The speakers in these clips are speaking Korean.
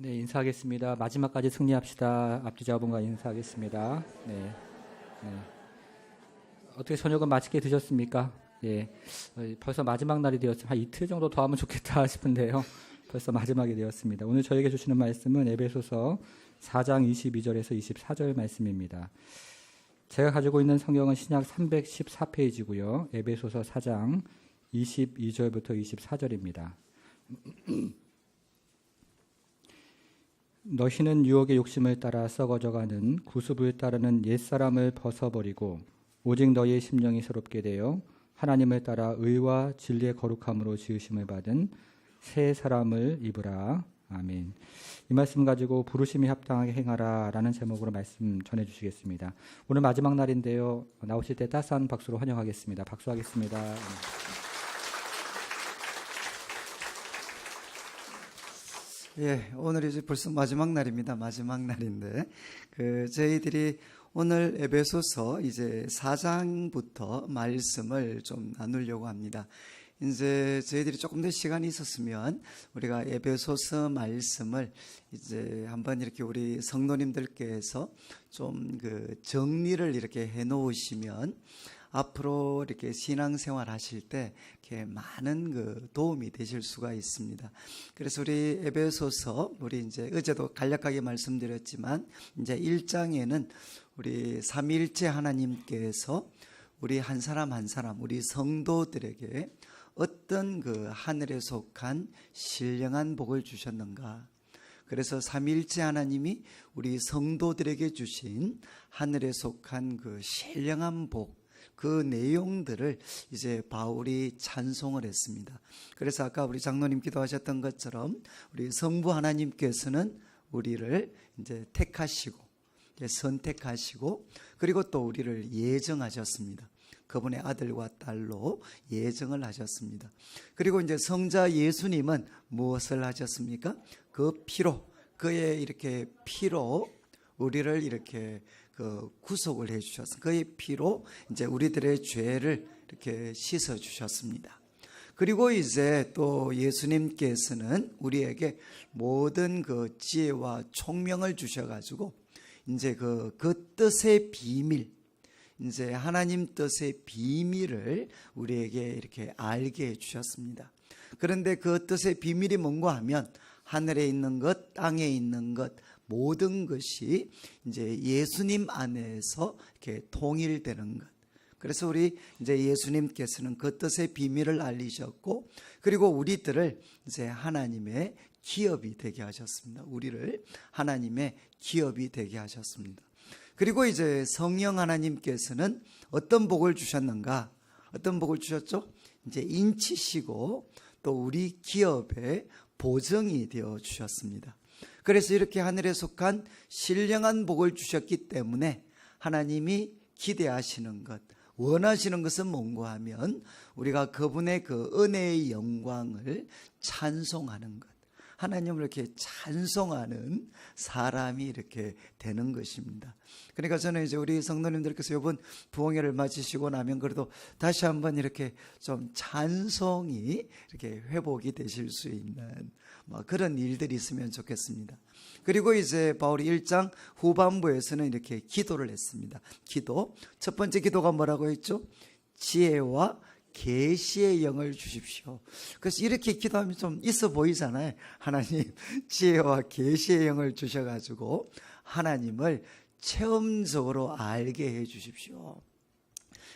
네, 인사하겠습니다. 마지막까지 승리합시다. 앞뒤 자분과 인사하겠습니다. 네, 네. 어떻게 저녁은 맛있게 드셨습니까? 예, 벌써 마지막 날이 되었어요. 한 이틀 정도 더 하면 좋겠다 싶은데요. 벌써 마지막이 되었습니다. 오늘 저에게 주시는 말씀은 에베소서 4장 22절에서 24절 말씀입니다. 제가 가지고 있는 성경은 신약 314페이지고요. 에베소서 4장 22절부터 24절입니다. 너희는 유혹의 욕심을 따라 썩어져가는 구습을 따르는 옛사람을 벗어버리고 오직 너희의 심령이 새롭게 되어 하나님을 따라 의와 진리의 거룩함으로 지으심을 받은 새 사람을 입으라. 아멘. 이 말씀 가지고 부르심이 합당하게 행하라 라는 제목으로 말씀 전해주시겠습니다. 오늘 마지막 날인데요. 나오실 때 따스한 박수로 환영하겠습니다. 박수하겠습니다. 예, 오늘 이제 벌써 마지막 날입니다. 마지막 날인데, 저희들이 오늘 에베소서 이제 4장부터 말씀을 좀 나누려고 합니다. 이제 저희들이 조금 더 시간이 있었으면 우리가 에베소서 말씀을 이제 한번 이렇게 우리 성도님들께서 좀 정리를 이렇게 해 놓으시면 앞으로 이렇게 신앙생활 하실 때 이렇게 많은 도움이 되실 수가 있습니다. 그래서 우리 에베소서, 우리 이제 어제도 간략하게 말씀드렸지만 이제 1장에는 우리 삼위일체 하나님께서 우리 한 사람 한 사람, 우리 성도들에게 어떤 하늘에 속한 신령한 복을 주셨는가. 그래서 삼위일체 하나님이 우리 성도들에게 주신 하늘에 속한 신령한 복, 그 내용들을 이제 바울이 찬송을 했습니다. 그래서 아까 우리 장로님 기도하셨던 것처럼 우리 성부 하나님께서는 우리를 이제 택하시고 선택하시고 그리고 또 우리를 예정하셨습니다. 그분의 아들과 딸로 예정을 하셨습니다. 그리고 이제 성자 예수님은 무엇을 하셨습니까? 그 피로, 그의 이렇게 피로 우리를 이렇게 구속을 해 주셨습니다. 그의 피로 이제 우리들의 죄를 이렇게 씻어 주셨습니다. 그리고 이제 또 예수님께서는 우리에게 모든 지혜와 총명을 주셔가지고 이제 그 뜻의 비밀, 이제 하나님 뜻의 비밀을 우리에게 이렇게 알게 해 주셨습니다. 그런데 그 뜻의 비밀이 뭔가 하면 하늘에 있는 것, 땅에 있는 것, 모든 것이 이제 예수님 안에서 이렇게 통일되는 것. 그래서 우리 이제 예수님께서는 그 뜻의 비밀을 알리셨고, 그리고 우리들을 이제 하나님의 기업이 되게 하셨습니다. 우리를 하나님의 기업이 되게 하셨습니다. 그리고 이제 성령 하나님께서는 어떤 복을 주셨는가? 어떤 복을 주셨죠? 이제 인치시고 또 우리 기업의 보정이 되어 주셨습니다. 그래서 이렇게 하늘에 속한 신령한 복을 주셨기 때문에 하나님이 기대하시는 것, 원하시는 것은 뭔가 하면 우리가 그분의 은혜의 영광을 찬송하는 것, 하나님을 이렇게 찬송하는 사람이 이렇게 되는 것입니다. 그러니까 저는 이제 우리 성도님들께서 이번 부흥회를 마치시고 나면 그래도 다시 한번 이렇게 좀 찬송이 이렇게 회복이 되실 수 있는 그런 일들이 있으면 좋겠습니다. 그리고 이제 바울이 1장 후반부에서는 이렇게 기도를 했습니다. 기도. 첫 번째 기도가 뭐라고 했죠? 지혜와 계시의 영을 주십시오. 그래서 이렇게 기도하면 좀 있어 보이잖아요. 하나님 지혜와 계시의 영을 주셔가지고 하나님을 체험적으로 알게 해 주십시오.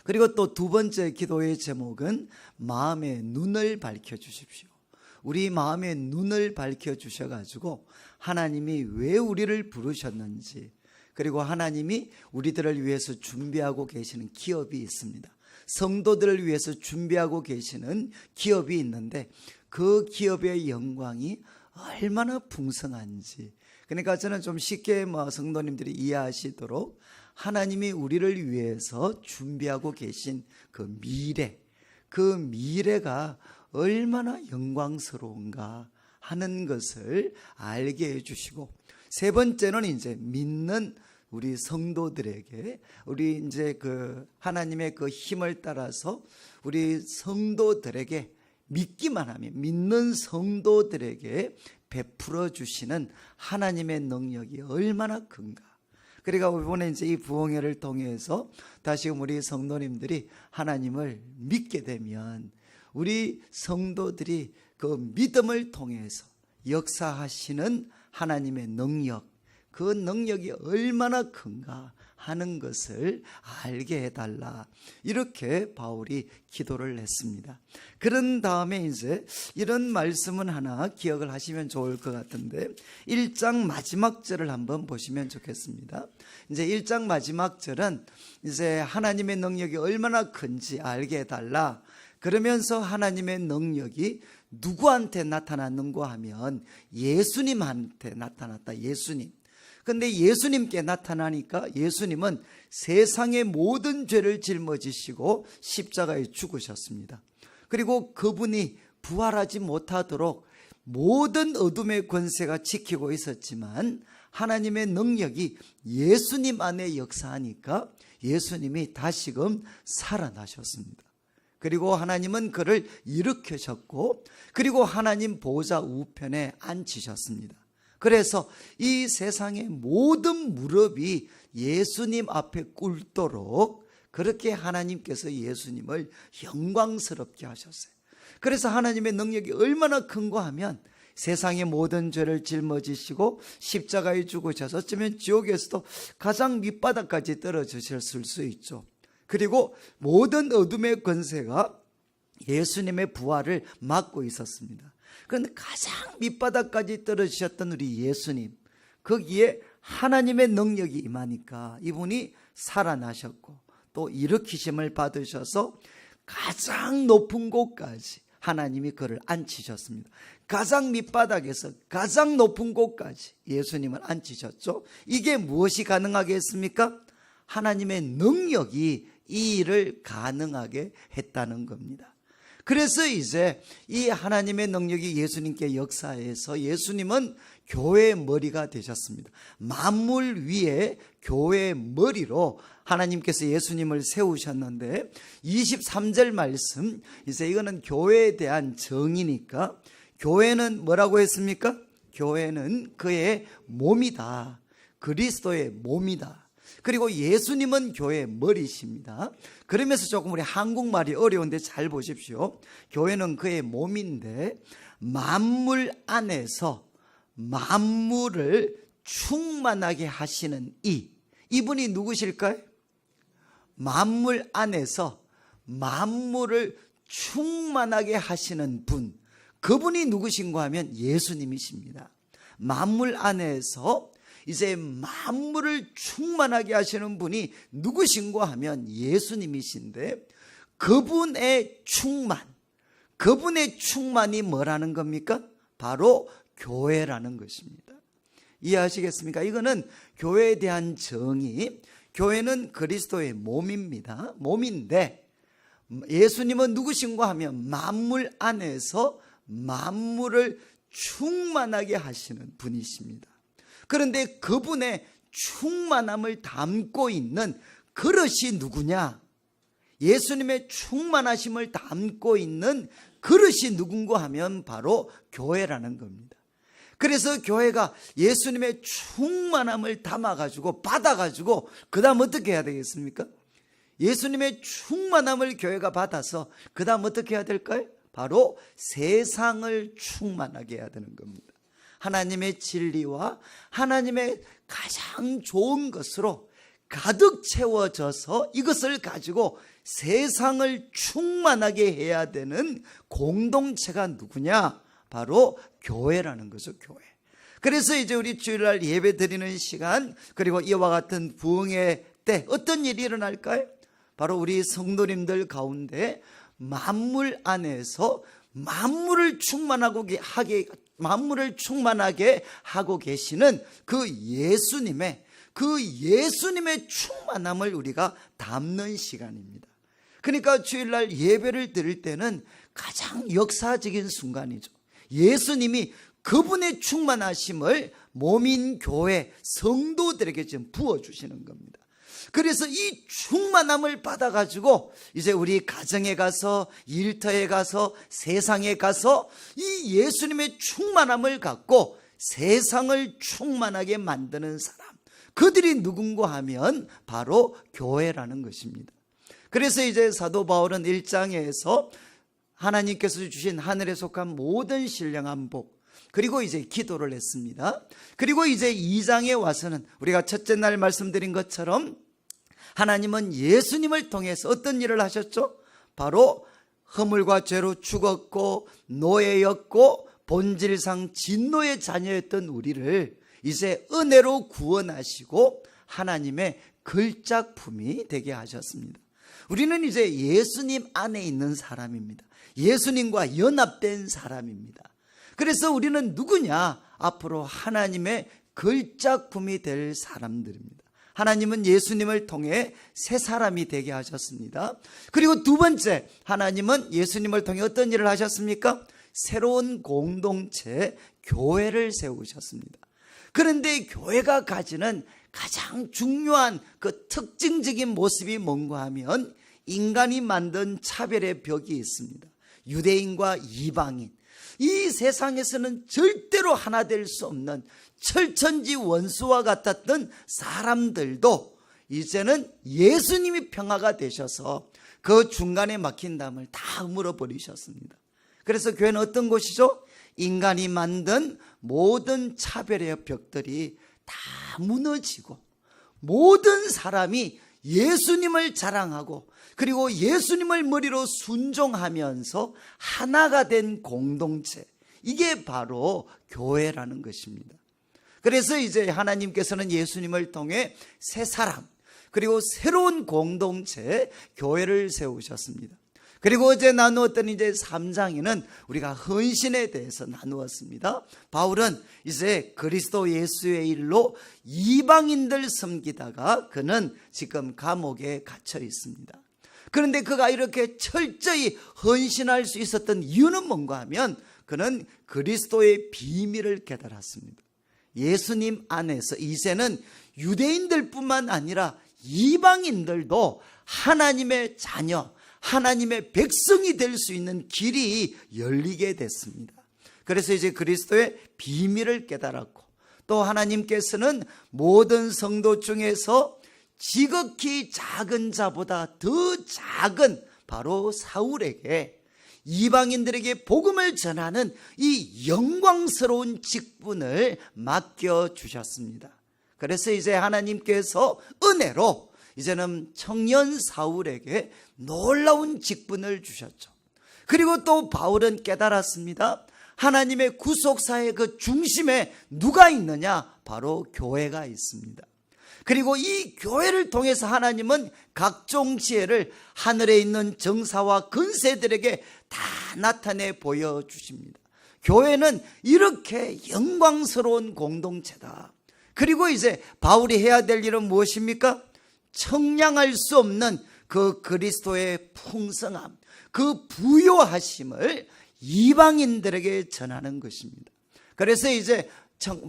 그리고 또 두 번째 기도의 제목은 마음의 눈을 밝혀 주십시오. 우리 마음의 눈을 밝혀 주셔가지고 하나님이 왜 우리를 부르셨는지, 그리고 하나님이 우리들을 위해서 준비하고 계시는 기업이 있습니다. 성도들을 위해서 준비하고 계시는 기업이 있는데 그 기업의 영광이 얼마나 풍성한지, 그러니까 저는 좀 쉽게 성도님들이 이해하시도록 하나님이 우리를 위해서 준비하고 계신 그 미래가 얼마나 영광스러운가 하는 것을 알게 해주시고, 세 번째는 이제 믿는 우리 성도들에게 우리 이제 하나님의 힘을 따라서 우리 성도들에게 믿기만 하면 믿는 성도들에게 베풀어 주시는 하나님의 능력이 얼마나 큰가. 그러니까 이번에 이제 이 부흥회를 통해서 다시금 우리 성도님들이 하나님을 믿게 되면 우리 성도들이 그 믿음을 통해서 역사하시는 하나님의 능력, 그 능력이 얼마나 큰가 하는 것을 알게 해달라, 이렇게 바울이 기도를 했습니다. 그런 다음에 이제 이런 말씀은 하나 기억을 하시면 좋을 것 같은데 1장 마지막 절을 한번 보시면 좋겠습니다. 이제 1장 마지막 절은 이제 하나님의 능력이 얼마나 큰지 알게 해달라, 그러면서 하나님의 능력이 누구한테 나타났는가 하면 예수님한테 나타났다. 예수님. 근데 예수님께 나타나니까 예수님은 세상의 모든 죄를 짊어지시고 십자가에 죽으셨습니다. 그리고 그분이 부활하지 못하도록 모든 어둠의 권세가 지키고 있었지만 하나님의 능력이 예수님 안에 역사하니까 예수님이 다시금 살아나셨습니다. 그리고 하나님은 그를 일으키셨고 그리고 하나님 보좌 우편에 앉히셨습니다. 그래서 이 세상의 모든 무릎이 예수님 앞에 꿇도록 그렇게 하나님께서 예수님을 영광스럽게 하셨어요. 그래서 하나님의 능력이 얼마나 큰가 하면 세상의 모든 죄를 짊어지시고 십자가에 죽으셔서 어쩌면 지옥에서도 가장 밑바닥까지 떨어지셨을 수 있죠. 그리고 모든 어둠의 권세가 예수님의 부활을 막고 있었습니다. 그런데 가장 밑바닥까지 떨어지셨던 우리 예수님, 거기에 하나님의 능력이 임하니까 이분이 살아나셨고 또 일으키심을 받으셔서 가장 높은 곳까지 하나님이 그를 앉히셨습니다. 가장 밑바닥에서 가장 높은 곳까지 예수님을 앉히셨죠. 이게 무엇이 가능하게 했습니까? 하나님의 능력이 이 일을 가능하게 했다는 겁니다. 그래서 이제 이 하나님의 능력이 예수님께 역사해서 예수님은 교회의 머리가 되셨습니다. 만물 위에 교회의 머리로 하나님께서 예수님을 세우셨는데 23절 말씀, 이제 이거는 교회에 대한 정의니까 교회는 뭐라고 했습니까? 교회는 그의 몸이다. 그리스도의 몸이다. 그리고 예수님은 교회의 머리십니다. 그러면서 조금 우리 한국말이 어려운데 잘 보십시오. 교회는 그의 몸인데 만물 안에서 만물을 충만하게 하시는 이분이 누구실까요? 만물 안에서 만물을 충만하게 하시는 분, 그분이 누구신가 하면 예수님이십니다. 만물 안에서 이제 만물을 충만하게 하시는 분이 누구신가 하면 예수님이신데 그분의 충만이 뭐라는 겁니까? 바로 교회라는 것입니다. 이해하시겠습니까? 이거는 교회에 대한 정의. 교회는 그리스도의 몸입니다. 몸인데 예수님은 누구신가 하면 만물 안에서 만물을 충만하게 하시는 분이십니다. 그런데 그분의 충만함을 담고 있는 그릇이 누구냐? 예수님의 충만하심을 담고 있는 그릇이 누군가 하면 바로 교회라는 겁니다. 그래서 교회가 예수님의 충만함을 담아가지고 받아가지고 그 다음 어떻게 해야 되겠습니까? 예수님의 충만함을 교회가 받아서 그 다음 어떻게 해야 될까요? 바로 세상을 충만하게 해야 되는 겁니다. 하나님의 진리와 하나님의 가장 좋은 것으로 가득 채워져서 이것을 가지고 세상을 충만하게 해야 되는 공동체가 누구냐? 바로 교회라는 거죠. 교회. 그래서 이제 우리 주일날 예배 드리는 시간, 그리고 이와 같은 부흥회 때 어떤 일이 일어날까요? 바로 우리 성도님들 가운데 만물 안에서 만물을 충만하게 하고 계시는 그 예수님의 충만함을 우리가 담는 시간입니다. 그러니까 주일날 예배를 드릴 때는 가장 역사적인 순간이죠. 예수님이 그분의 충만하심을 몸인 교회 성도들에게 지금 부어주시는 겁니다. 그래서 이 충만함을 받아가지고 이제 우리 가정에 가서, 일터에 가서, 세상에 가서 이 예수님의 충만함을 갖고 세상을 충만하게 만드는 사람, 그들이 누군가 하면 바로 교회라는 것입니다. 그래서 이제 사도 바울은 1장에서 하나님께서 주신 하늘에 속한 모든 신령한 복, 그리고 이제 기도를 했습니다. 그리고 이제 2장에 와서는 우리가 첫째 날 말씀드린 것처럼 하나님은 예수님을 통해서 어떤 일을 하셨죠? 바로 허물과 죄로 죽었고 노예였고 본질상 진노의 자녀였던 우리를 이제 은혜로 구원하시고 하나님의 걸작품이 되게 하셨습니다. 우리는 이제 예수님 안에 있는 사람입니다. 예수님과 연합된 사람입니다. 그래서 우리는 누구냐? 앞으로 하나님의 걸작품이 될 사람들입니다. 하나님은 예수님을 통해 새 사람이 되게 하셨습니다. 그리고 두 번째, 하나님은 예수님을 통해 어떤 일을 하셨습니까? 새로운 공동체, 교회를 세우셨습니다. 그런데 교회가 가지는 가장 중요한 그 특징적인 모습이 뭔가 하면 인간이 만든 차별의 벽이 있습니다. 유대인과 이방인, 이 세상에서는 절대로 하나 될 수 없는 철천지 원수와 같았던 사람들도 이제는 예수님이 평화가 되셔서 그 중간에 막힌 담을 다 물어버리셨습니다. 그래서 교회는 어떤 곳이죠? 인간이 만든 모든 차별의 벽들이 다 무너지고 모든 사람이 예수님을 자랑하고 그리고 예수님을 머리로 순종하면서 하나가 된 공동체, 이게 바로 교회라는 것입니다. 그래서 이제 하나님께서는 예수님을 통해 새 사람, 그리고 새로운 공동체, 교회를 세우셨습니다. 그리고 어제 나누었던 이제 3장에는 우리가 헌신에 대해서 나누었습니다. 바울은 이제 그리스도 예수의 일로 이방인들 섬기다가 그는 지금 감옥에 갇혀 있습니다. 그런데 그가 이렇게 철저히 헌신할 수 있었던 이유는 뭔가 하면 그는 그리스도의 비밀을 깨달았습니다. 예수님 안에서 이제는 유대인들뿐만 아니라 이방인들도 하나님의 자녀, 하나님의 백성이 될 수 있는 길이 열리게 됐습니다. 그래서 이제 그리스도의 비밀을 깨달았고, 또 하나님께서는 모든 성도 중에서 지극히 작은 자보다 더 작은 바로 사울에게, 이방인들에게 복음을 전하는 이 영광스러운 직분을 맡겨주셨습니다. 그래서 이제 하나님께서 은혜로 이제는 청년 사울에게 놀라운 직분을 주셨죠. 그리고 또 바울은 깨달았습니다. 하나님의 구속사의 그 중심에 누가 있느냐? 바로 교회가 있습니다. 그리고 이 교회를 통해서 하나님은 각종 지혜를 하늘에 있는 정사와 근세들에게 다 나타내 보여주십니다. 교회는 이렇게 영광스러운 공동체다. 그리고 이제 바울이 해야 될 일은 무엇입니까? 청량할 수 없는 그 그리스도의 풍성함, 그 부요하심을 이방인들에게 전하는 것입니다. 그래서 이제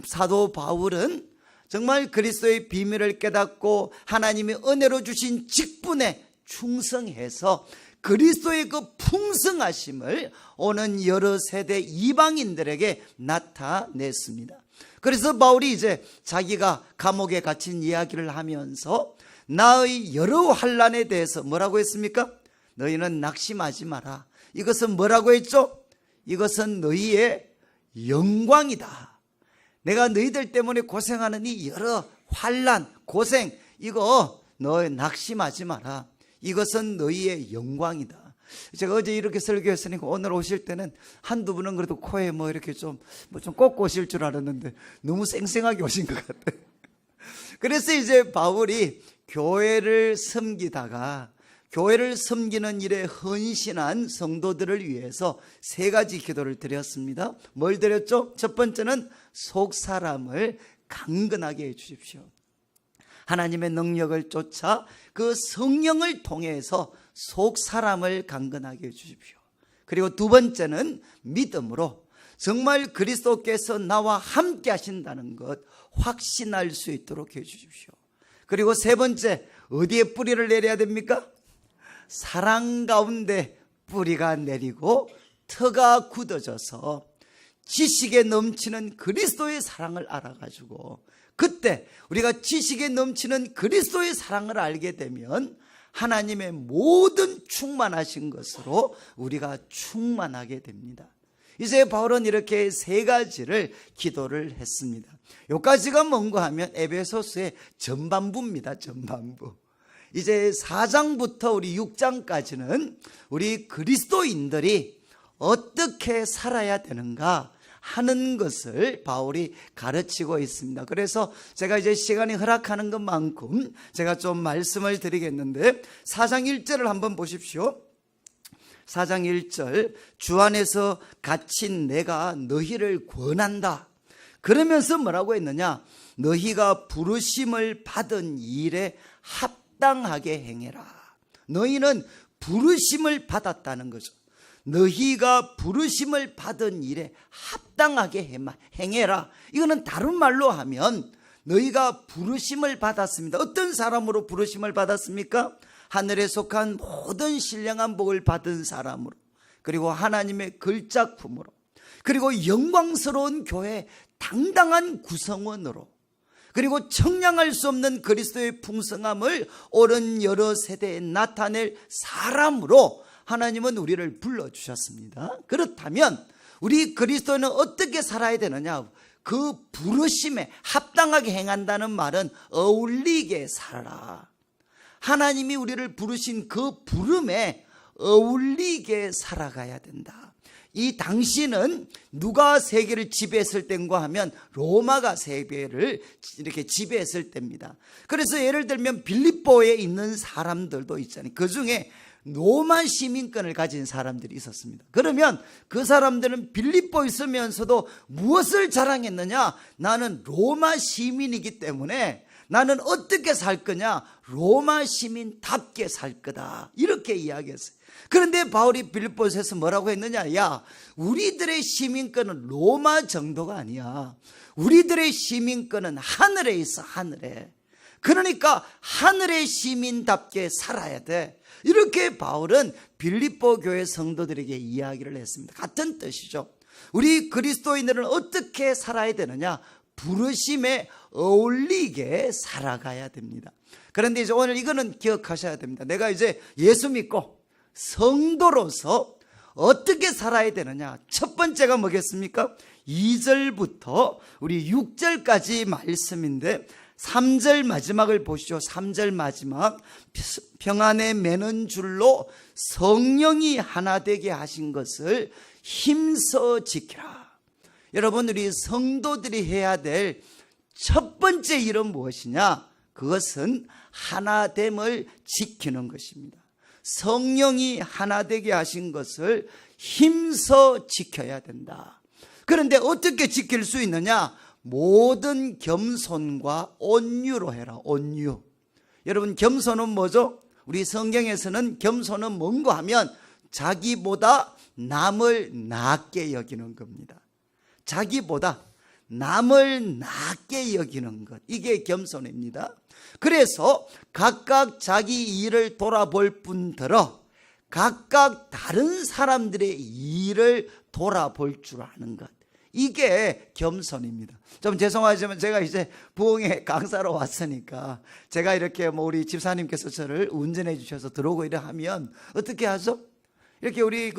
사도 바울은 정말 그리스도의 비밀을 깨닫고 하나님의 은혜로 주신 직분에 충성해서 그리스도의 그 풍성하심을 오는 여러 세대 이방인들에게 나타냈습니다. 그래서 바울이 이제 자기가 감옥에 갇힌 이야기를 하면서 나의 여러 환난에 대해서 뭐라고 했습니까? 너희는 낙심하지 마라. 이것은 뭐라고 했죠? 이것은 너희의 영광이다. 내가 너희들 때문에 고생하는 이 여러 환난, 고생, 이거 너 낙심하지 마라. 이것은 너희의 영광이다. 제가 어제 이렇게 설교했으니까 오늘 오실 때는 한두 분은 그래도 코에 뭐 이렇게 좀 꽂고 오실 줄 알았는데 너무 쌩쌩하게 오신 것 같아요. 그래서 이제 바울이 교회를 섬기다가 교회를 섬기는 일에 헌신한 성도들을 위해서 세 가지 기도를 드렸습니다. 뭘 드렸죠? 첫 번째는 속 사람을 강건하게 해 주십시오. 하나님의 능력을 쫓아 그 성령을 통해서 속 사람을 강건하게 해 주십시오. 그리고 두 번째는 믿음으로 정말 그리스도께서 나와 함께 하신다는 것 확신할 수 있도록 해 주십시오. 그리고 세 번째, 어디에 뿌리를 내려야 됩니까? 사랑 가운데 뿌리가 내리고 터가 굳어져서 지식에 넘치는 그리스도의 사랑을 알아가지고, 그때 우리가 지식에 넘치는 그리스도의 사랑을 알게 되면 하나님의 모든 충만하신 것으로 우리가 충만하게 됩니다. 이제 바울은 이렇게 세 가지를 기도를 했습니다. 여기까지가 뭔가 하면 에베소서의 전반부입니다. 전반부. 이제 4장부터 우리 6장까지는 우리 그리스도인들이 어떻게 살아야 되는가 하는 것을 바울이 가르치고 있습니다. 그래서 제가 이제 시간이 허락하는 것만큼 제가 좀 말씀을 드리겠는데, 4장 1절을 한번 보십시오. 4장 1절, 주 안에서 갇힌 내가 너희를 권한다. 그러면서 뭐라고 했느냐? 너희가 부르심을 받은 일에 합당하게 행해라. 너희는 부르심을 받았다는 거죠. 너희가 부르심을 받은 일에 합당하게 행해라. 이거는 다른 말로 하면 너희가 부르심을 받았습니다. 어떤 사람으로 부르심을 받았습니까? 하늘에 속한 모든 신령한 복을 받은 사람으로, 그리고 하나님의 걸작품으로, 그리고 영광스러운 교회 당당한 구성원으로, 그리고 청량할 수 없는 그리스도의 풍성함을 옳은 여러 세대에 나타낼 사람으로 하나님은 우리를 불러주셨습니다. 그렇다면 우리 그리스도인은 어떻게 살아야 되느냐? 그 부르심에 합당하게 행한다는 말은 어울리게 살아라. 하나님이 우리를 부르신 그 부름에 어울리게 살아가야 된다. 이 당시는 누가 세계를 지배했을 때인가 하면 로마가 세계를 이렇게 지배했을 때입니다. 그래서 예를 들면 빌립보에 있는 사람들도 있잖아요. 그 중에 로마 시민권을 가진 사람들이 있었습니다. 그러면 그 사람들은 빌립보에 있으면서도 무엇을 자랑했느냐? 나는 로마 시민이기 때문에 나는 어떻게 살 거냐? 로마 시민답게 살 거다. 이렇게 이야기했어요. 그런데 바울이 빌립보에서 뭐라고 했느냐? 야, 우리들의 시민권은 로마 정도가 아니야. 우리들의 시민권은 하늘에 있어, 하늘에. 그러니까 하늘의 시민답게 살아야 돼. 이렇게 바울은 빌립보 교회 성도들에게 이야기를 했습니다. 같은 뜻이죠. 우리 그리스도인들은 어떻게 살아야 되느냐? 부르심에 어울리게 살아가야 됩니다. 그런데 이제 오늘 이거는 기억하셔야 됩니다. 내가 이제 예수 믿고 성도로서 어떻게 살아야 되느냐? 첫 번째가 뭐겠습니까? 2절부터 우리 6절까지 말씀인데, 3절 마지막을 보시죠. 3절 마지막, 평안에 매는 줄로 성령이 하나 되게 하신 것을 힘써 지키라. 여러분, 우리 성도들이 해야 될 첫 번째 일은 무엇이냐? 그것은 하나됨을 지키는 것입니다. 성령이 하나 되게 하신 것을 힘써 지켜야 된다. 그런데 어떻게 지킬 수 있느냐? 모든 겸손과 온유로 해라. 온유. 여러분, 겸손은 뭐죠? 우리 성경에서는 겸손은 뭔가 하면 자기보다 남을 낮게 여기는 겁니다. 자기보다 남을 낮게 여기는 것, 이게 겸손입니다. 그래서 각각 자기 일을 돌아볼 뿐더러 각각 다른 사람들의 일을 돌아볼 줄 아는 것, 이게 겸손입니다. 좀 죄송하지만 제가 이제 부흥회 강사로 왔으니까 제가 이렇게 우리 집사님께서 저를 운전해 주셔서 들어오고 이래 하면 어떻게 하죠? 이렇게 우리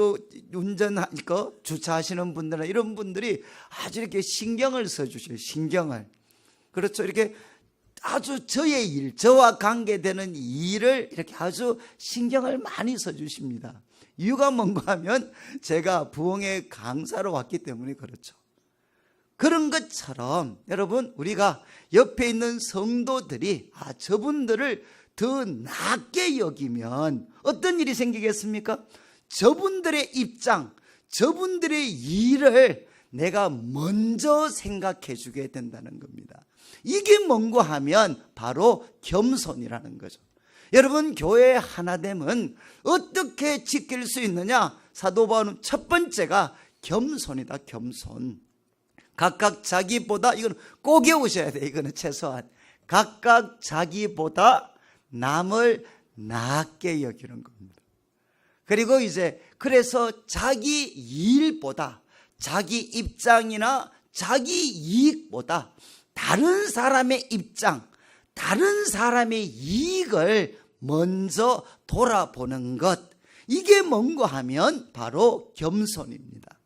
주차하시는 분들은 이런 분들이 아주 이렇게 신경을 써주셔요. 신경을. 그렇죠. 이렇게 아주 저의 일, 저와 관계되는 일을 이렇게 아주 신경을 많이 써주십니다. 이유가 뭔가 하면 제가 부흥회 강사로 왔기 때문에 그렇죠. 그런 것처럼 여러분, 우리가 옆에 있는 성도들이 저분들을 더 낮게 여기면 어떤 일이 생기겠습니까? 저분들의 입장, 저분들의 일을 내가 먼저 생각해 주게 된다는 겁니다. 이게 뭔가 하면 바로 겸손이라는 거죠. 여러분, 교회 하나됨은 어떻게 지킬 수 있느냐? 사도 바울은 첫 번째가 겸손이다. 겸손. 각각 자기보다, 이건 꼭 외우셔야 돼요. 이거는 최소한 각각 자기보다 남을 낮게 여기는 겁니다. 그리고 이제 그래서 자기 일보다 자기 입장이나 자기 이익보다 다른 사람의 입장, 다른 사람의 이익을 먼저 돌아보는 것, 이게 뭔가 하면 바로 겸손입니다.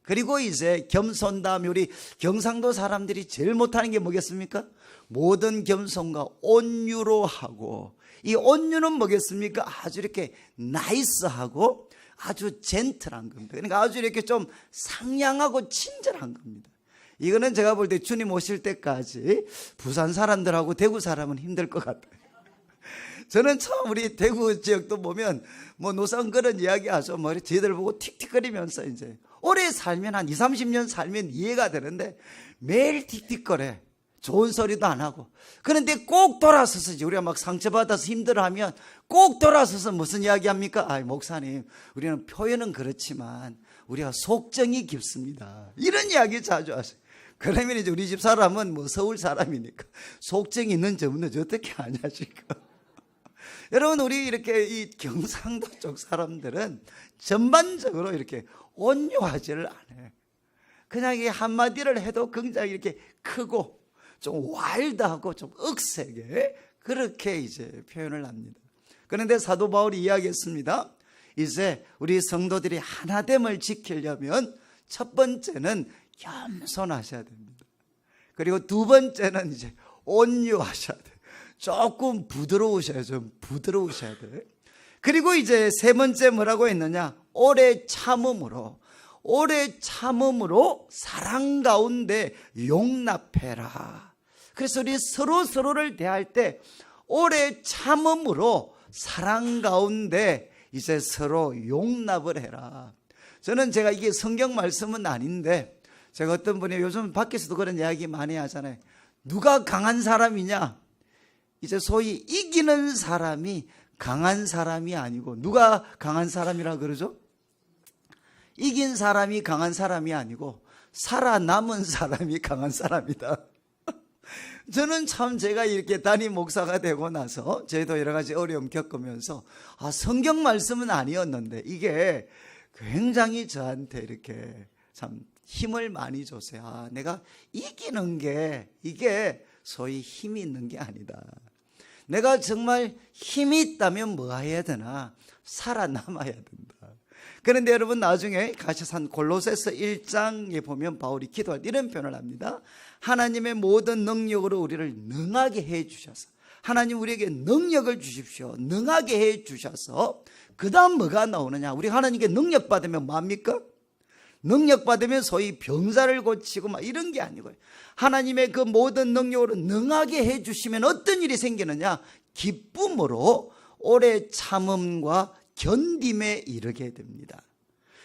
그리고 이제 겸손 다음에 우리 경상도 사람들이 제일 못하는 게 뭐겠습니까? 모든 겸손과 온유로 하고, 이 온유는 뭐겠습니까? 아주 이렇게 나이스하고 아주 젠틀한 겁니다. 그러니까 아주 이렇게 좀 상냥하고 친절한 겁니다. 이거는 제가 볼 때 주님 오실 때까지 부산 사람들하고 대구 사람은 힘들 것 같아요. 저는 처음 우리 대구 지역도 보면 뭐 노상 그런 이야기 하죠. 뭐 저희들 보고 틱틱거리면서 이제 오래 살면 한 20, 30년 살면 이해가 되는데 매일 틱틱거려. 좋은 소리도 안 하고. 그런데 꼭 돌아서서 이제 우리가 막 상처받아서 힘들어하면 꼭 돌아서서 무슨 이야기 합니까? 아, 목사님, 우리는 표현은 그렇지만 우리가 속정이 깊습니다. 이런 이야기 자주 하세요. 그러면 이제 우리 집 사람은 뭐 서울 사람이니까 속정이 있는지 없는지 어떻게 아냐 지금. 여러분, 우리 이렇게 이 경상도 쪽 사람들은 전반적으로 이렇게 온유하지를 않아요. 그냥 이 한마디를 해도 굉장히 이렇게 크고 좀 와일드하고 좀 억세게 그렇게 이제 표현을 합니다. 그런데 사도 바울이 이야기했습니다. 이제 우리 성도들이 하나됨을 지키려면 첫 번째는 겸손하셔야 됩니다. 그리고 두 번째는 이제 온유하셔야 돼요. 조금 부드러우셔야, 좀 부드러우셔야 돼요. 그리고 이제 세 번째 뭐라고 했느냐? 오래 참음으로 사랑 가운데 용납해라. 그래서 우리 서로를 대할 때 오래 참음으로 사랑 가운데 이제 서로 용납을 해라. 저는 제가 이게 성경 말씀은 아닌데, 제가 어떤 분이 요즘 밖에서도 그런 이야기 많이 하잖아요. 누가 강한 사람이냐? 이제 소위 이기는 사람이 강한 사람이 아니고, 누가 강한 사람이라 그러죠? 이긴 사람이 강한 사람이 아니고 살아남은 사람이 강한 사람이다. 저는 참 제가 이렇게 담임 목사가 되고 나서 저희도 여러 가지 어려움 겪으면서 성경 말씀은 아니었는데 이게 굉장히 저한테 이렇게 참 힘을 많이 줬어요. 내가 이기는 게 이게 소위 힘이 있는 게 아니다. 내가 정말 힘이 있다면 뭐 해야 되나? 살아남아야 된다. 그런데 여러분, 나중에 가셔서 한 골로새서 1장에 보면 바울이 기도할 때 이런 표현을 합니다. 하나님의 모든 능력으로 우리를 능하게 해 주셔서, 하나님 우리에게 능력을 주십시오. 능하게 해 주셔서 그 다음 뭐가 나오느냐? 우리 하나님께 능력 받으면 뭡니까? 능력 받으면 소위 병자를 고치고 막 이런 게 아니고요. 하나님의 그 모든 능력으로 능하게 해 주시면 어떤 일이 생기느냐? 기쁨으로 오래 참음과 견딤에 이르게 됩니다.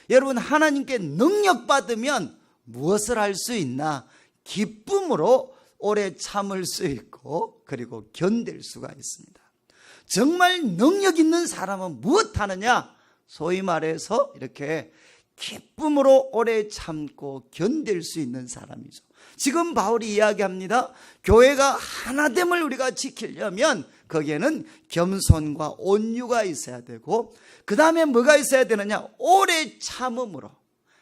여러분, 하나님께 능력 받으면 무엇을 할 수 있나? 기쁨으로 오래 참을 수 있고 그리고 견딜 수가 있습니다. 정말 능력 있는 사람은 무엇 하느냐? 소위 말해서 이렇게 기쁨으로 오래 참고 견딜 수 있는 사람이죠. 지금 바울이 이야기합니다. 교회가 하나됨을 우리가 지키려면 거기에는 겸손과 온유가 있어야 되고, 그 다음에 뭐가 있어야 되느냐? 오래 참음으로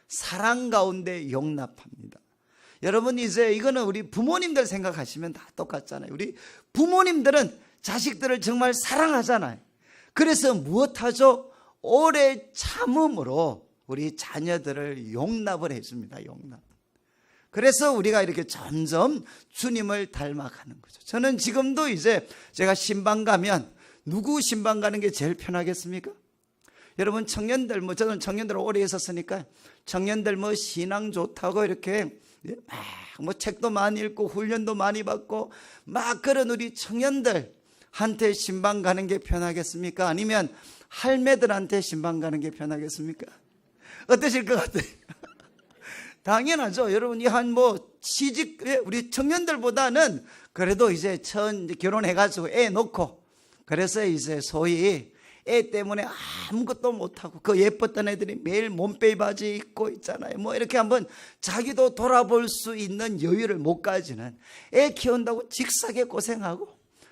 사랑 가운데 용납합니다. 여러분, 이제 이거는 우리 부모님들 생각하시면 다 똑같잖아요. 우리 부모님들은 자식들을 정말 사랑하잖아요. 그래서 무엇하죠? 오래 참음으로 우리 자녀들을 용납을 해줍니다. 용납. 그래서 우리가 이렇게 점점 주님을 닮아가는 거죠. 저는 지금도 이제 제가 신방 가면 누구 신방 가는 게 제일 편하겠습니까? 여러분, 청년들, 저는 청년들 오래 있었으니까 청년들 신앙 좋다고 이렇게 막 책도 많이 읽고 훈련도 많이 받고 막 그런 우리 청년들한테 신방 가는 게 편하겠습니까? 아니면 할매들한테 신방 가는 게 편하겠습니까? 어떠실 것 같아요? 당연하죠. 여러분이 시집, 우리 청년들보다는 그래도 이제 결혼해가지고 애 놓고, 그래서 이제 소위 애 때문에 아무것도 못하고 그 예뻤던 애들이 매일 몸빼 바지 입고 있잖아요. 뭐 이렇게 한번 자기도 돌아볼 수 있는 여유를 못 가지는, 애 키운다고 직사게 고생하고,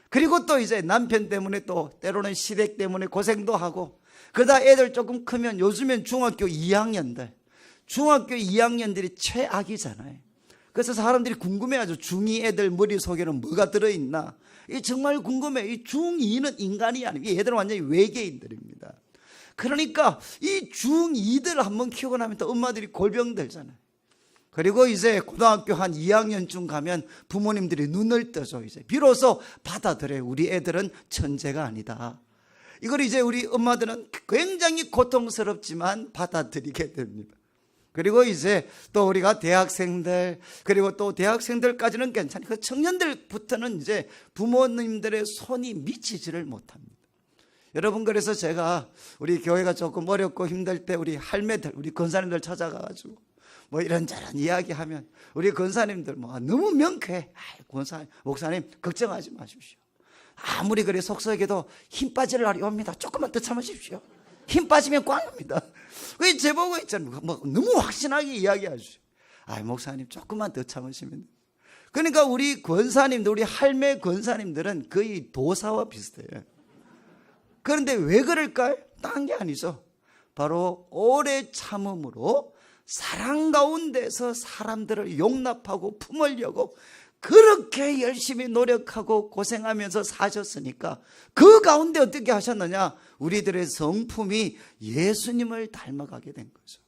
그리고 또 이제 남편 때문에 또 때로는 시댁 때문에 고생도 하고, 그러다 애들 조금 크면, 요즘엔 중학교 2학년들이 최악이잖아요. 그래서 사람들이 궁금해하죠. 중2 애들 머릿속에는 뭐가 들어있나. 이 정말 궁금해. 이 중2는 인간이 아니고 얘들은 완전히 외계인들입니다. 그러니까 이 중2들 한번 키우고 나면 또 엄마들이 골병 들잖아요. 그리고 이제 고등학교 한 2학년쯤 가면 부모님들이 눈을 떠죠. 이제 비로소 받아들여요. 우리 애들은 천재가 아니다. 이걸 이제 우리 엄마들은 굉장히 고통스럽지만 받아들이게 됩니다. 그리고 이제 또 우리가 대학생들, 그리고 또 대학생들까지는 괜찮아요. 그 청년들부터는 이제 부모님들의 손이 미치지를 못합니다. 여러분, 그래서 제가 우리 교회가 조금 어렵고 힘들 때 우리 할매들, 우리 권사님들 찾아가가지고 뭐 이런저런 이야기하면 우리 권사님들 뭐 너무 명쾌해. 권사님, 목사님 걱정하지 마십시오. 아무리 그래 속썩여도 힘 빠질 날이 옵니다. 조금만 더 참으십시오. 힘 빠지면 꽝입니다. 그 제보고 있잖아요. 뭐 너무 확신하게 이야기하시죠. 목사님 조금만 더 참으시면. 그러니까 우리 권사님들, 우리 할매 권사님들은 거의 도사와 비슷해요. 그런데 왜 그럴까요? 딴 게 아니죠. 바로 오래 참음으로 사랑 가운데서 사람들을 용납하고 품으려고 그렇게 열심히 노력하고 고생하면서 사셨으니까, 그 가운데 어떻게 하셨느냐? 우리들의 성품이 예수님을 닮아가게 된 거죠.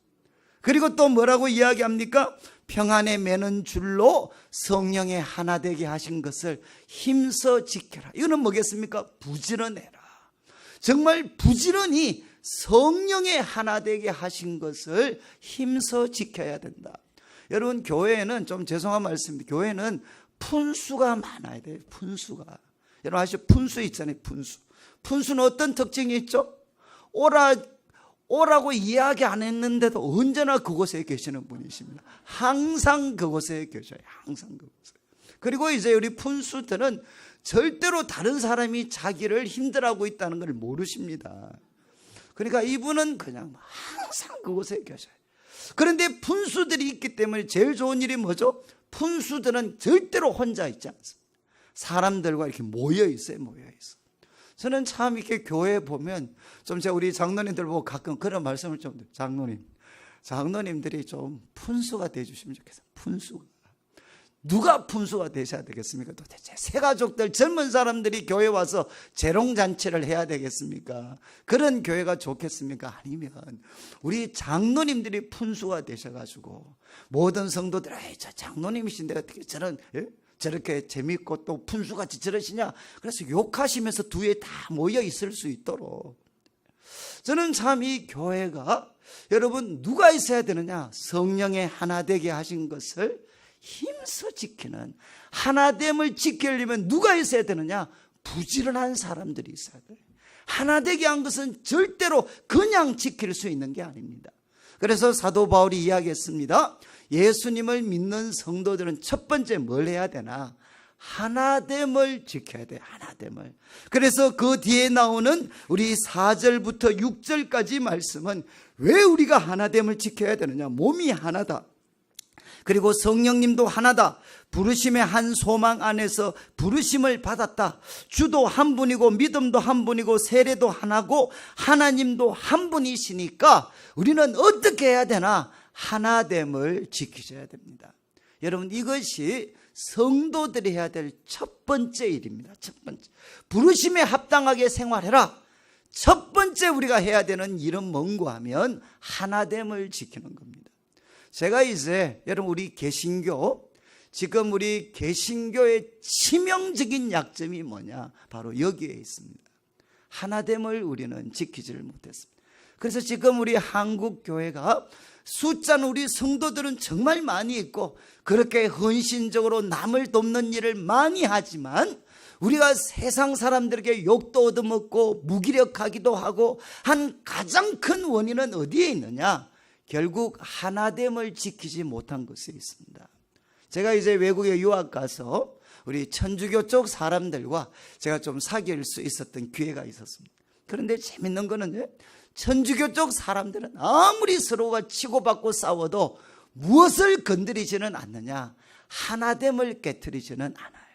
그리고 또 뭐라고 이야기합니까? 평안에 매는 줄로 성령의 하나 되게 하신 것을 힘써 지켜라. 이거는 뭐겠습니까? 부지런해라. 정말 부지런히 성령의 하나 되게 하신 것을 힘써 지켜야 된다. 여러분, 교회에는 좀 죄송한 말씀입니다. 교회는 푼수가 많아야 돼요. 푼수가. 여러분 아시죠? 푼수 있잖아요. 푼수는 어떤 특징이 있죠? 오라고 이야기 안 했는데도 언제나 그곳에 계시는 분이십니다. 항상 그곳에 계셔요. 항상 그곳에. 그리고 이제 우리 푼수들은 절대로 다른 사람이 자기를 힘들어하고 있다는 걸 모르십니다. 그러니까 이분은 그냥 항상 그곳에 계셔요. 그런데 푼수들이 있기 때문에 제일 좋은 일이 뭐죠? 푼수들은 절대로 혼자 있지 않습니다. 사람들과 이렇게 모여 있어요. 저는 참 이렇게 교회에 보면 좀 제가 우리 장로님들 보고 가끔 그런 말씀을 좀 드려요. 장로님들이 좀 푼수가 되어주시면 좋겠어요. 푼수가. 누가 푼수가 되셔야 되겠습니까? 도대체 새가족들, 젊은 사람들이 교회 와서 재롱잔치를 해야 되겠습니까? 그런 교회가 좋겠습니까? 아니면 우리 장로님들이 푼수가 되셔가지고 모든 성도들, 저 장로님이신데 어떻게 저렇게 재밌고 또 푼수같이 저러시냐? 그래서 욕하시면서 뒤에 다 모여 있을 수 있도록. 저는 참 이 교회가, 여러분 누가 있어야 되느냐? 성령의 하나 되게 하신 것을 힘써 지키는, 하나됨을 지키려면 누가 있어야 되느냐? 부지런한 사람들이 있어야 돼요. 하나되게 한 것은 절대로 그냥 지킬 수 있는 게 아닙니다. 그래서 사도 바울이 이야기했습니다. 예수님을 믿는 성도들은 첫 번째 뭘 해야 되나? 하나됨을 지켜야 돼요. 하나됨을. 그래서 그 뒤에 나오는 우리 4절부터 6절까지 말씀은 왜 우리가 하나됨을 지켜야 되느냐? 몸이 하나다. 그리고 성령님도 하나다. 부르심의 한 소망 안에서 부르심을 받았다. 주도 한 분이고 믿음도 한 분이고 세례도 하나고 하나님도 한 분이시니까 우리는 어떻게 해야 되나? 하나됨을 지키셔야 됩니다. 여러분, 이것이 성도들이 해야 될 첫 번째 일입니다. 첫 번째. 부르심에 합당하게 생활해라. 첫 번째 우리가 해야 되는 일은 뭔가 하면 하나됨을 지키는 겁니다. 제가 이제 여러분 우리 개신교, 지금 우리 개신교의 치명적인 약점이 뭐냐? 바로 여기에 있습니다. 하나됨을 우리는 지키지를 못했습니다. 그래서 지금 우리 한국 교회가 숫자는 우리 성도들은 정말 많이 있고 그렇게 헌신적으로 남을 돕는 일을 많이 하지만 우리가 세상 사람들에게 욕도 얻어먹고 무기력하기도 하고 한 가장 큰 원인은 어디에 있느냐? 결국 하나됨을 지키지 못한 것에 있습니다. 제가 이제 외국에 유학 가서 우리 천주교 쪽 사람들과 제가 좀 사귈 수 있었던 기회가 있었습니다. 그런데 재밌는 거는 천주교 쪽 사람들은 아무리 서로가 치고받고 싸워도 무엇을 건드리지는 않느냐? 하나됨을 깨트리지는 않아요.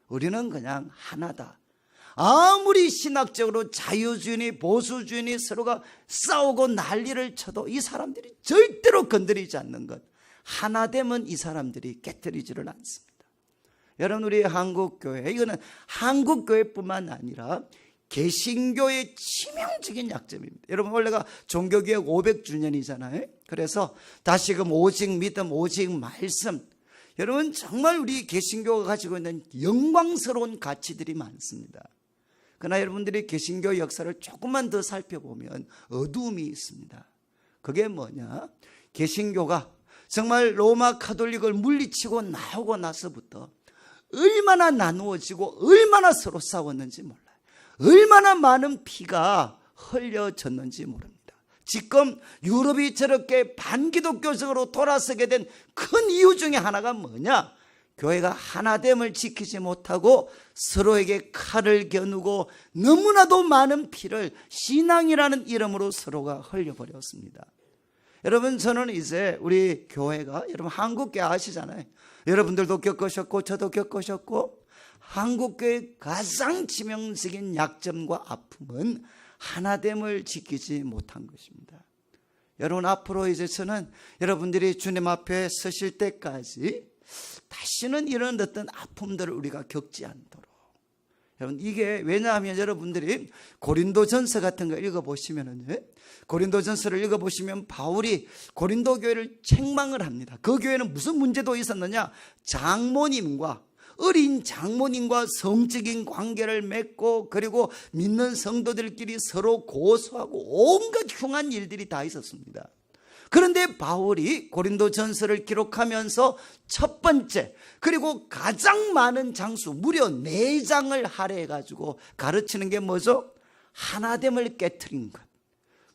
우리는 그냥 하나다. 아무리 신학적으로 자유주의니 보수주의니 서로가 싸우고 난리를 쳐도 이 사람들이 절대로 건드리지 않는 것, 하나됨은 이 사람들이 깨트리지를 않습니다. 여러분, 우리 한국교회, 이거는 한국교회뿐만 아니라 개신교의 치명적인 약점입니다. 여러분, 원래가 종교개혁 500주년이잖아요. 그래서 다시금 오직 믿음, 오직 말씀, 여러분 정말 우리 개신교가 가지고 있는 영광스러운 가치들이 많습니다. 그러나 여러분들이 개신교 역사를 조금만 더 살펴보면 어두움이 있습니다. 그게 뭐냐? 개신교가 정말 로마 카톨릭을 물리치고 나오고 나서부터 얼마나 나누어지고 얼마나 서로 싸웠는지 몰라요. 얼마나 많은 피가 흘려졌는지 모릅니다. 지금 유럽이 저렇게 반기독교적으로 돌아서게 된 큰 이유 중에 하나가 뭐냐? 교회가 하나됨을 지키지 못하고 서로에게 칼을 겨누고 너무나도 많은 피를 신앙이라는 이름으로 서로가 흘려버렸습니다. 여러분, 저는 이제 우리 교회가, 여러분 한국교회 아시잖아요. 여러분들도 겪으셨고 저도 겪으셨고, 한국교회의 가장 치명적인 약점과 아픔은 하나됨을 지키지 못한 것입니다. 여러분, 앞으로 이제 저는 여러분들이 주님 앞에 서실 때까지 다시는 이런 어떤 아픔들을 우리가 겪지 않도록, 여러분, 이게 왜냐하면 여러분들이 고린도전서 같은 거 읽어보시면은요, 고린도전서를 읽어보시면 바울이 고린도 교회를 책망을 합니다. 그 교회는 무슨 문제도 있었느냐? 장모님과 어린 장모님과 성적인 관계를 맺고, 그리고 믿는 성도들끼리 서로 고소하고 온갖 흉한 일들이 다 있었습니다. 그런데 바울이 고린도전서를 기록하면서 첫 번째, 그리고 가장 많은 장수, 무려 4장을 할애해가지고 가르치는 게 뭐죠? 하나됨을 깨트린 것.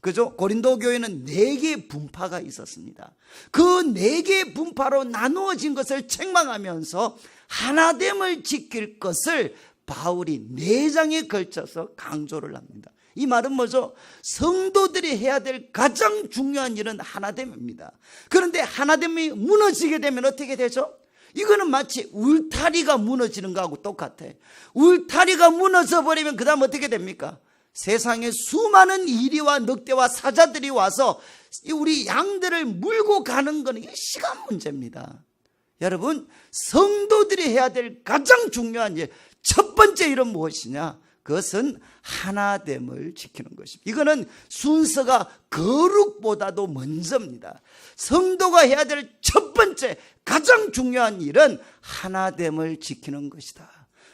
그죠? 고린도 교회는 4개의 분파가 있었습니다. 그 4개의 분파로 나누어진 것을 책망하면서 하나됨을 지킬 것을 바울이 4장에 걸쳐서 강조를 합니다. 이 말은 뭐죠? 성도들이 해야 될 가장 중요한 일은 하나됨입니다. 그런데 하나됨이 무너지게 되면 어떻게 되죠? 이거는 마치 울타리가 무너지는 거하고 똑같아요. 울타리가 무너져 버리면 그 다음 어떻게 됩니까? 세상에 수많은 이리와 늑대와 사자들이 와서 우리 양들을 물고 가는 것은 시간 문제입니다. 여러분, 성도들이 해야 될 가장 중요한 일, 첫 번째 일은 무엇이냐? 그것은 하나됨을 지키는 것입니다. 이거는 순서가 거룩보다도 먼저입니다. 성도가 해야 될 첫 번째 가장 중요한 일은 하나됨을 지키는 것이다.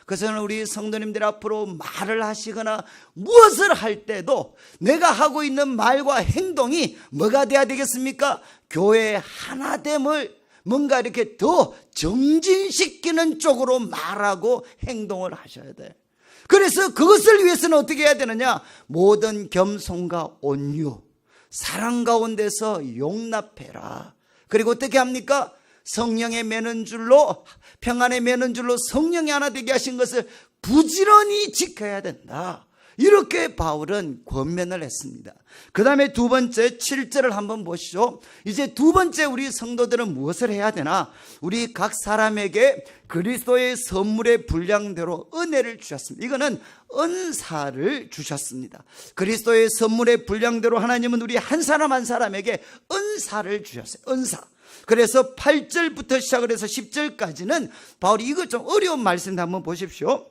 그래서 저는 우리 성도님들 앞으로 말을 하시거나 무엇을 할 때도 내가 하고 있는 말과 행동이 뭐가 돼야 되겠습니까? 교회의 하나됨을 뭔가 이렇게 더 정진시키는 쪽으로 말하고 행동을 하셔야 돼. 그래서 그것을 위해서는 어떻게 해야 되느냐? 모든 겸손과 온유, 사랑 가운데서 용납해라. 그리고 어떻게 합니까? 성령의 매는 줄로, 평안의 매는 줄로 성령이 하나 되게 하신 것을 부지런히 지켜야 된다. 이렇게 바울은 권면을 했습니다. 그 다음에 두 번째 7절을 한번 보시죠. 이제 두 번째 우리 성도들은 무엇을 해야 되나? 우리 각 사람에게 그리스도의 선물의 분량대로 은혜를 주셨습니다. 이거는 은사를 주셨습니다. 그리스도의 선물의 분량대로 하나님은 우리 한 사람 한 사람에게 은사를 주셨어요. 은사. 그래서 8절부터 시작을 해서 10절까지는 바울이 이거 좀 어려운 말씀 한번 보십시오.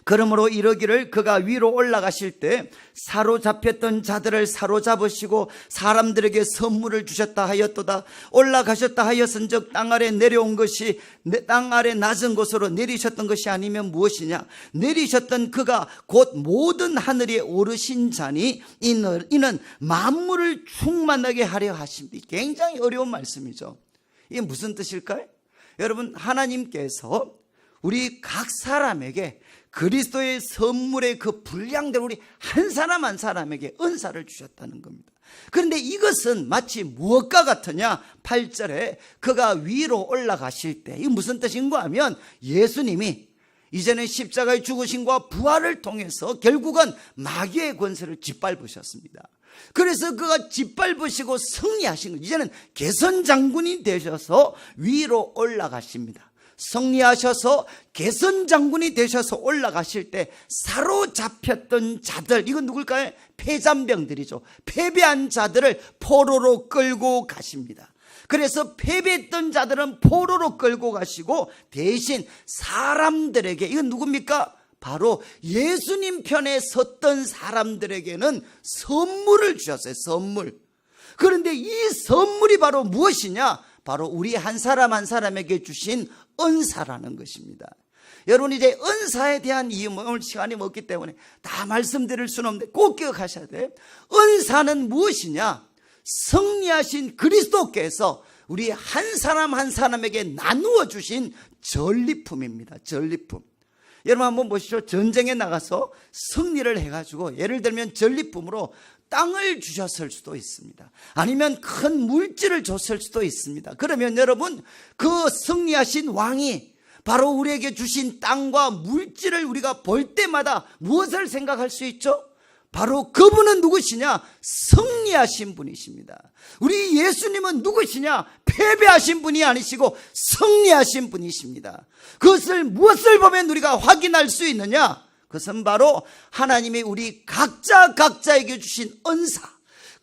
그러므로 이러기를 그가 위로 올라가실 때 사로잡혔던 자들을 사로잡으시고 사람들에게 선물을 주셨다 하였도다. 올라가셨다 하였은즉 땅 아래 내려온 것이 땅 아래 낮은 곳으로 내리셨던 것이 아니면 무엇이냐? 내리셨던 그가 곧 모든 하늘에 오르신 자니 이는 만물을 충만하게 하려 하십니다. 굉장히 어려운 말씀이죠. 이게 무슨 뜻일까요? 여러분, 하나님께서 우리 각 사람에게 그리스도의 선물의 그 분량대로 우리 한 사람 한 사람에게 은사를 주셨다는 겁니다. 그런데 이것은 마치 무엇과 같으냐? 8절에 그가 위로 올라가실 때, 이게 무슨 뜻인가 하면 예수님이 이제는 십자가의 죽으심과 부활을 통해서 결국은 마귀의 권세를 짓밟으셨습니다. 그래서 그가 짓밟으시고 승리하신 거예요. 이제는 개선장군이 되셔서 위로 올라가십니다. 승리하셔서 개선장군이 되셔서 올라가실 때 사로잡혔던 자들, 이건 누굴까요? 폐잔병들이죠. 패배한 자들을 포로로 끌고 가십니다. 그래서 패배했던 자들은 포로로 끌고 가시고 대신 사람들에게, 이건 누굽니까? 바로 예수님 편에 섰던 사람들에게는 선물을 주셨어요. 선물. 그런데 이 선물이 바로 무엇이냐? 바로 우리 한 사람 한 사람에게 주신 은사라는 것입니다. 여러분, 이제 은사에 대한 이유, 오늘 시간이 없기 때문에 다 말씀드릴 수는 없는데 꼭 기억하셔야 돼요. 은사는 무엇이냐? 승리하신 그리스도께서 우리 한 사람 한 사람에게 나누어 주신 전리품입니다. 전리품. 여러분 한번 보시죠. 전쟁에 나가서 승리를 해가지고 예를 들면 전리품으로 땅을 주셨을 수도 있습니다. 아니면 큰 물질을 줬을 수도 있습니다. 그러면 여러분, 그 승리하신 왕이 바로 우리에게 주신 땅과 물질을 우리가 볼 때마다 무엇을 생각할 수 있죠? 바로 그분은 누구시냐? 승리하신 분이십니다. 우리 예수님은 누구시냐? 패배하신 분이 아니시고 승리하신 분이십니다. 그것을 무엇을 보면 우리가 확인할 수 있느냐? 그것은 바로 하나님이 우리 각자에게 주신 은사,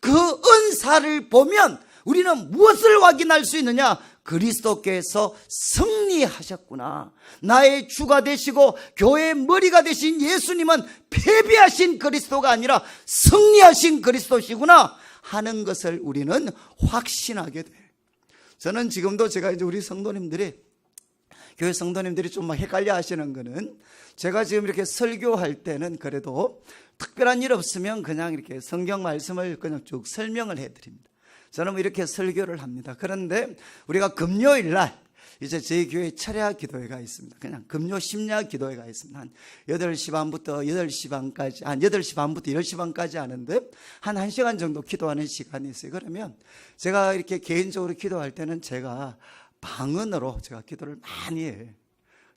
그 은사를 보면 우리는 무엇을 확인할 수 있느냐? 그리스도께서 승리하셨구나. 나의 주가 되시고 교회의 머리가 되신 예수님은 패배하신 그리스도가 아니라 승리하신 그리스도시구나 하는 것을 우리는 확신하게 돼요. 저는 지금도 제가 이제 우리 성도님들이, 교회 성도님들이 좀 헷갈려 하시는 거는, 제가 지금 이렇게 설교할 때는 그래도 특별한 일 없으면 그냥 이렇게 성경 말씀을 그냥 쭉 설명을 해드립니다. 저는 뭐 이렇게 설교를 합니다. 그런데 우리가 금요일 날 이제 저희 교회 철야 기도회가 있습니다. 그냥 금요 심야 기도회가 있습니다. 한 8시 반부터 8시 반까지, 한 8시 반부터 10시 반까지 하는데 한 1시간 정도 기도하는 시간이 있어요. 그러면 제가 이렇게 개인적으로 기도할 때는 제가 방언으로 제가 기도를 많이 해요.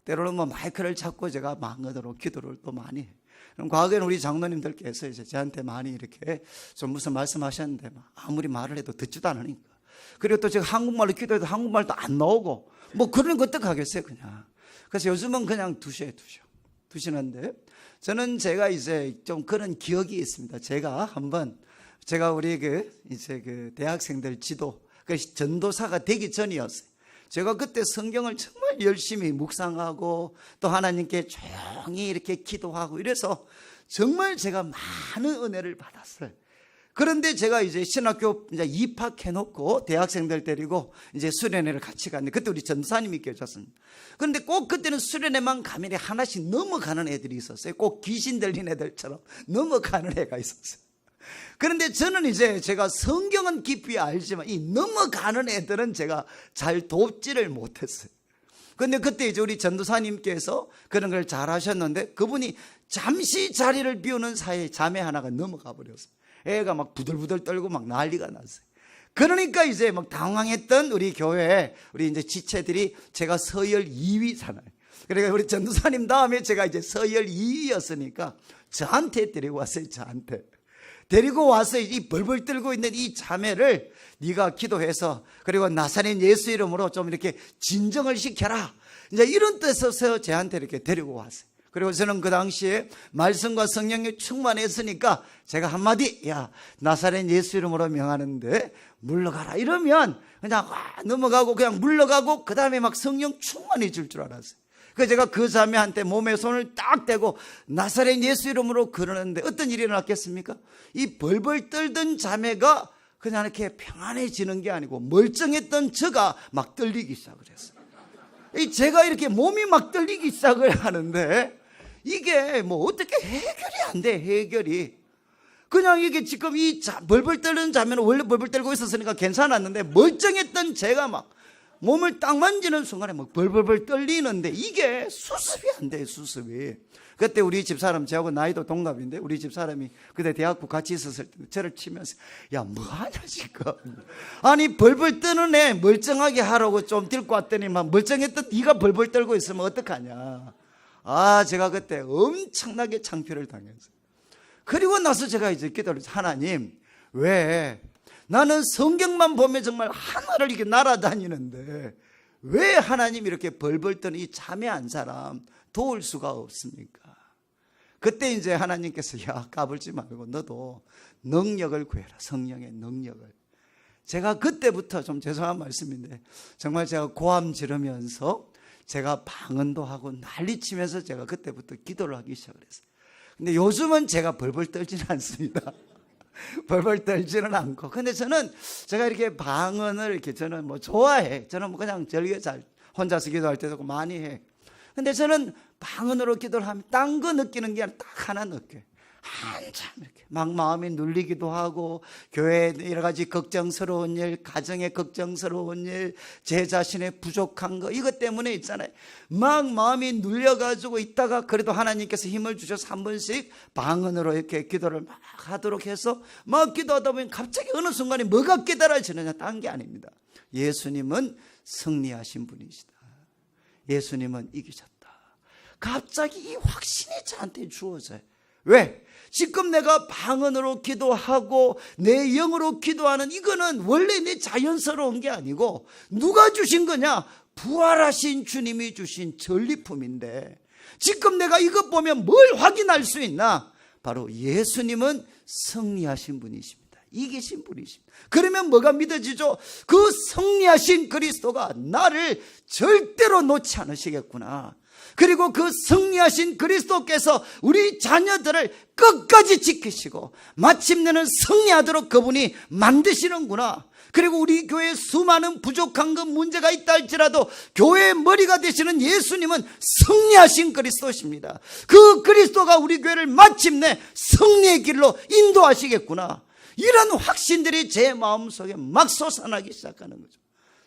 때로는 뭐 마이크를 잡고 제가 방언으로 기도를 또 많이 해요. 그럼 과거에는 우리 장로님들께서 이제 저한테 많이 이렇게 좀 무슨 말씀하셨는데 아무리 말을 해도 듣지도 않으니까. 그리고 또 제가 한국말로 기도해도 한국말도 안 나오고 뭐 그런 거 어떡하겠어요, 그냥. 그래서 요즘은 그냥 두시는데 저는 제가 이제 좀 그런 기억이 있습니다. 제가 우리 이제 대학생들 지도, 전도사가 되기 전이었어요. 제가 그때 성경을 정말 열심히 묵상하고 또 하나님께 조용히 이렇게 기도하고 이래서 정말 제가 많은 은혜를 받았어요. 그런데 제가 이제 신학교 이제 입학해놓고 대학생들 데리고 이제 수련회를 같이 갔는데 그때 우리 전도사님이 계셨습니다. 그런데 꼭 그때는 수련회만 가면 하나씩 넘어가는 애들이 있었어요. 꼭 귀신 들린 애들처럼 넘어가는 애가 있었어요. 그런데 저는 이제 제가 성경은 깊이 알지만 이 넘어가는 애들은 제가 잘 돕지를 못했어요. 그런데 그때 이제 우리 전도사님께서 그런 걸 잘 하셨는데 그분이 잠시 자리를 비우는 사이에 자매 하나가 넘어가 버렸어요. 애가 막 부들부들 떨고 막 난리가 났어요. 그러니까 이제 막 당황했던 우리 교회 우리 이제 지체들이, 제가 서열 2위잖아요. 그러니까 우리 전도사님 다음에 제가 이제 서열 2위였으니까 저한테 데리고 왔어요. 저한테 데리고 와서 이 벌벌 떨고 있는 이 자매를 네가 기도해서 그리고 나사렛 예수 이름으로 좀 이렇게 진정을 시켜라, 이제 이런 뜻에서 저한테 이렇게 데리고 왔어요. 그리고 저는 그 당시에 말씀과 성령에 충만했으니까 제가 한마디, 야, 나사렛 예수 이름으로 명하는데 물러가라 이러면 그냥 넘어가고 그냥 물러가고 그 다음에 막 성령 충만해질 줄 알았어요. 그래서 제가 그 자매한테 몸에 손을 딱 대고 나사렛 예수 이름으로 그러는데 어떤 일이 일어났겠습니까? 이 벌벌 떨던 자매가 그냥 이렇게 평안해지는 게 아니고 멀쩡했던 저가 막 떨리기 시작을 했어요. 제가 이렇게 몸이 막 떨리기 시작을 하는데 이게 뭐 어떻게 해결이 안 돼, 해결이. 그냥 이게 지금 벌벌 떨는 자매는 원래 벌벌 떨고 있었으니까 괜찮았는데 멀쩡했던 제가 막 몸을 딱 만지는 순간에 막 벌벌벌 떨리는데 이게 수습이 안 돼요, 수습이. 그때 우리 집사람, 저하고 나이도 동갑인데 우리 집사람이 그때 대학부 같이 있었을 때 저를 치면서 야, 뭐하냐 지금. 아니 벌벌 떠는 애 멀쩡하게 하라고 좀 데리고 왔더니만 멀쩡했던 네가 벌벌 떨고 있으면 어떡하냐. 제가 그때 엄청나게 창피를 당했어요. 그리고 나서 제가 이제 기도를 했어요. 하나님, 왜 나는 성경만 보면 정말 하늘을 이렇게 날아다니는데 왜 하나님 이렇게 벌벌 떠는 이 자매한 사람 도울 수가 없습니까? 그때 이제 하나님께서 까불지 말고 너도 능력을 구해라. 성령의 능력을. 제가 그때부터 좀 죄송한 말씀인데 정말 제가 고함 지르면서 제가 방언도 하고 난리치면서 제가 그때부터 기도를 하기 시작을 했어요. 근데 요즘은 제가 벌벌 떨지는 않습니다. 벌벌 떨지는 않고. 근데 저는 제가 이렇게 방언을 이렇게 저는 뭐 좋아해. 저는 뭐 그냥 즐겨 잘 혼자서 기도할 때도 많이 해. 근데 저는 방언으로 기도를 하면 딴 거 느끼는 게 아니라 딱 하나 느껴요. 한참 이렇게 막 마음이 눌리기도 하고 교회에 여러 가지 걱정스러운 일, 가정에 걱정스러운 일, 제 자신의 부족한 거 이것 때문에 있잖아요. 막 마음이 눌려가지고 있다가 그래도 하나님께서 힘을 주셔서 한 번씩 방언으로 이렇게 기도를 막 하도록 해서 막 기도하다 보면 갑자기 어느 순간에 뭐가 깨달아지느냐, 딴 게 아닙니다. 예수님은 승리하신 분이시다. 예수님은 이기셨다. 갑자기 이 확신이 저한테 주어져요. 왜? 지금 내가 방언으로 기도하고 내 영으로 기도하는 이거는 원래 내 자연스러운 게 아니고 누가 주신 거냐? 부활하신 주님이 주신 전리품인데 지금 내가 이것 보면 뭘 확인할 수 있나? 바로 예수님은 승리하신 분이십니다. 이기신 분이십니다. 그러면 뭐가 믿어지죠? 그 승리하신 그리스도가 나를 절대로 놓지 않으시겠구나. 그리고 그 승리하신 그리스도께서 우리 자녀들을 끝까지 지키시고 마침내는 승리하도록 그분이 만드시는구나. 그리고 우리 교회에 수많은 부족한 것 문제가 있다 할지라도 교회의 머리가 되시는 예수님은 승리하신 그리스도십니다. 그 그리스도가 우리 교회를 마침내 승리의 길로 인도하시겠구나. 이런 확신들이 제 마음속에 막 솟아나기 시작하는 거죠.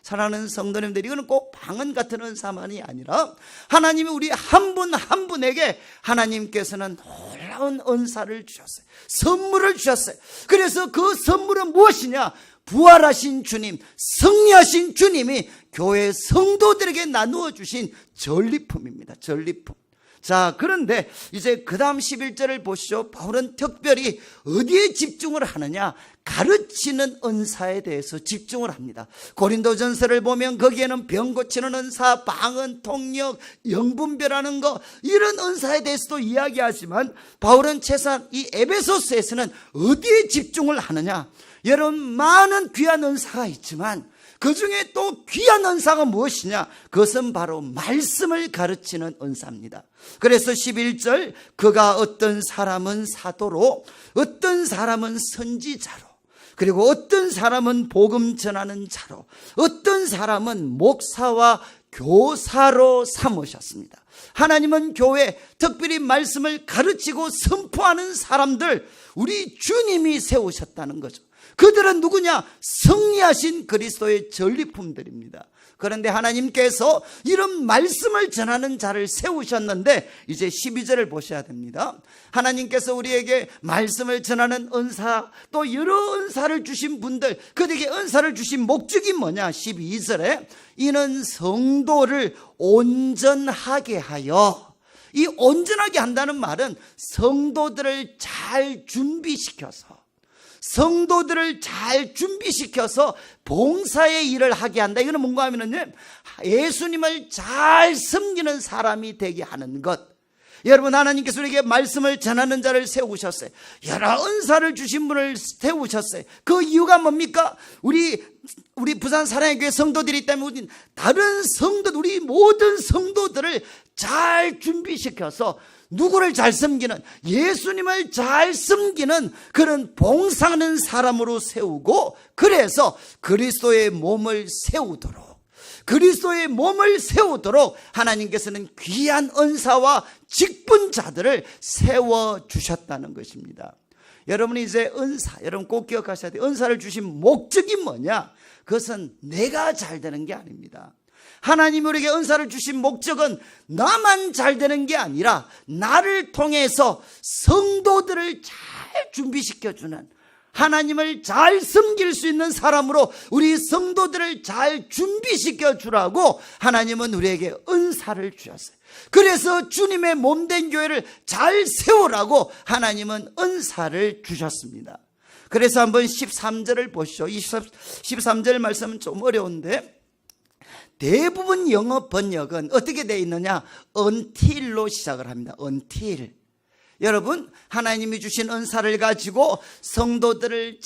사랑하는 성도님들, 이거는 꼭 방언 같은 은사만이 아니라 하나님이 우리 한 분 한 분에게 하나님께서는 놀라운 은사를 주셨어요. 선물을 주셨어요. 그래서 그 선물은 무엇이냐? 부활하신 주님, 승리하신 주님이 교회 성도들에게 나누어 주신 전리품입니다. 전리품. 자, 그런데 이제 그 다음 11절을 보시죠. 바울은 특별히 어디에 집중을 하느냐? 가르치는 은사에 대해서 집중을 합니다. 고린도전서를 보면 거기에는 병 고치는 은사, 방언, 통역, 영분별하는 거, 이런 은사에 대해서도 이야기하지만 바울은 최소한 이 에베소서에서는 어디에 집중을 하느냐? 여러분, 많은 귀한 은사가 있지만 그 중에 또 귀한 은사가 무엇이냐? 그것은 바로 말씀을 가르치는 은사입니다. 그래서 11절, 그가 어떤 사람은 사도로, 어떤 사람은 선지자로, 그리고 어떤 사람은 복음 전하는 자로, 어떤 사람은 목사와 교사로 삼으셨습니다. 하나님은 교회, 특별히 말씀을 가르치고 선포하는 사람들, 우리 주님이 세우셨다는 거죠. 그들은 누구냐? 승리하신 그리스도의 전리품들입니다. 그런데 하나님께서 이런 말씀을 전하는 자를 세우셨는데 이제 12절을 보셔야 됩니다. 하나님께서 우리에게 말씀을 전하는 은사, 또 여러 은사를 주신 분들, 그들에게 은사를 주신 목적이 뭐냐? 12절에 이는 성도를 온전하게 하여, 이 온전하게 한다는 말은 성도들을 잘 준비시켜서, 성도들을 잘 준비시켜서 봉사의 일을 하게 한다. 이거는 뭔가 하면은 예수님을 잘 섬기는 사람이 되게 하는 것. 여러분, 하나님께서 우리에게 말씀을 전하는 자를 세우셨어요. 여러 은사를 주신 분을 세우셨어요. 그 이유가 뭡니까? 우리 부산 사랑의 교회 성도들이 있다면 우리 다른 성도, 우리 모든 성도들을 잘 준비시켜서 누구를 잘 섬기는, 예수님을 잘 섬기는 그런 봉사하는 사람으로 세우고, 그래서 그리스도의 몸을 세우도록 하나님께서는 귀한 은사와 직분자들을 세워주셨다는 것입니다. 여러분이 이제 은사, 여러분 꼭 기억하셔야 돼요. 은사를 주신 목적이 뭐냐? 그것은 내가 잘 되는 게 아닙니다. 하나님 우리에게 은사를 주신 목적은 나만 잘 되는 게 아니라 나를 통해서 성도들을 잘 준비시켜주는, 하나님을 잘 섬길 수 있는 사람으로 우리 성도들을 잘 준비시켜 주라고 하나님은 우리에게 은사를 주셨어요. 그래서 주님의 몸된 교회를 잘 세우라고 하나님은 은사를 주셨습니다. 그래서 한번 13절을 보시죠. 13절 말씀은 좀 어려운데 대부분 영어 번역은 어떻게 되어 있느냐? until로 시작을 합니다. until. 여러분, 하나님이 주신 은사를 가지고 성도들을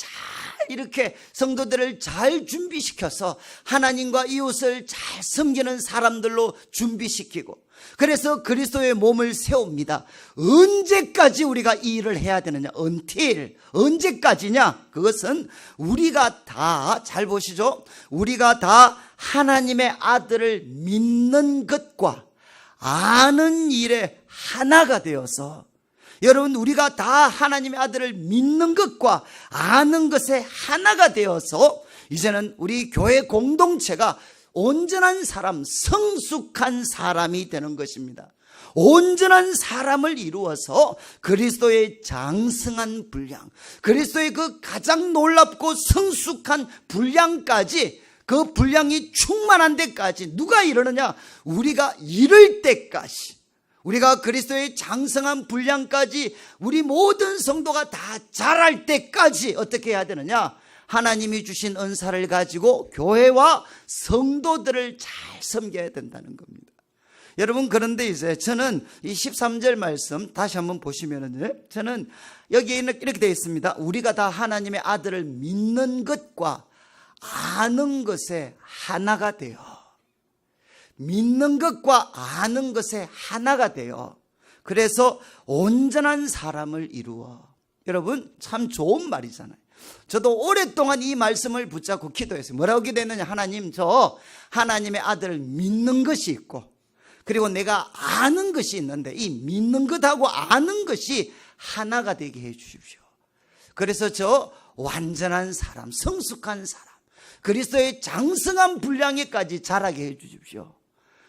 잘 준비시켜서 하나님과 이웃을 잘 섬기는 사람들로 준비시키고, 그래서 그리스도의 몸을 세웁니다. 언제까지 우리가 이 일을 해야 되느냐? until. 언제까지냐? 그것은 우리가 다, 잘 보시죠. 우리가 다 하나님의 아들을 믿는 것과 아는 일에 하나가 되어서, 여러분, 우리가 다 하나님의 아들을 믿는 것과 아는 것에 하나가 되어서 이제는 우리 교회 공동체가 온전한 사람, 성숙한 사람이 되는 것입니다. 온전한 사람을 이루어서 그리스도의 장성한 분량, 그리스도의 그 가장 놀랍고 성숙한 분량까지, 그 분량이 충만한 데까지 누가 이르느냐? 우리가 이를 때까지, 우리가 그리스도의 장성한 분량까지 우리 모든 성도가 다 자랄 때까지 어떻게 해야 되느냐? 하나님이 주신 은사를 가지고 교회와 성도들을 잘 섬겨야 된다는 겁니다. 여러분, 그런데 이제 저는 이 13절 말씀 다시 한번 보시면은요, 저는 여기에 이렇게 되어 있습니다. 우리가 다 하나님의 아들을 믿는 것과 아는 것에 하나가 되어, 믿는 것과 아는 것에 하나가 되어, 그래서 온전한 사람을 이루어. 여러분, 참 좋은 말이잖아요. 저도 오랫동안 이 말씀을 붙잡고 기도했어요. 뭐라고 기도했느냐? 하나님, 저 하나님의 아들을 믿는 것이 있고, 그리고 내가 아는 것이 있는데 이 믿는 것하고 아는 것이 하나가 되게 해 주십시오. 그래서 저 완전한 사람, 성숙한 사람, 그리스도의 장성한 분량에까지 자라게 해 주십시오.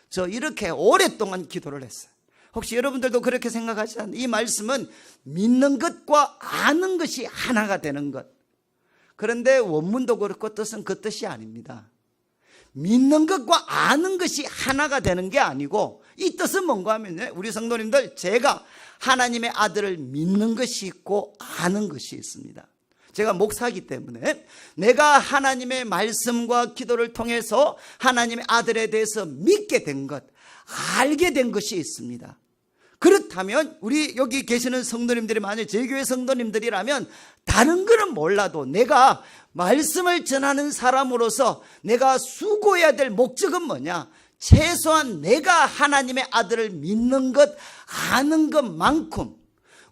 저 이렇게 오랫동안 기도를 했어요. 혹시 여러분들도 그렇게 생각하지 않나요? 이 말씀은 믿는 것과 아는 것이 하나가 되는 것. 그런데 원문도 그렇고 뜻은 그 뜻이 아닙니다. 믿는 것과 아는 것이 하나가 되는 게 아니고, 이 뜻은 뭔가 하면, 우리 성도님들, 제가 하나님의 아들을 믿는 것이 있고 아는 것이 있습니다. 제가 목사이기 때문에 내가 하나님의 말씀과 기도를 통해서 하나님의 아들에 대해서 믿게 된 것, 알게 된 것이 있습니다. 그렇다면 우리 여기 계시는 성도님들이 만약 제 교회 성도님들이라면 다른 거는 몰라도 내가 말씀을 전하는 사람으로서 내가 수고해야 될 목적은 뭐냐? 최소한 내가 하나님의 아들을 믿는 것, 아는 것만큼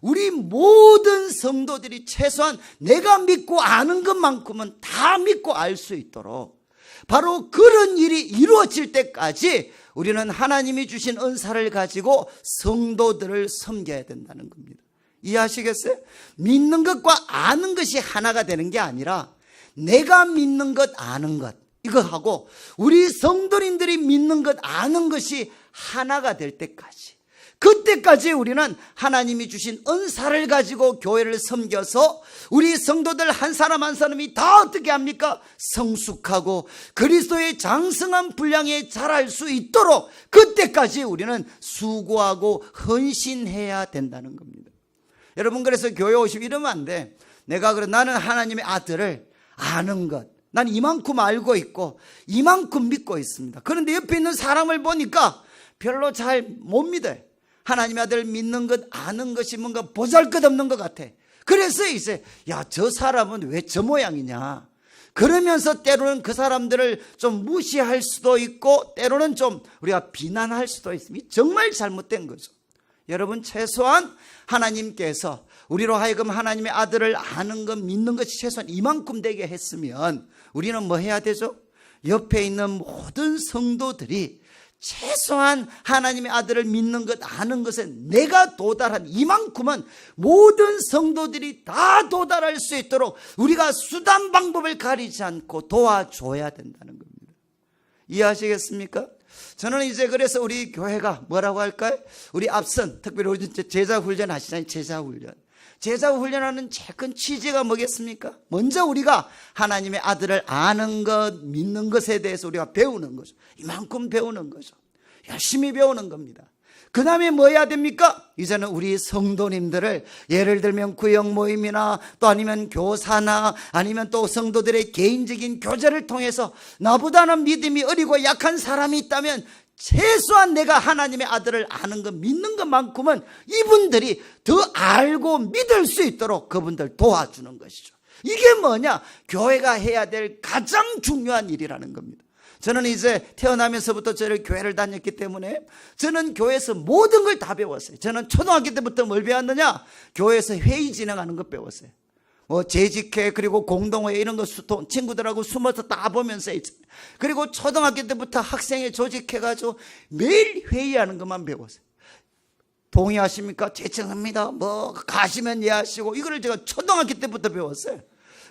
우리 모든 성도들이 최소한 내가 믿고 아는 것만큼은 다 믿고 알 수 있도록, 바로 그런 일이 이루어질 때까지 우리는 하나님이 주신 은사를 가지고 성도들을 섬겨야 된다는 겁니다. 이해하시겠어요? 믿는 것과 아는 것이 하나가 되는 게 아니라 내가 믿는 것, 아는 것, 이거 하고 우리 성도님들이 믿는 것, 아는 것이 하나가 될 때까지, 그때까지 우리는 하나님이 주신 은사를 가지고 교회를 섬겨서 우리 성도들 한 사람 한 사람이 다 어떻게 합니까? 성숙하고 그리스도의 장성한 분량에 자랄 수 있도록 그때까지 우리는 수고하고 헌신해야 된다는 겁니다. 여러분, 그래서 교회 오시면 이러면 안 돼. 내가 그래, 나는 하나님의 아들을 아는 것, 난 이만큼 알고 있고 이만큼 믿고 있습니다. 그런데 옆에 있는 사람을 보니까 별로 잘 못 믿어요. 하나님의 아들을 믿는 것, 아는 것이 뭔가 보잘것없는 것 같아. 그래서 이제 야, 저 사람은 왜 저 모양이냐, 그러면서 때로는 그 사람들을 좀 무시할 수도 있고 때로는 좀 우리가 비난할 수도 있습니다. 정말 잘못된 거죠. 여러분, 최소한 하나님께서 우리로 하여금 하나님의 아들을 아는 것, 믿는 것이 최소한 이만큼 되게 했으면 우리는 뭐 해야 되죠? 옆에 있는 모든 성도들이 최소한 하나님의 아들을 믿는 것, 아는 것에 내가 도달한 이만큼은 모든 성도들이 다 도달할 수 있도록 우리가 수단 방법을 가리지 않고 도와줘야 된다는 겁니다. 이해하시겠습니까? 저는 이제 그래서 우리 교회가 뭐라고 할까요? 우리 앞선, 특별히 우리 제자 훈련 하시잖아요. 제자 훈련. 제자 훈련하는 제일 큰 취지가 뭐겠습니까? 먼저 우리가 하나님의 아들을 아는 것, 믿는 것에 대해서 우리가 배우는 거죠. 이만큼 배우는 거죠. 열심히 배우는 겁니다. 그 다음에 뭐 해야 됩니까? 이제는 우리 성도님들을 예를 들면 구역 모임이나 또 아니면 교사나 아니면 또 성도들의 개인적인 교제를 통해서 나보다는 믿음이 어리고 약한 사람이 있다면 최소한 내가 하나님의 아들을 아는 것, 믿는 것만큼은 이분들이 더 알고 믿을 수 있도록 그분들 도와주는 것이죠. 이게 뭐냐? 교회가 해야 될 가장 중요한 일이라는 겁니다. 저는 이제 태어나면서부터 저를 교회를 다녔기 때문에 저는 교회에서 모든 걸 다 배웠어요. 저는 초등학교 때부터 뭘 배웠느냐? 교회에서 회의 진행하는 거 배웠어요. 뭐 재직회 그리고 공동회 이런 거 친구들하고 숨어서 다 보면서 있어요. 그리고 초등학교 때부터 학생회 조직해가지고 매일 회의하는 것만 배웠어요. 동의하십니까? 제청합니다. 뭐 가시면 예하시고 이거를 제가 초등학교 때부터 배웠어요.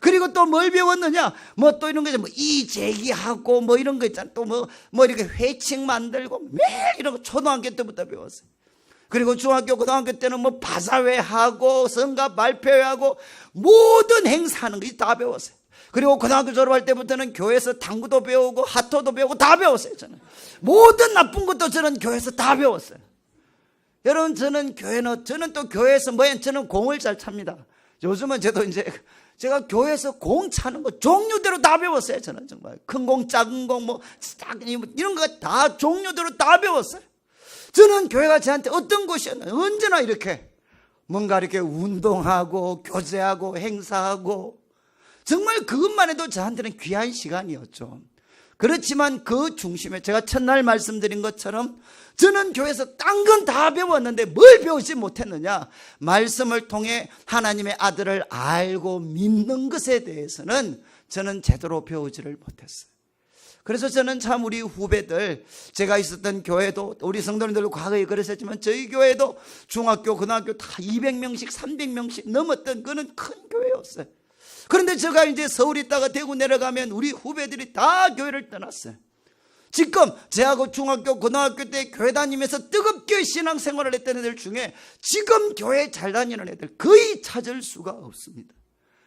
그리고 또 뭘 배웠느냐? 뭐 또 이런 거죠. 뭐 이재기하고 뭐 이런 거 있잖아. 또 뭐 이렇게 회칙 만들고 매일 이런 거 초등학교 때부터 배웠어요. 그리고 중학교, 고등학교 때는 뭐 바사회하고 성가 발표회하고 모든 행사하는 거 다 배웠어요. 그리고 고등학교 졸업할 때부터는 교회에서 당구도 배우고 하토도 배우고 다 배웠어요. 저는 모든 나쁜 것도 저는 교회에서 다 배웠어요. 여러분 저는 또 교회에서 저는 공을 잘 찹니다. 요즘은 저도 이제 제가 교회에서 공 차는 거 종류대로 다 배웠어요. 저는 정말 큰 공, 작은 공, 뭐 이런 거 다 종류대로 다 배웠어요. 저는 교회가 저한테 어떤 곳이었나요? 언제나 이렇게 뭔가 이렇게 운동하고 교제하고 행사하고 정말 그것만 해도 저한테는 귀한 시간이었죠. 그렇지만 그 중심에 제가 첫날 말씀드린 것처럼 저는 교회에서 딴 건 다 배웠는데 뭘 배우지 못했느냐? 말씀을 통해 하나님의 아들을 알고 믿는 것에 대해서는 저는 제대로 배우지를 못했어요. 그래서 저는 참 우리 후배들, 제가 있었던 교회도 우리 성도님들도 과거에 그랬었지만 저희 교회도 중학교, 고등학교 다 200명씩 300명씩 넘었던 그는 큰 교회였어요. 그런데 제가 이제 서울 있다가 대구 내려가면 우리 후배들이 다 교회를 떠났어요. 지금 제하고 중학교, 고등학교 때 교회 다니면서 뜨겁게 신앙생활을 했던 애들 중에 지금 교회 잘 다니는 애들 거의 찾을 수가 없습니다.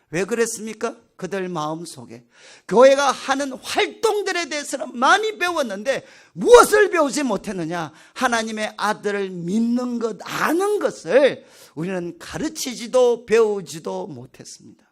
왜 그랬습니까? 그들 마음속에 교회가 하는 활동들에 대해서는 많이 배웠는데 무엇을 배우지 못했느냐? 하나님의 아들을 믿는 것, 아는 것을 우리는 가르치지도 배우지도 못했습니다.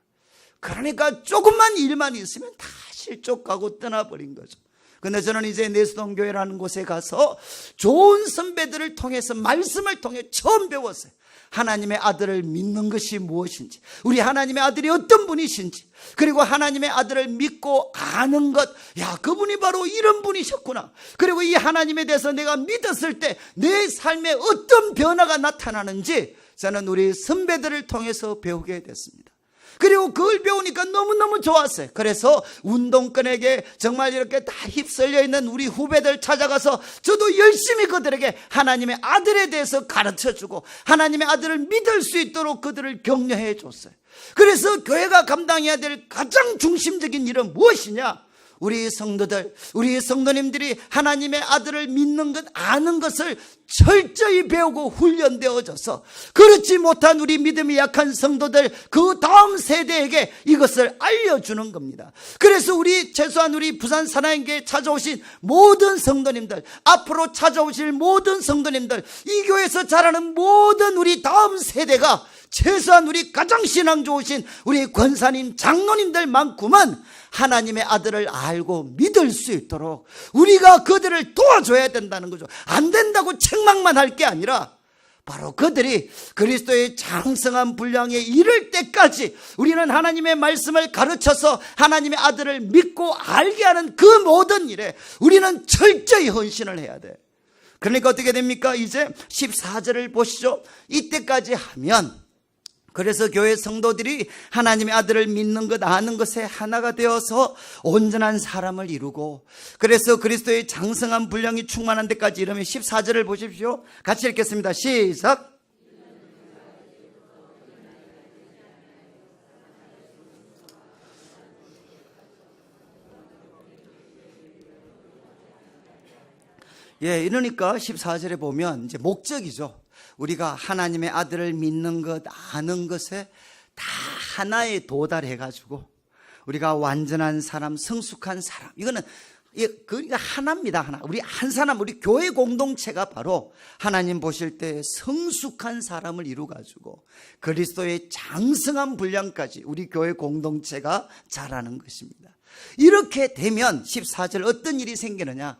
그러니까 조금만 일만 있으면 다 실족하고 떠나버린 거죠. 근데 저는 이제 내수동교회라는 곳에 가서 좋은 선배들을 통해서 말씀을 통해 처음 배웠어요. 하나님의 아들을 믿는 것이 무엇인지, 우리 하나님의 아들이 어떤 분이신지, 그리고 하나님의 아들을 믿고 아는 것, 야, 그분이 바로 이런 분이셨구나. 그리고 이 하나님에 대해서 내가 믿었을 때 내 삶에 어떤 변화가 나타나는지 저는 우리 선배들을 통해서 배우게 됐습니다. 그리고 그걸 배우니까 너무너무 좋았어요. 그래서 운동권에게 정말 이렇게 다 휩쓸려 있는 우리 후배들 찾아가서 저도 열심히 그들에게 하나님의 아들에 대해서 가르쳐주고 하나님의 아들을 믿을 수 있도록 그들을 격려해 줬어요. 그래서 교회가 감당해야 될 가장 중심적인 일은 무엇이냐? 우리 성도들, 우리 성도님들이 하나님의 아들을 믿는 것, 아는 것을 철저히 배우고 훈련되어져서 그렇지 못한 우리 믿음이 약한 성도들, 그 다음 세대에게 이것을 알려주는 겁니다. 그래서 최소한 우리 부산 사랑교회에 찾아오신 모든 성도님들, 앞으로 찾아오실 모든 성도님들, 이 교회에서 자라는 모든 우리 다음 세대가 최소한 우리 가장 신앙 좋으신 우리 권사님, 장로님들만큼은 하나님의 아들을 알고 믿을 수 있도록 우리가 그들을 도와줘야 된다는 거죠. 안 된다고 책망만 할 게 아니라 바로 그들이 그리스도의 장성한 분량에 이를 때까지 우리는 하나님의 말씀을 가르쳐서 하나님의 아들을 믿고 알게 하는 그 모든 일에 우리는 철저히 헌신을 해야 돼. 그러니까 어떻게 됩니까? 이제 14절을 보시죠. 이때까지 하면, 그래서 교회 성도들이 하나님의 아들을 믿는 것, 아는 것에 하나가 되어서 온전한 사람을 이루고, 그래서 그리스도의 장성한 분량이 충만한 데까지 이르면 14절을 보십시오. 같이 읽겠습니다. 시작. 이러니까 14절에 보면 이제 목적이죠. 우리가 하나님의 아들을 믿는 것, 아는 것에 다 하나에 도달해가지고 우리가 완전한 사람, 성숙한 사람. 이거는 그러니까 하나입니다. 하나. 우리 한 사람, 우리 교회 공동체가 바로 하나님 보실 때 성숙한 사람을 이루어가지고 그리스도의 장성한 분량까지 우리 교회 공동체가 자라는 것입니다. 이렇게 되면 14절 어떤 일이 생기느냐?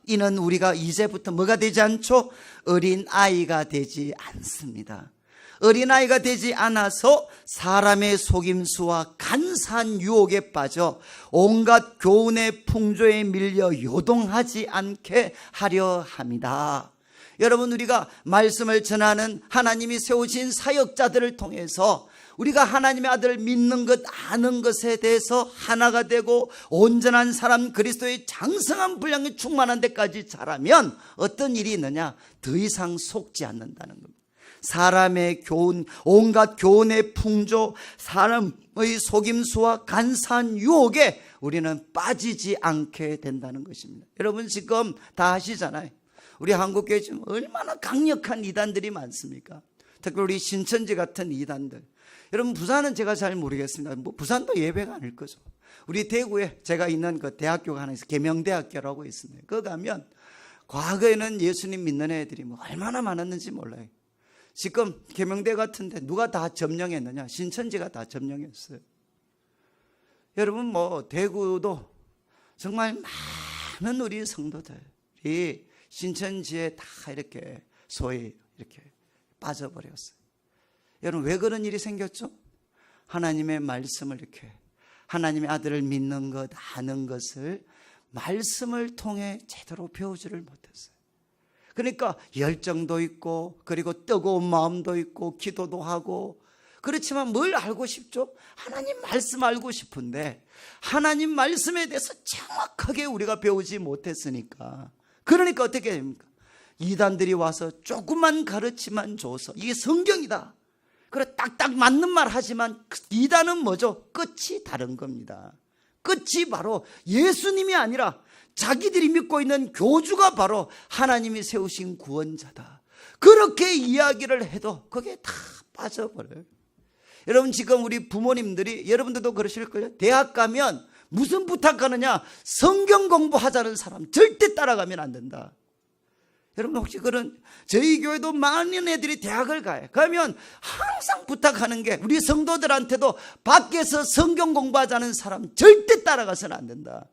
이는 우리가 이제부터 뭐가 되지 않죠? 어린아이가 되지 않습니다. 어린아이가 되지 않아서 사람의 속임수와 간사한 유혹에 빠져 온갖 교훈의 풍조에 밀려 요동하지 않게 하려 합니다. 여러분, 우리가 말씀을 전하는 하나님이 세우신 사역자들을 통해서 우리가 하나님의 아들을 믿는 것, 아는 것에 대해서 하나가 되고 온전한 사람, 그리스도의 장성한 분량이 충만한 데까지 자라면 어떤 일이 있느냐? 더 이상 속지 않는다는 겁니다. 사람의 교훈, 온갖 교훈의 풍조, 사람의 속임수와 간사한 유혹에 우리는 빠지지 않게 된다는 것입니다. 여러분, 지금 다 아시잖아요. 우리 한국교회 지금 얼마나 강력한 이단들이 많습니까? 특히 우리 신천지 같은 이단들. 여러분, 부산은 제가 잘 모르겠습니다. 부산도 예배가 아닐 거죠. 우리 대구에 제가 있는 그 대학교가 하나 있어요. 계명대학교라고 있습니다. 거기 가면 과거에는 예수님 믿는 애들이 얼마나 많았는지 몰라요. 지금 계명대 같은데 누가 다 점령했느냐? 신천지가 다 점령했어요. 여러분, 대구도 정말 많은 우리 성도들이 신천지에 다 이렇게 소위 이렇게 빠져버렸어요. 여러분, 왜 그런 일이 생겼죠? 하나님의 말씀을 이렇게, 하나님의 아들을 믿는 것, 아는 것을 말씀을 통해 제대로 배우지를 못했어요. 그러니까 열정도 있고, 그리고 뜨거운 마음도 있고, 기도도 하고, 그렇지만 뭘 알고 싶죠? 하나님 말씀 알고 싶은데 하나님 말씀에 대해서 정확하게 우리가 배우지 못했으니까, 그러니까 어떻게 됩니까? 이단들이 와서 조금만 가르치만 줘서 이게 성경이다, 그래 딱딱 맞는 말 하지만 이단은 뭐죠? 끝이 다른 겁니다. 끝이 바로 예수님이 아니라 자기들이 믿고 있는 교주가 바로 하나님이 세우신 구원자다, 그렇게 이야기를 해도 그게 다 빠져버려요. 여러분, 지금 우리 부모님들이, 여러분들도 그러실걸요? 대학 가면 무슨 부탁하느냐? 성경 공부하자는 사람 절대 따라가면 안 된다. 여러분, 혹시 저희 교회도 많은 애들이 대학을 가요. 그러면 항상 부탁하는 게, 우리 성도들한테도 밖에서 성경 공부하자는 사람 절대 따라가서는 안 된다.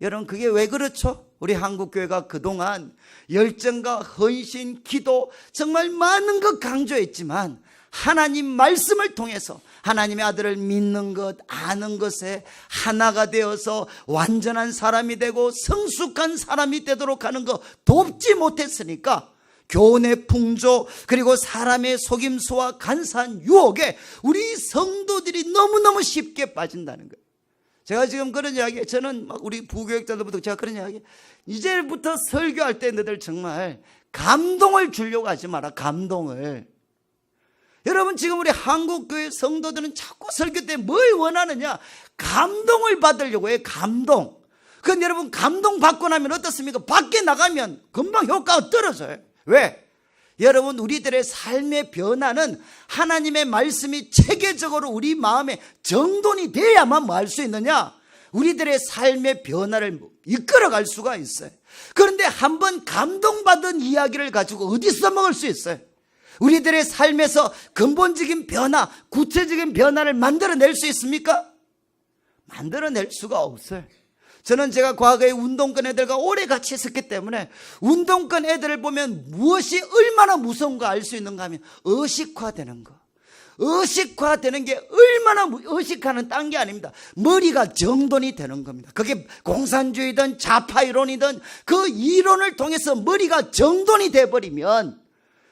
여러분, 그게 왜 그렇죠? 우리 한국교회가 그동안 열정과 헌신, 기도 정말 많은 것 강조했지만 하나님 말씀을 통해서 하나님의 아들을 믿는 것, 아는 것에 하나가 되어서 완전한 사람이 되고 성숙한 사람이 되도록 하는 거 돕지 못했으니까 교훈의 풍조, 그리고 사람의 속임수와 간사한 유혹에 우리 성도들이 너무너무 쉽게 빠진다는 거예요. 제가 지금 그런 이야기, 저는 우리 부교육자들부터 제가 그런 이야기, 이제부터 설교할 때 너희들 정말 감동을 주려고 하지 마라, 감동을. 여러분, 지금 우리 한국교회 성도들은 자꾸 설교 때 뭘 원하느냐? 감동을 받으려고 해요, 감동. 그런데 여러분, 감동 받고 나면 어떻습니까? 밖에 나가면 금방 효과가 떨어져요. 왜? 여러분, 우리들의 삶의 변화는 하나님의 말씀이 체계적으로 우리 마음에 정돈이 돼야만 뭐 할 수 있느냐? 우리들의 삶의 변화를 이끌어갈 수가 있어요. 그런데 한번 감동받은 이야기를 가지고 어디서 먹을 수 있어요? 우리들의 삶에서 근본적인 변화, 구체적인 변화를 만들어낼 수 있습니까? 만들어낼 수가 없어요. 저는 제가 과거에 운동권 애들과 오래 같이 있었기 때문에 운동권 애들을 보면 무엇이 얼마나 무서운가 알 수 있는가 하면 의식화되는 거. 의식화되는 게 얼마나, 의식화는 딴 게 아닙니다. 머리가 정돈이 되는 겁니다. 그게 공산주의든 좌파 이론이든 그 이론을 통해서 머리가 정돈이 돼버리면,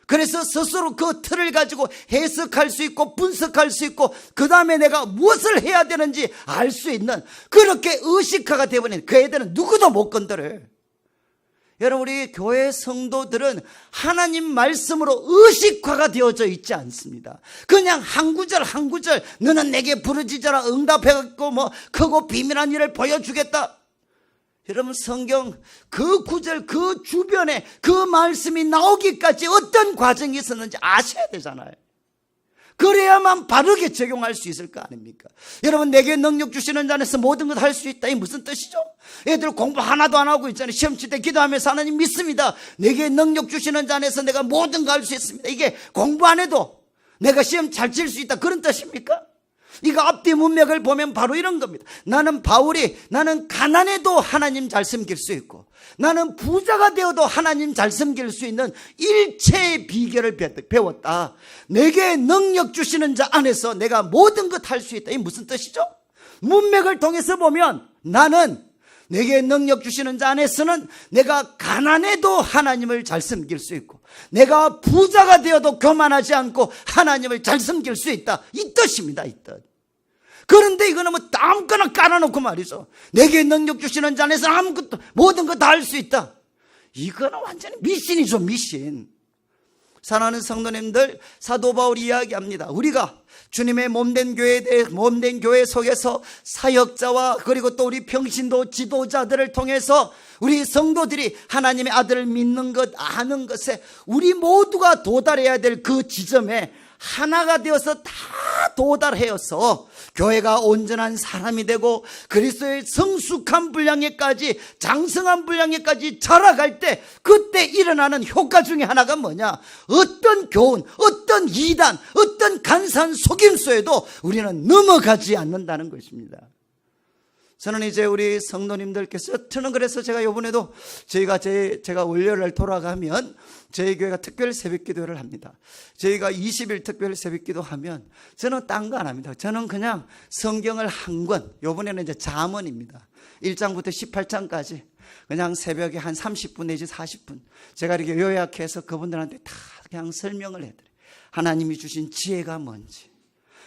그래서 스스로 그 틀을 가지고 해석할 수 있고 분석할 수 있고 그 다음에 내가 무엇을 해야 되는지 알 수 있는, 그렇게 의식화가 되어버리는 그 애들은 누구도 못 건드려요. 여러분, 우리 교회 성도들은 하나님 말씀으로 의식화가 되어져 있지 않습니다. 그냥 한 구절 한 구절 너는 내게 부르짖어라 응답해갖고 크고 비밀한 일을 보여주겠다. 여러분 성경 그 구절 그 주변에 그 말씀이 나오기까지 어떤 과정이 있었는지 아셔야 되잖아요. 그래야만 바르게 적용할 수 있을 거 아닙니까? 여러분 내게 능력 주시는 자 안에서 모든 것 할 수 있다. 이 무슨 뜻이죠? 애들 공부 하나도 안 하고 있잖아요. 시험 칠 때 기도하면서 하나님 믿습니다. 내게 능력 주시는 자 안에서 내가 모든 거 할 수 있습니다. 이게 공부 안 해도 내가 시험 잘 칠 수 있다. 그런 뜻입니까? 이거 앞뒤 문맥을 보면 바로 이런 겁니다. 나는 바울이 나는 가난해도 하나님 잘 섬길 수 있고 나는 부자가 되어도 하나님 잘 섬길 수 있는 일체의 비결을 배웠다. 내게 능력 주시는 자 안에서 내가 모든 것 할 수 있다. 이게 무슨 뜻이죠? 문맥을 통해서 보면 나는 내게 능력 주시는 자 안에서는 내가 가난해도 하나님을 잘 섬길 수 있고 내가 부자가 되어도 교만하지 않고 하나님을 잘 섬길 수 있다. 이 뜻입니다. 이 뜻. 그런데 이거는 뭐 아무거나 깔아놓고 말이죠. 내게 능력 주시는 자 안에서 아무것도 모든 거 다 할 수 있다. 이거는 완전히 미신이죠. 미신. 사랑하는 성도님들, 사도 바울이 이야기합니다. 우리가 주님의 몸된 교회에 대해 몸된 교회 속에서 사역자와 그리고 또 우리 평신도 지도자들을 통해서 우리 성도들이 하나님의 아들을 믿는 것 아는 것에 우리 모두가 도달해야 될 그 지점에 하나가 되어서 다 도달하여서 교회가 온전한 사람이 되고 그리스도의 성숙한 분량에까지 장성한 분량에까지 자라갈 때 그때 일어나는 효과 중에 하나가 뭐냐? 어떤 교훈, 어떤 이단, 어떤 간사한 속임수에도 우리는 넘어가지 않는다는 것입니다. 저는 이제 우리 성도님들께서 저는 그래서 제가 이번에도 제가 월요일날 돌아가면 저희 교회가 특별 새벽 기도를 합니다. 저희가 20일 특별 새벽 기도 하면 저는 딴 거 안 합니다. 저는 그냥 성경을 한 권, 이번에는 이제 잠언입니다. 1장부터 18장까지 그냥 새벽에 한 30분 내지 40분 제가 이렇게 요약해서 그분들한테 다 그냥 설명을 해드려요. 하나님이 주신 지혜가 뭔지.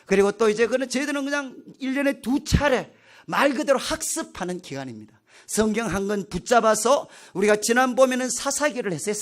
그리고 또 이제 저희들은 그냥 1년에 2차례 말 그대로 학습하는 기간입니다. 성경 한 권 붙잡아서 우리가 지난번에는 사사기를 했어요.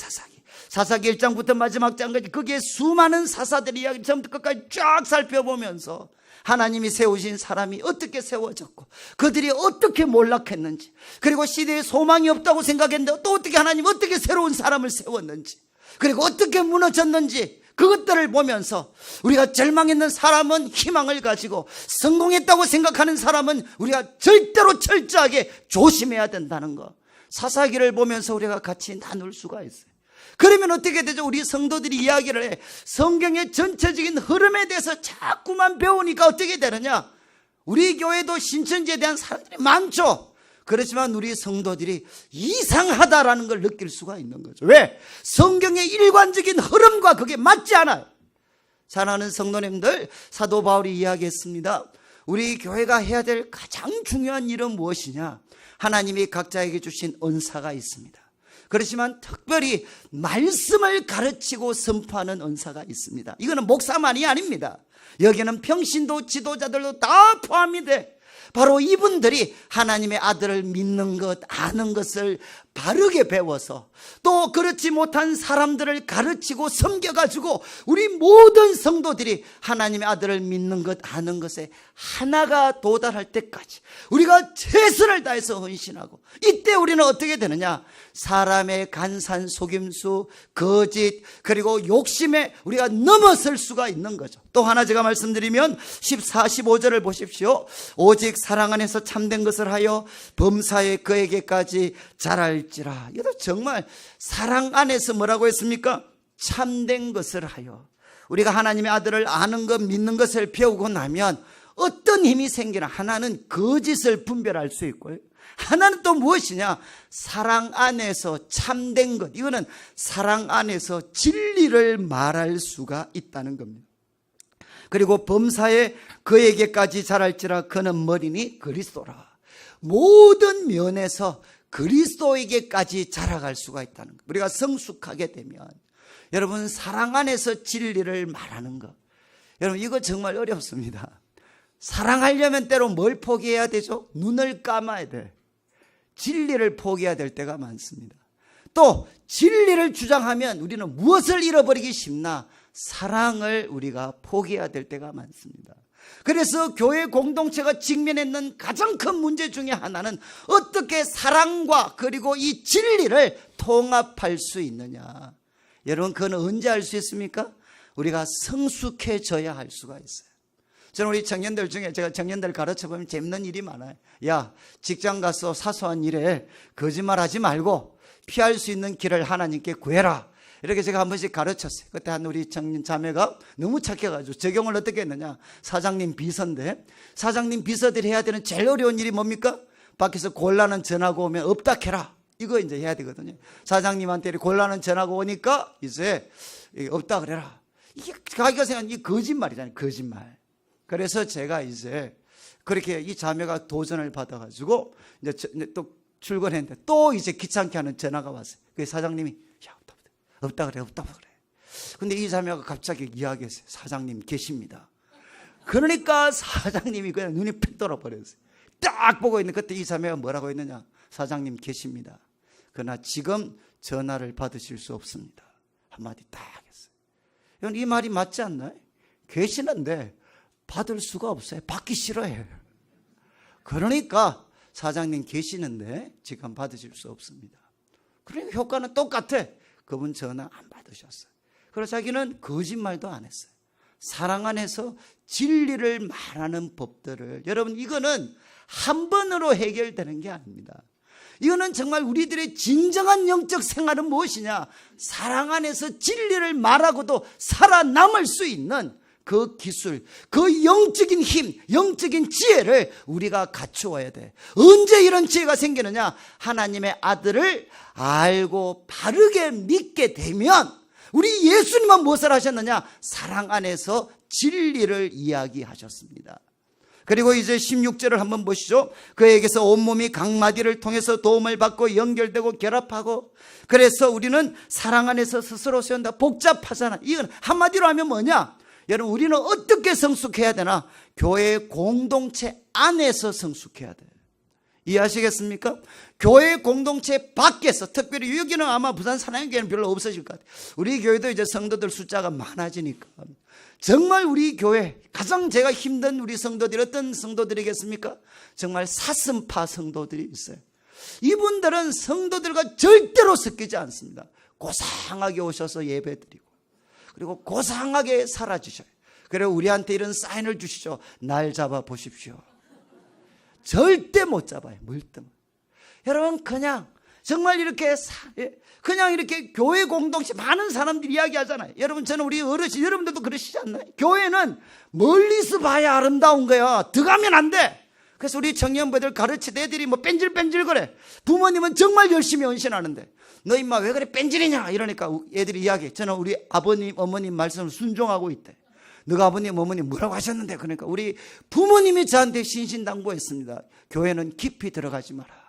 사사기 1장부터 마지막 장까지 거기에 수많은 사사들의 이야기를 처음부터 끝까지 쫙 살펴보면서 하나님이 세우신 사람이 어떻게 세워졌고 그들이 어떻게 몰락했는지 그리고 시대에 소망이 없다고 생각했는데 또 어떻게 하나님 어떻게 새로운 사람을 세웠는지 그리고 어떻게 무너졌는지 그것들을 보면서 우리가 절망했는 사람은 희망을 가지고 성공했다고 생각하는 사람은 우리가 절대로 철저하게 조심해야 된다는 거 사사기를 보면서 우리가 같이 나눌 수가 있어요. 그러면 어떻게 되죠? 우리 성도들이 이야기를 해. 성경의 전체적인 흐름에 대해서 자꾸만 배우니까 어떻게 되느냐? 우리 교회도 신천지에 대한 사람들이 많죠. 그렇지만 우리 성도들이 이상하다라는 걸 느낄 수가 있는 거죠. 왜? 성경의 일관적인 흐름과 그게 맞지 않아요. 사랑하는 성도님들, 사도 바울이 이야기했습니다. 우리 교회가 해야 될 가장 중요한 일은 무엇이냐? 하나님이 각자에게 주신 은사가 있습니다. 그렇지만 특별히 말씀을 가르치고 선포하는 은사가 있습니다. 이거는 목사만이 아닙니다. 여기는 평신도 지도자들도 다 포함이 돼. 바로 이분들이 하나님의 아들을 믿는 것, 아는 것을 바르게 배워서 또 그렇지 못한 사람들을 가르치고 섬겨가지고 우리 모든 성도들이 하나님의 아들을 믿는 것, 아는 것에 하나가 도달할 때까지 우리가 최선을 다해서 헌신하고 이때 우리는 어떻게 되느냐? 사람의 간산, 속임수, 거짓 그리고 욕심에 우리가 넘어설 수가 있는 거죠. 또 하나 제가 말씀드리면 14, 15절을 보십시오. 오직 사랑 안에서 참된 것을 하여 범사에 그에게까지 자랄지라. 이것도 정말 사랑 안에서 뭐라고 했습니까? 참된 것을 하여. 우리가 하나님의 아들을 아는 것, 믿는 것을 배우고 나면 어떤 힘이 생기나? 하나는 거짓을 분별할 수 있고요. 하나는 또 무엇이냐? 사랑 안에서 참된 것. 이거는 사랑 안에서 진리를 말할 수가 있다는 겁니다. 그리고 범사에 그에게까지 자랄지라. 그는 머리니 그리스도라. 모든 면에서 그리스도에게까지 자라갈 수가 있다는 것. 우리가 성숙하게 되면 여러분 사랑 안에서 진리를 말하는 것. 여러분 이거 정말 어렵습니다. 사랑하려면 때로 뭘 포기해야 되죠? 눈을 감아야 돼. 진리를 포기해야 될 때가 많습니다. 또 진리를 주장하면 우리는 무엇을 잃어버리기 쉽나? 사랑을 우리가 포기해야 될 때가 많습니다. 그래서 교회 공동체가 직면했는 가장 큰 문제 중에 하나는 어떻게 사랑과 그리고 이 진리를 통합할 수 있느냐. 여러분, 그건 언제 할 수 있습니까? 우리가 성숙해져야 할 수가 있어요. 저는 우리 청년들 중에 제가 청년들 가르쳐 보면 재밌는 일이 많아요. 야, 직장 가서 사소한 일에 거짓말하지 말고 피할 수 있는 길을 하나님께 구해라. 이렇게 제가 한 번씩 가르쳤어요. 그때 한 우리 청년 자매가 너무 착해가지고 적용을 어떻게 했느냐. 사장님 비서인데 사장님 비서들이 해야 되는 제일 어려운 일이 뭡니까? 밖에서 곤란한 전화가 오면 없다 캐라. 이거 이제 해야 되거든요. 사장님한테 곤란한 전화가 오니까 이제 없다 그래라. 이게 자기가 생각하는 이 거짓말이잖아요. 거짓말. 그래서 제가 이제 그렇게 이 자매가 도전을 받아가지고 이제 또 출근했는데 또 이제 귀찮게 하는 전화가 왔어요. 그 사장님이 야, 없다 그래. 근데 이 자매가 갑자기 이야기했어요. 사장님 계십니다. 그러니까 사장님이 그냥 눈이 픽 돌아버렸어요. 딱 보고 있는 그때 이 자매가 뭐라고 했느냐. 사장님 계십니다. 그러나 지금 전화를 받으실 수 없습니다. 한마디 딱 했어요. 이 말이 맞지 않나요? 계시는데 받을 수가 없어요. 받기 싫어해요. 그러니까 사장님 계시는데 지금 받으실 수 없습니다. 그러니까 효과는 똑같아. 그분 전화 안 받으셨어요. 그래서 자기는 거짓말도 안 했어요. 사랑 안에서 진리를 말하는 법들을, 여러분 이거는 한 번으로 해결되는 게 아닙니다. 이거는 정말 우리들의 진정한 영적 생활은 무엇이냐? 사랑 안에서 진리를 말하고도 살아남을 수 있는 그 기술, 그 영적인 힘, 영적인 지혜를 우리가 갖추어야 돼. 언제 이런 지혜가 생기느냐? 하나님의 아들을 알고 바르게 믿게 되면, 우리 예수님은 무엇을 하셨느냐? 사랑 안에서 진리를 이야기하셨습니다. 그리고 이제 16절을 한번 보시죠. 그에게서 온몸이 각마디를 통해서 도움을 받고 연결되고 결합하고, 그래서 우리는 사랑 안에서 스스로 세운다. 복잡하잖아. 이건 한마디로 하면 뭐냐? 여러분, 우리는 어떻게 성숙해야 되나? 교회 공동체 안에서 성숙해야 돼요. 이해하시겠습니까? 교회 공동체 밖에서, 특별히 여기는 아마 부산 사랑교회는 별로 없어질 것 같아요. 우리 교회도 이제 성도들 숫자가 많아지니까 정말 우리 교회 가장 제가 힘든 우리 성도들이 어떤 성도들이겠습니까? 정말 사슴파 성도들이 있어요. 이분들은 성도들과 절대로 섞이지 않습니다. 고상하게 오셔서 예배드리고, 그리고 고상하게 살아주셔요. 그리고 우리한테 이런 사인을 주시죠. 날 잡아 보십시오. 절대 못 잡아요. 물뜸. 여러분, 그냥 정말 이렇게 그냥 이렇게 교회 공동체 많은 사람들이 이야기하잖아요. 여러분, 저는 우리 어르신 여러분들도 그러시지 않나요? 교회는 멀리서 봐야 아름다운 거야. 들어가면 안 돼. 그래서 우리 청년부들 가르치는 애들이 뭐 뺀질뺀질 그래. 부모님은 정말 열심히 헌신하는데 너 임마 왜 그래 뺀질이냐 이러니까 애들이 이야기해. 저는 우리 아버님 어머님 말씀을 순종하고 있대. 너가 아버님 어머님 뭐라고 하셨는데, 그러니까 우리 부모님이 저한테 신신당부했습니다. 교회는 깊이 들어가지 마라.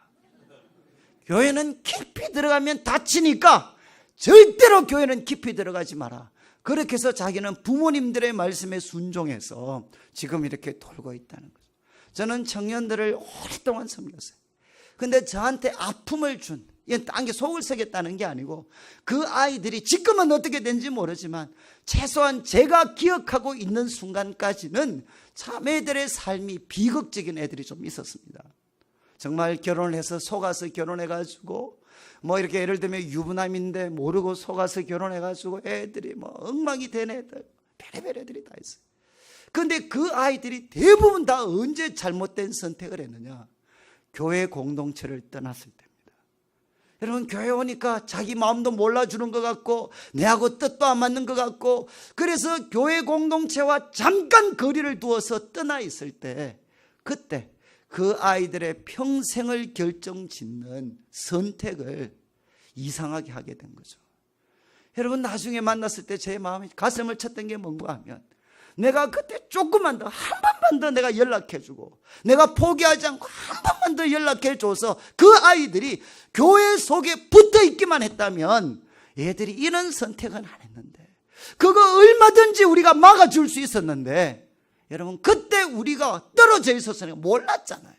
교회는 깊이 들어가면 다치니까 절대로 교회는 깊이 들어가지 마라. 그렇게 해서 자기는 부모님들의 말씀에 순종해서 지금 이렇게 돌고 있다는 거죠. 저는 청년들을 오랫동안 섬겼어요. 근데 저한테 아픔을 준, 이건 딴 게 속을 새겼다는 게 아니고, 그 아이들이 지금은 어떻게 된지 모르지만 최소한 제가 기억하고 있는 순간까지는 자매들의 삶이 비극적인 애들이 좀 있었습니다. 정말 결혼을 해서 속아서 결혼해가지고 뭐 이렇게 예를 들면 유부남인데 모르고 속아서 결혼해가지고 애들이 뭐 엉망이 된 애들, 별의별 애들이 다 있어요. 그런데 그 아이들이 대부분 다 언제 잘못된 선택을 했느냐? 교회 공동체를 떠났을 때입니다. 여러분, 교회 오니까 자기 마음도 몰라주는 것 같고 내하고 뜻도 안 맞는 것 같고, 그래서 교회 공동체와 잠깐 거리를 두어서 떠나 있을 때, 그때 그 아이들의 평생을 결정짓는 선택을 이상하게 하게 된 거죠. 여러분, 나중에 만났을 때 제 마음이 가슴을 쳤던 게 뭔가 하면, 내가 그때 조금만 더, 한 번만 더 내가 연락해주고, 내가 포기하지 않고 한 번만 더 연락해줘서 그 아이들이 교회 속에 붙어있기만 했다면 얘들이 이런 선택은 안 했는데, 그거 얼마든지 우리가 막아줄 수 있었는데, 여러분, 그때 우리가 떨어져 있었으니까 몰랐잖아요.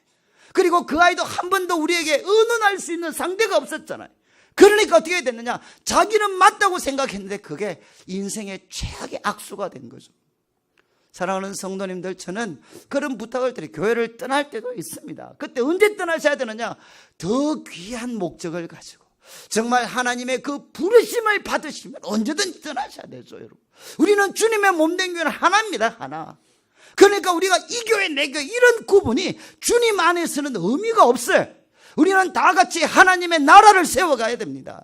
그리고 그 아이도 한 번도 우리에게 의논할 수 있는 상대가 없었잖아요. 그러니까 어떻게 됐느냐? 자기는 맞다고 생각했는데 그게 인생의 최악의 악수가 된 거죠. 사랑하는 성도님들, 저는 그런 부탁을 드려 교회를 떠날 때도 있습니다. 그때 언제 떠나셔야 되느냐? 더 귀한 목적을 가지고 정말 하나님의 그 부르심을 받으시면 언제든지 떠나셔야 되죠, 여러분. 우리는 주님의 몸된 교회는 하나입니다, 하나. 그러니까 우리가 이 교회, 내 교회 이런 구분이 주님 안에서는 의미가 없어요. 우리는 다 같이 하나님의 나라를 세워가야 됩니다.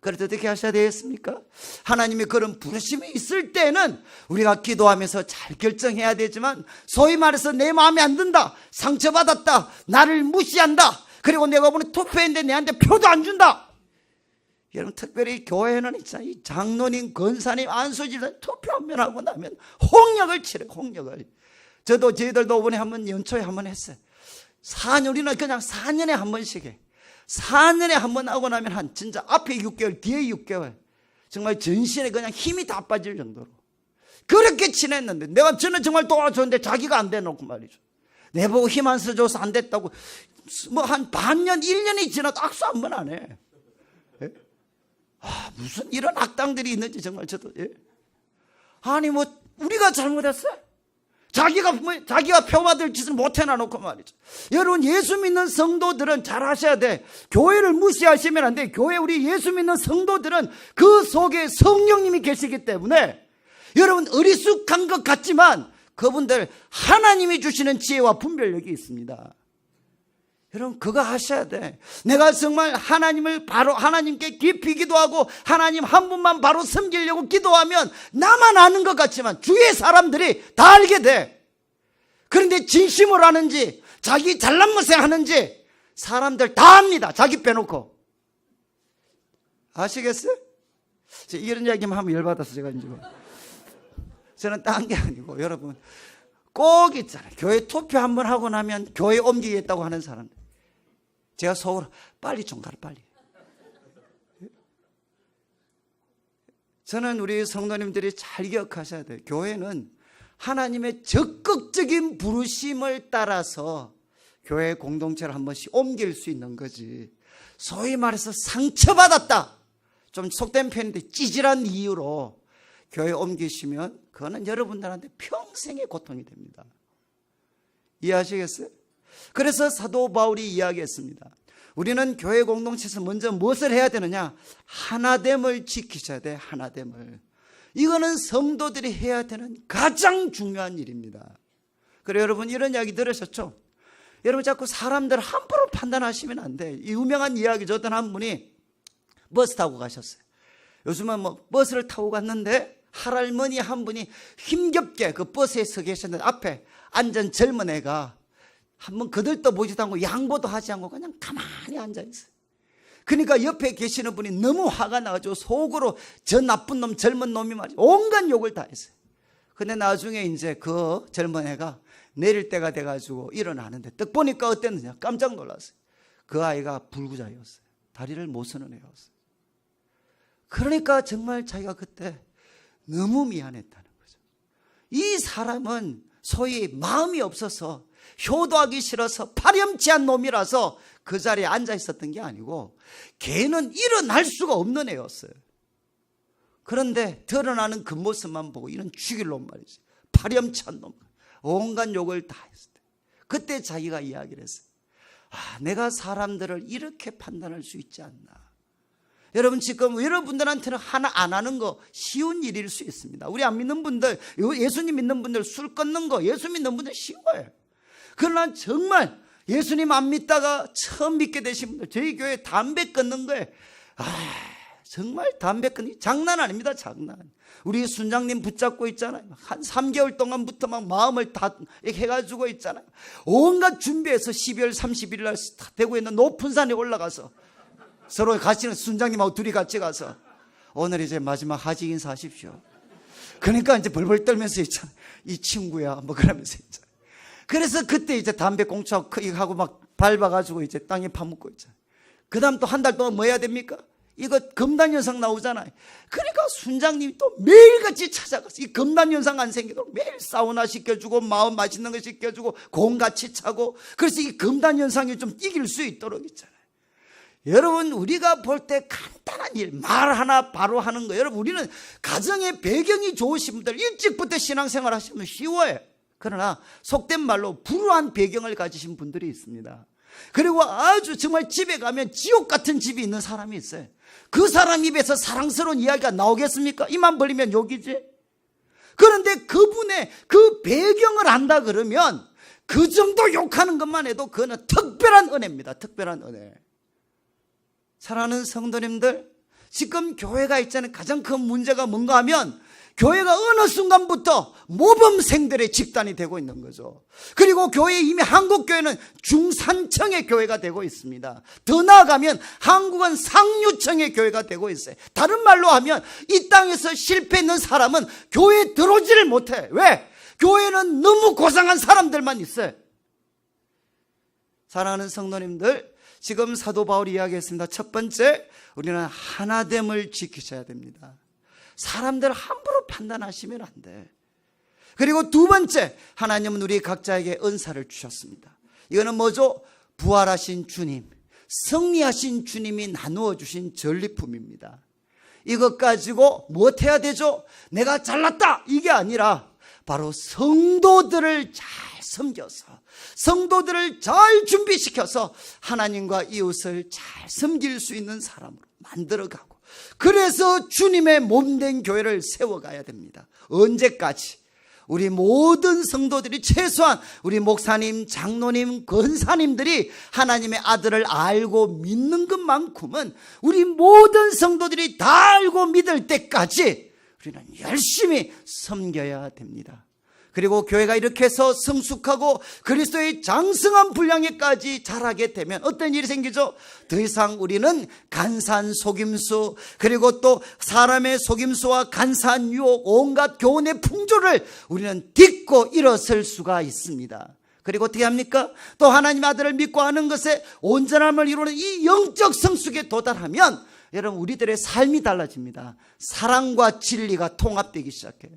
그래서 어떻게 하셔야 되겠습니까? 하나님의 그런 부르심이 있을 때는 우리가 기도하면서 잘 결정해야 되지만, 소위 말해서 내 마음에 안 든다, 상처받았다, 나를 무시한다, 그리고 내가 오늘 투표했는데 내한테 표도 안 준다. 여러분, 특별히 교회는 있잖아요. 이 장로님, 권사님, 안수집사님 투표 한 번 하고 나면 홍역을 치러요, 홍역을. 저희들도 이번에 한번 연초에 한번 했어요. 4년, 우리는 그냥 4년에 한 번씩 해. 4년에 한 번 하고 나면 한 진짜 앞에 6개월, 뒤에 6개월. 정말 전신에 그냥 힘이 다 빠질 정도로. 그렇게 친했는데, 저는 정말 도와줬는데 자기가 안 대놓고 말이죠. 내보고 힘 안 써줘서 안 됐다고. 뭐 한 반년, 1년이 지나도 악수 한 번 안 해. 예? 무슨 이런 악당들이 있는지 정말 저도, 예? 아니, 뭐, 우리가 잘못했어요? 자기가 표 받을 짓을 못 해놔놓고 말이죠. 여러분, 예수 믿는 성도들은 잘 하셔야 돼. 교회를 무시하시면 안 돼. 교회, 우리 예수 믿는 성도들은 그 속에 성령님이 계시기 때문에 여러분, 어리숙한 것 같지만 그분들 하나님이 주시는 지혜와 분별력이 있습니다. 여러분, 그거 하셔야 돼. 내가 정말 하나님을 바로 하나님께 깊이 기도하고 하나님 한 분만 바로 섬기려고 기도하면 나만 아는 것 같지만 주위의 사람들이 다 알게 돼. 그런데 진심으로 하는지 자기 잘난 것에 하는지 사람들 다 압니다. 자기 빼놓고. 아시겠어요? 이런 이야기만 하면 열받아서 제가 이제 저는 딴 게 아니고, 여러분 꼭 있잖아요. 교회 투표 한번 하고 나면 교회 옮기겠다고 하는 사람들. 제가 속으로 빨리 좀 가라, 빨리. 저는 우리 성도님들이 잘 기억하셔야 돼요. 교회는 하나님의 적극적인 부르심을 따라서 교회 공동체를 한 번씩 옮길 수 있는 거지, 소위 말해서 상처받았다, 좀 속된 표현인데 찌질한 이유로 교회 옮기시면 그거는 여러분들한테 평생의 고통이 됩니다. 이해하시겠어요? 그래서 사도 바울이 이야기했습니다. 우리는 교회 공동체에서 먼저 무엇을 해야 되느냐? 하나됨을 지키셔야 돼, 하나됨을. 이거는 성도들이 해야 되는 가장 중요한 일입니다. 그래, 여러분 이런 이야기 들으셨죠? 여러분 자꾸 사람들 함부로 판단하시면 안 돼. 이 유명한 이야기죠. 어떤 한 분이 버스 타고 가셨어요. 요즘은 뭐 버스를 타고 갔는데 할아버지 한 분이 힘겹게 그 버스에 서 계셨는데 앞에 앉은 젊은 애가 한번 거들떠 보지도 않고 양보도 하지 않고 그냥 가만히 앉아있어요. 그러니까 옆에 계시는 분이 너무 화가 나가지고 속으로 저 나쁜 놈, 젊은 놈이 말이죠, 온갖 욕을 다 했어요. 근데 나중에 이제 그 젊은 애가 내릴 때가 돼가지고 일어나는데 딱 보니까 어땠느냐? 깜짝 놀랐어요. 그 아이가 불구자였어요. 다리를 못 서는 애였어요. 그러니까 정말 자기가 그때 너무 미안했다는 거죠. 이 사람은 소위 마음이 없어서, 효도하기 싫어서, 파렴치한 놈이라서 그 자리에 앉아 있었던 게 아니고 걔는 일어날 수가 없는 애였어요. 그런데 드러나는 그 모습만 보고 이런 죽일 놈 말이지, 파렴치한 놈, 온갖 욕을 다 했을 때 그때 자기가 이야기를 했어요. 내가 사람들을 이렇게 판단할 수 있지 않나. 여러분 지금 여러분들한테는 하나 안 하는 거 쉬운 일일 수 있습니다. 우리 안 믿는 분들, 예수님 믿는 분들 술 끊는 거 예수 믿는 분들 쉬워요. 그러나 정말 예수님 안 믿다가 처음 믿게 되신 분들, 저희 교회 담배 끊는 거에 정말 담배 끊기 장난 아닙니다. 장난. 우리 순장님 붙잡고 있잖아요. 한 3개월 동안부터 막 마음을 다 이렇게 해가지고 있잖아요. 온갖 준비해서 12월 31일 날 대구에 있는 높은 산에 올라가서 서로 같이, 순장님하고 둘이 같이 가서 오늘 이제 마지막 하직 인사하십시오. 그러니까 이제 벌벌 떨면서 있잖아요. 이 친구야 뭐 그러면서 있잖아요. 그래서 그때 이제 담배 공차하고 막 밟아가지고 이제 땅에 파묻고 있잖아요. 그 다음 또 한 달 동안 뭐 해야 됩니까? 이거 금단현상 나오잖아요. 그러니까 순장님이 또 매일같이 찾아가서 이 금단현상 안 생기도록 매일 사우나 시켜주고 마음 맛있는 거 시켜주고 공 같이 차고, 그래서 이 금단현상이 좀 이길 수 있도록 있잖아요. 여러분, 우리가 볼 때 간단한 일, 말 하나 바로 하는 거, 여러분, 우리는 가정의 배경이 좋으신 분들 일찍부터 신앙생활 하시면 쉬워요. 그러나 속된 말로 불우한 배경을 가지신 분들이 있습니다. 그리고 아주 정말 집에 가면 지옥 같은 집이 있는 사람이 있어요. 그 사람 입에서 사랑스러운 이야기가 나오겠습니까? 입만 벌리면 욕이지. 그런데 그분의 그 배경을 안다 그러면 그 정도 욕하는 것만 해도 그거는 특별한 은혜입니다. 특별한 은혜. 사랑하는 성도님들, 지금 교회가 있잖아요. 가장 큰 문제가 뭔가 하면 교회가 어느 순간부터 모범생들의 집단이 되고 있는 거죠. 그리고 교회, 이미 한국교회는 중산층의 교회가 되고 있습니다. 더 나아가면 한국은 상류층의 교회가 되고 있어요. 다른 말로 하면 이 땅에서 실패했는 사람은 교회에 들어오지를 못해. 왜? 교회는 너무 고상한 사람들만 있어요. 사랑하는 성도님들, 지금 사도 바울이 이야기했습니다. 첫 번째, 우리는 하나됨을 지키셔야 됩니다. 사람들 함부로 판단하시면 안 돼. 그리고 두 번째, 하나님은 우리 각자에게 은사를 주셨습니다. 이거는 뭐죠? 부활하신 주님, 승리하신 주님이 나누어 주신 전리품입니다. 이것 가지고 무엇해야 되죠? 내가 잘났다, 이게 아니라 바로 성도들을 잘 섬겨서, 성도들을 잘 준비시켜서 하나님과 이웃을 잘 섬길 수 있는 사람으로 만들어가고, 그래서 주님의 몸된 교회를 세워가야 됩니다. 언제까지? 우리 모든 성도들이, 최소한 우리 목사님, 장로님, 권사님들이 하나님의 아들을 알고 믿는 것만큼은 우리 모든 성도들이 다 알고 믿을 때까지 우리는 열심히 섬겨야 됩니다. 그리고 교회가 이렇게 해서 성숙하고 그리스도의 장성한 분량에까지 자라게 되면 어떤 일이 생기죠? 더 이상 우리는 간사한 속임수, 그리고 또 사람의 속임수와 간사한 유혹, 온갖 교훈의 풍조를 우리는 딛고 일어설 수가 있습니다. 그리고 어떻게 합니까? 또 하나님 아들을 믿고 하는 것에 온전함을 이루는 이 영적 성숙에 도달하면 여러분, 우리들의 삶이 달라집니다. 사랑과 진리가 통합되기 시작해요.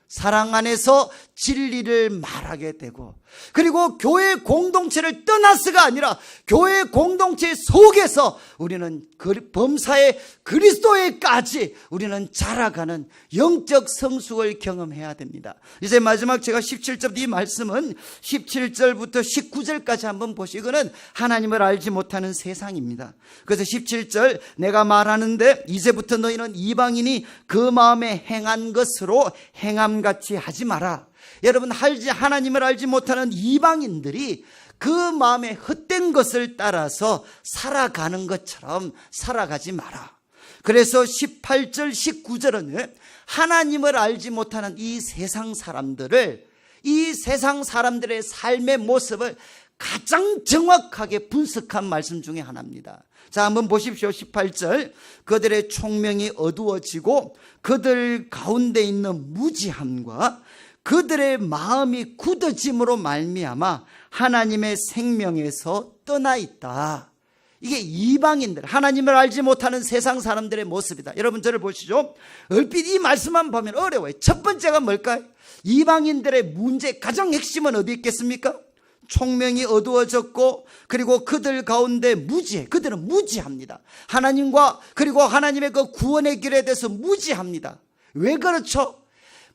사랑 안에서 진리를 말하게 되고, 그리고 교회 공동체를 떠나서가 아니라 교회 공동체 속에서 우리는 범사의 그리스도에까지 우리는 자라가는 영적 성숙을 경험해야 됩니다. 이제 마지막 제가 17절, 이 말씀은 17절부터 19절까지 한번 보시고, 이거는 하나님을 알지 못하는 세상입니다. 그래서 17절, 내가 말하는데 이제부터 너희는 이방인이 그 마음에 행한 것으로 행함같이 하지 마라. 여러분, 하나님을 알지 못하는 이방인들이 그 마음에 헛된 것을 따라서 살아가는 것처럼 살아가지 마라. 그래서 18절, 19절은 하나님을 알지 못하는 이 세상 사람들을, 이 세상 사람들의 삶의 모습을 가장 정확하게 분석한 말씀 중에 하나입니다. 자, 한번 보십시오. 18절, 그들의 총명이 어두워지고 그들 가운데 있는 무지함과 그들의 마음이 굳어짐으로 말미암아 하나님의 생명에서 떠나 있다. 이게 이방인들, 하나님을 알지 못하는 세상 사람들의 모습이다. 여러분, 저를 보시죠. 얼핏 이 말씀만 보면 어려워요. 첫 번째가 뭘까요? 이방인들의 문제 가장 핵심은 어디 있겠습니까? 총명이 어두워졌고, 그리고 그들 가운데 무지해. 그들은 무지합니다. 하나님과, 그리고 하나님의 그 구원의 길에 대해서 무지합니다. 왜 그렇죠?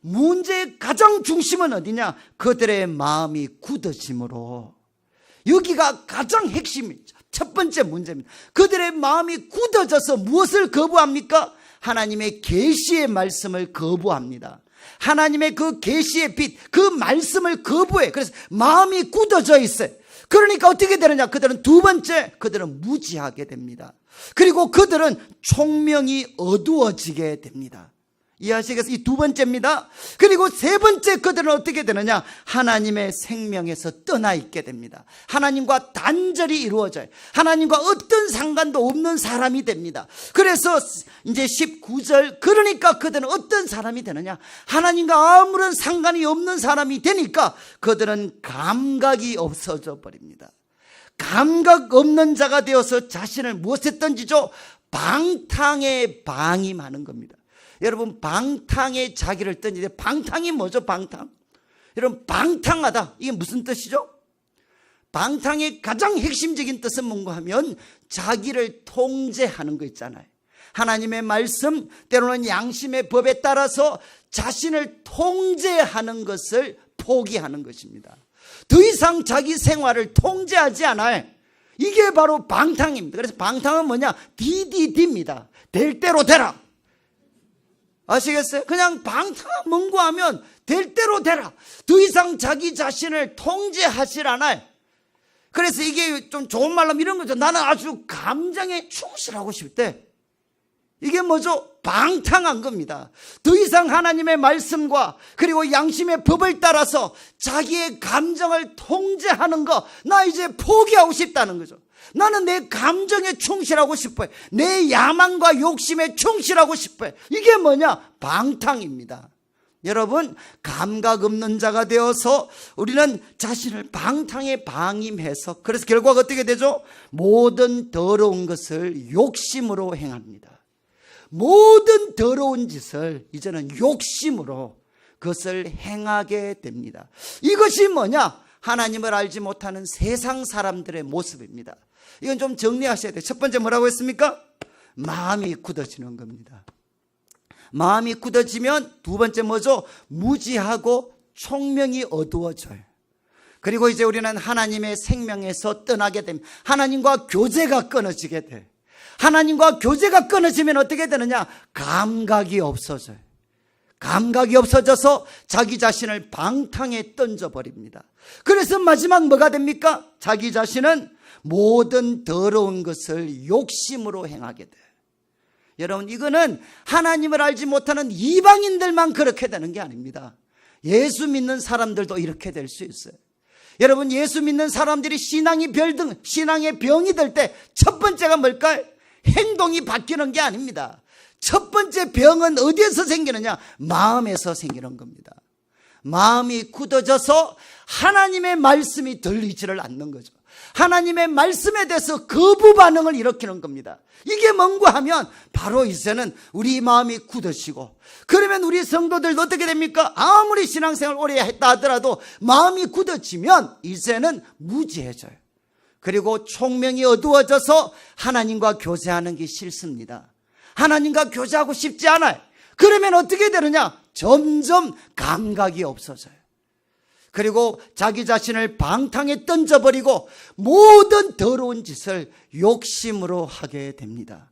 문제의 가장 중심은 어디냐? 그들의 마음이 굳어짐으로. 여기가 가장 핵심이죠. 첫 번째 문제입니다. 그들의 마음이 굳어져서 무엇을 거부합니까? 하나님의 계시의 말씀을 거부합니다. 하나님의 그 계시의 빛, 그 말씀을 거부해. 그래서 마음이 굳어져 있어요. 그러니까 어떻게 되느냐? 그들은 두 번째, 그들은 무지하게 됩니다. 그리고 그들은 총명이 어두워지게 됩니다. 이해하시겠어요? 이 두 번째입니다. 그리고 세 번째, 그들은 어떻게 되느냐? 하나님의 생명에서 떠나 있게 됩니다. 하나님과 단절이 이루어져요. 하나님과 어떤 상관도 없는 사람이 됩니다. 그래서 이제 19절, 그러니까 그들은 어떤 사람이 되느냐? 하나님과 아무런 상관이 없는 사람이 되니까 그들은 감각이 없어져 버립니다. 감각 없는 자가 되어서 자신을 무엇에 던지죠? 방탕에 방임하는 겁니다. 여러분, 방탕에 자기를 던지는데, 방탕이 뭐죠? 방탕. 여러분, 방탕하다, 이게 무슨 뜻이죠? 방탕의 가장 핵심적인 뜻은 뭔가 하면 자기를 통제하는 거 있잖아요. 하나님의 말씀, 때로는 양심의 법에 따라서 자신을 통제하는 것을 포기하는 것입니다. 더 이상 자기 생활을 통제하지 않아요. 이게 바로 방탕입니다. 그래서 방탕은 뭐냐? DDD입니다. 될 대로 되라. 아시겠어요? 그냥 방탕 뭔고하면 될 대로 되라. 더 이상 자기 자신을 통제하질 않아요. 그래서 이게 좀 좋은 말로 이런 거죠. 나는 아주 감정에 충실하고 싶대. 이게 뭐죠? 방탕한 겁니다. 더 이상 하나님의 말씀과 그리고 양심의 법을 따라서 자기의 감정을 통제하는 거, 나 이제 포기하고 싶다는 거죠. 나는 내 감정에 충실하고 싶어요. 내 야망과 욕심에 충실하고 싶어요. 이게 뭐냐? 방탕입니다. 여러분, 감각 없는 자가 되어서 우리는 자신을 방탕에 방임해서, 그래서 결과가 어떻게 되죠? 모든 더러운 것을 욕심으로 행합니다. 모든 더러운 짓을 이제는 욕심으로 그것을 행하게 됩니다. 이것이 뭐냐? 하나님을 알지 못하는 세상 사람들의 모습입니다. 이건 좀 정리하셔야 돼요. 첫 번째 뭐라고 했습니까? 마음이 굳어지는 겁니다. 마음이 굳어지면 두 번째 뭐죠? 무지하고 총명이 어두워져요. 그리고 이제 우리는 하나님의 생명에서 떠나게 됩니다. 하나님과 교제가 끊어지게 돼. 하나님과 교제가 끊어지면 어떻게 되느냐? 감각이 없어져요. 감각이 없어져서 자기 자신을 방탕에 던져버립니다. 그래서 마지막 뭐가 됩니까? 자기 자신은 모든 더러운 것을 욕심으로 행하게 돼요. 여러분, 이거는 하나님을 알지 못하는 이방인들만 그렇게 되는 게 아닙니다. 예수 믿는 사람들도 이렇게 될 수 있어요. 여러분, 예수 믿는 사람들이 신앙의 병이 들 때 첫 번째가 뭘까요? 행동이 바뀌는 게 아닙니다. 첫 번째 병은 어디에서 생기느냐? 마음에서 생기는 겁니다. 마음이 굳어져서 하나님의 말씀이 들리지를 않는 거죠. 하나님의 말씀에 대해서 거부 반응을 일으키는 겁니다. 이게 뭔가 하면 바로 이제는 우리 마음이 굳어지고, 그러면 우리 성도들도 어떻게 됩니까? 아무리 신앙생활 오래 했다 하더라도 마음이 굳어지면 이제는 무지해져요. 그리고 총명이 어두워져서 하나님과 교제하는 게 싫습니다. 하나님과 교제하고 싶지 않아요. 그러면 어떻게 되느냐? 점점 감각이 없어져요. 그리고 자기 자신을 방탕에 던져버리고 모든 더러운 짓을 욕심으로 하게 됩니다.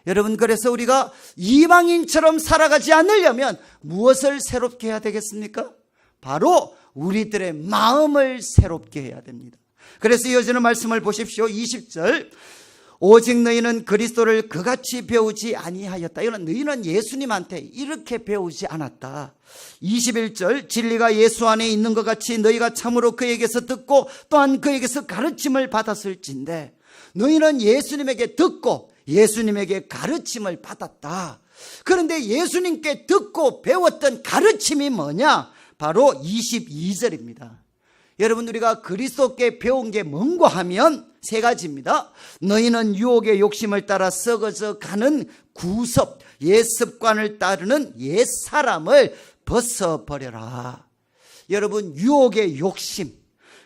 여러분, 그래서 우리가 이방인처럼 살아가지 않으려면 무엇을 새롭게 해야 되겠습니까? 바로 우리들의 마음을 새롭게 해야 됩니다. 그래서 이어지는 말씀을 보십시오. 20절, 오직 너희는 그리스도를 그같이 배우지 아니하였다. 이거는 너희는 예수님한테 이렇게 배우지 않았다. 21절, 진리가 예수 안에 있는 것 같이 너희가 참으로 그에게서 듣고 또한 그에게서 가르침을 받았을진데 너희는 예수님에게 듣고 예수님에게 가르침을 받았다. 그런데 예수님께 듣고 배웠던 가르침이 뭐냐? 바로 22절입니다. 여러분, 우리가 그리스도께 배운 게 뭔가 하면 세 가지입니다. 너희는 유혹의 욕심을 따라 썩어져 가는 구섭, 옛 습관을 따르는 옛 사람을 벗어버려라. 여러분, 유혹의 욕심,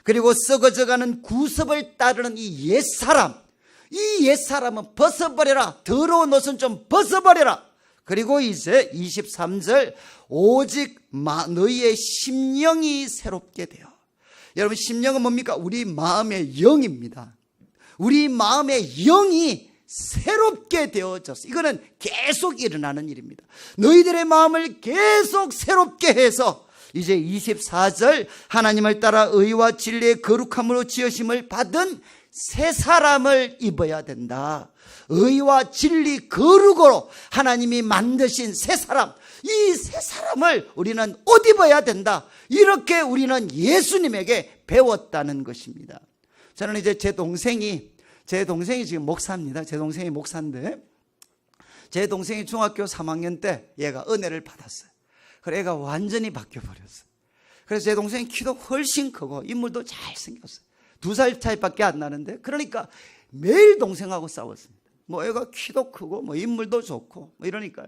그리고 썩어져 가는 구섭을 따르는 이 옛 사람, 이 옛 사람은 벗어버려라. 더러운 옷은 좀 벗어버려라. 그리고 이제 23절, 오직 너희의 심령이 새롭게 되어. 여러분, 심령은 뭡니까? 우리 마음의 영입니다. 우리 마음의 영이 새롭게 되어졌어. 이거는 계속 일어나는 일입니다. 너희들의 마음을 계속 새롭게 해서 이제 24절, 하나님을 따라 의와 진리의 거룩함으로 지으심을 받은 새 사람을 입어야 된다. 의와 진리 거룩으로 하나님이 만드신 새 사람, 이 새 사람을 우리는 옷 입어야 된다. 이렇게 우리는 예수님에게 배웠다는 것입니다. 저는 이제 제 동생이 지금 목사입니다. 제 동생이 목사인데, 제 동생이 중학교 3학년 때 얘가 은혜를 받았어요. 그래서 얘가 완전히 바뀌어버렸어요. 그래서 제 동생이 키도 훨씬 크고 인물도 잘생겼어요. 2살 차이밖에 안 나는데, 그러니까 매일 동생하고 싸웠습니다. 뭐 애가 키도 크고 뭐 인물도 좋고 뭐 이러니까요.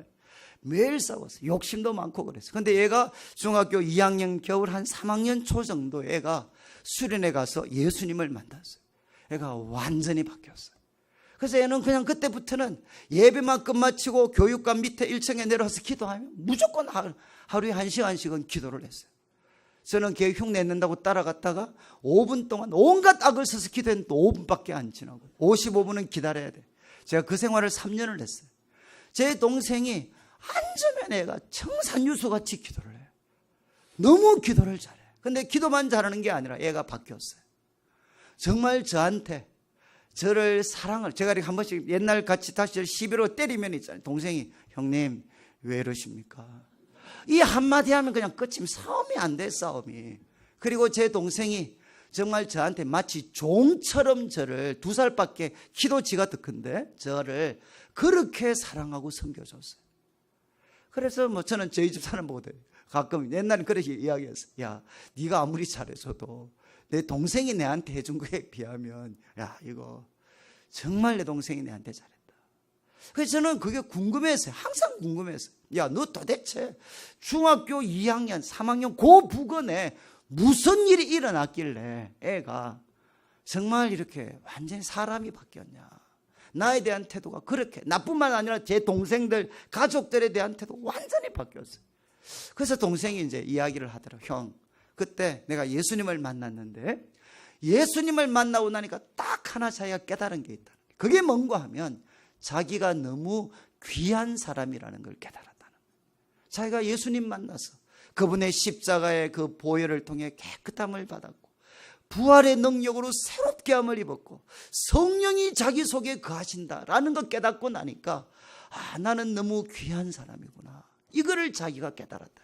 매일 싸웠어요. 욕심도 많고 그랬어요. 근데 얘가 중학교 2학년 겨울 한 3학년 초 정도 애가 수련회 가서 예수님을 만났어요. 애가 완전히 바뀌었어요. 그래서 얘는 그냥 그때부터는 예배만 끝마치고 교육관 밑에 1층에 내려와서 기도하면 무조건 하루에 1시간씩은 기도를 했어요. 저는 걔 흉내 낸다고 따라갔다가 5분 동안 온갖 악을 써서 기도했는데 5분밖에 안 지나고 55분은 기다려야 돼. 제가 그 생활을 3년을 했어요. 제 동생이 앉으면 애가 청산유수같이 기도를 해요. 너무 기도를 잘해요. 근데 기도만 잘하는 게 아니라 애가 바뀌었어요. 정말 저한테 저를 사랑을, 제가 이렇게 한 번씩 옛날 같이 다시 11호 때리면 있잖아요. 동생이 형님 왜 이러십니까? 이 한마디 하면 그냥 끝이면 싸움이 안 돼, 싸움이. 그리고 제 동생이 정말 저한테 마치 종처럼 저를 2살밖에 키도 지가 더 큰데 저를 그렇게 사랑하고 섬겨줬어요. 그래서 뭐 저는 저희 집 사람 보고 가끔 옛날에 그렇게 이야기했어요. 야, 네가 아무리 잘해줘도 내 동생이 내한테 해준 거에 비하면 야, 이거 정말 내 동생이 내한테 잘했다. 그래서 저는 그게 궁금했어요. 항상 궁금했어요. 야, 너 도대체 중학교 2학년, 3학년 그 부근에 무슨 일이 일어났길래 애가 정말 이렇게 완전히 사람이 바뀌었냐. 나에 대한 태도가 그렇게 나뿐만 아니라 제 동생들, 가족들에 대한 태도 완전히 바뀌었어요. 그래서 동생이 이제 이야기를 하더라고요. 형, 그때 내가 예수님을 만났는데 예수님을 만나고 나니까 딱 하나 자기가 깨달은 게 있다. 그게 뭔가 하면 자기가 너무 귀한 사람이라는 걸 깨달았다는 거예요. 자기가 예수님 만나서 그분의 십자가의 그 보혈을 통해 깨끗함을 받았고 부활의 능력으로 새롭게 함을 입었고 성령이 자기 속에 거하신다라는 걸 깨닫고 나니까 아, 나는 너무 귀한 사람이구나. 이거를 자기가 깨달았다.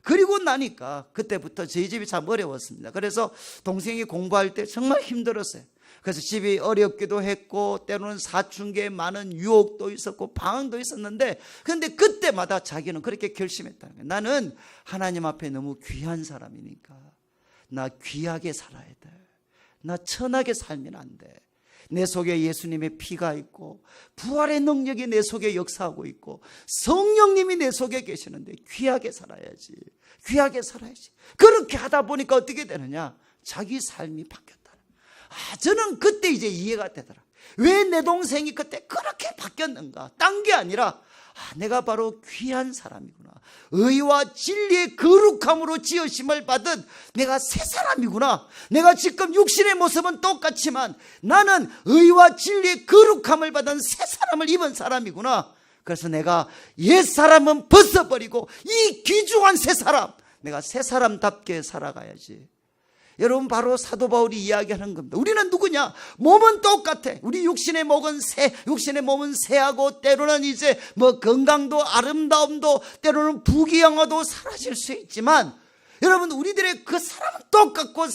그리고 나니까 그때부터 저희 집이 참 어려웠습니다. 그래서 동생이 공부할 때 정말 힘들었어요. 그래서 집이 어렵기도 했고 때로는 사춘기에 많은 유혹도 있었고 방황도 있었는데 근데 그때마다 자기는 그렇게 결심했다는 거예요. 나는 하나님 앞에 너무 귀한 사람이니까 나 귀하게 살아야 돼. 나 천하게 살면 안 돼. 내 속에 예수님의 피가 있고 부활의 능력이 내 속에 역사하고 있고 성령님이 내 속에 계시는데 귀하게 살아야지. 귀하게 살아야지. 그렇게 하다 보니까 어떻게 되느냐? 자기 삶이 바뀌었다. 아, 저는 그때 이제 이해가 되더라. 왜 내 동생이 그때 그렇게 바뀌었는가? 딴 게 아니라 아, 내가 바로 귀한 사람이구나. 의와 진리의 거룩함으로 지으심을 받은 내가 새 사람이구나. 내가 지금 육신의 모습은 똑같지만 나는 의와 진리의 거룩함을 받은 새 사람을 입은 사람이구나. 그래서 내가 옛 사람은 벗어버리고 이 귀중한 새 사람, 내가 새 사람답게 살아가야지. 여러분, 바로 사도 바울이 이야기하는 겁니다. 우리는 누구냐? 몸은 똑같아. 우리 육신의 몸은 새하고 때로는 이제 뭐 건강도 아름다움도 때로는 부귀영화도 사라질 수 있지만 여러분, 우리들의 그 사람은 똑같고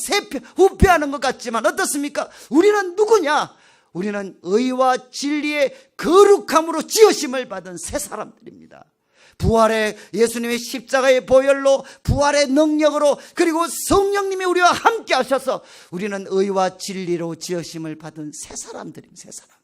후패하는 것 같지만 어떻습니까? 우리는 누구냐? 우리는 의와 진리의 거룩함으로 지으심을 받은 새 사람들입니다. 부활의 예수님의 십자가의 보혈로 부활의 능력으로 그리고 성령님이 우리와 함께 하셔서 우리는 의와 진리로 지으심을 받은 새 사람들입니다. 새 사람.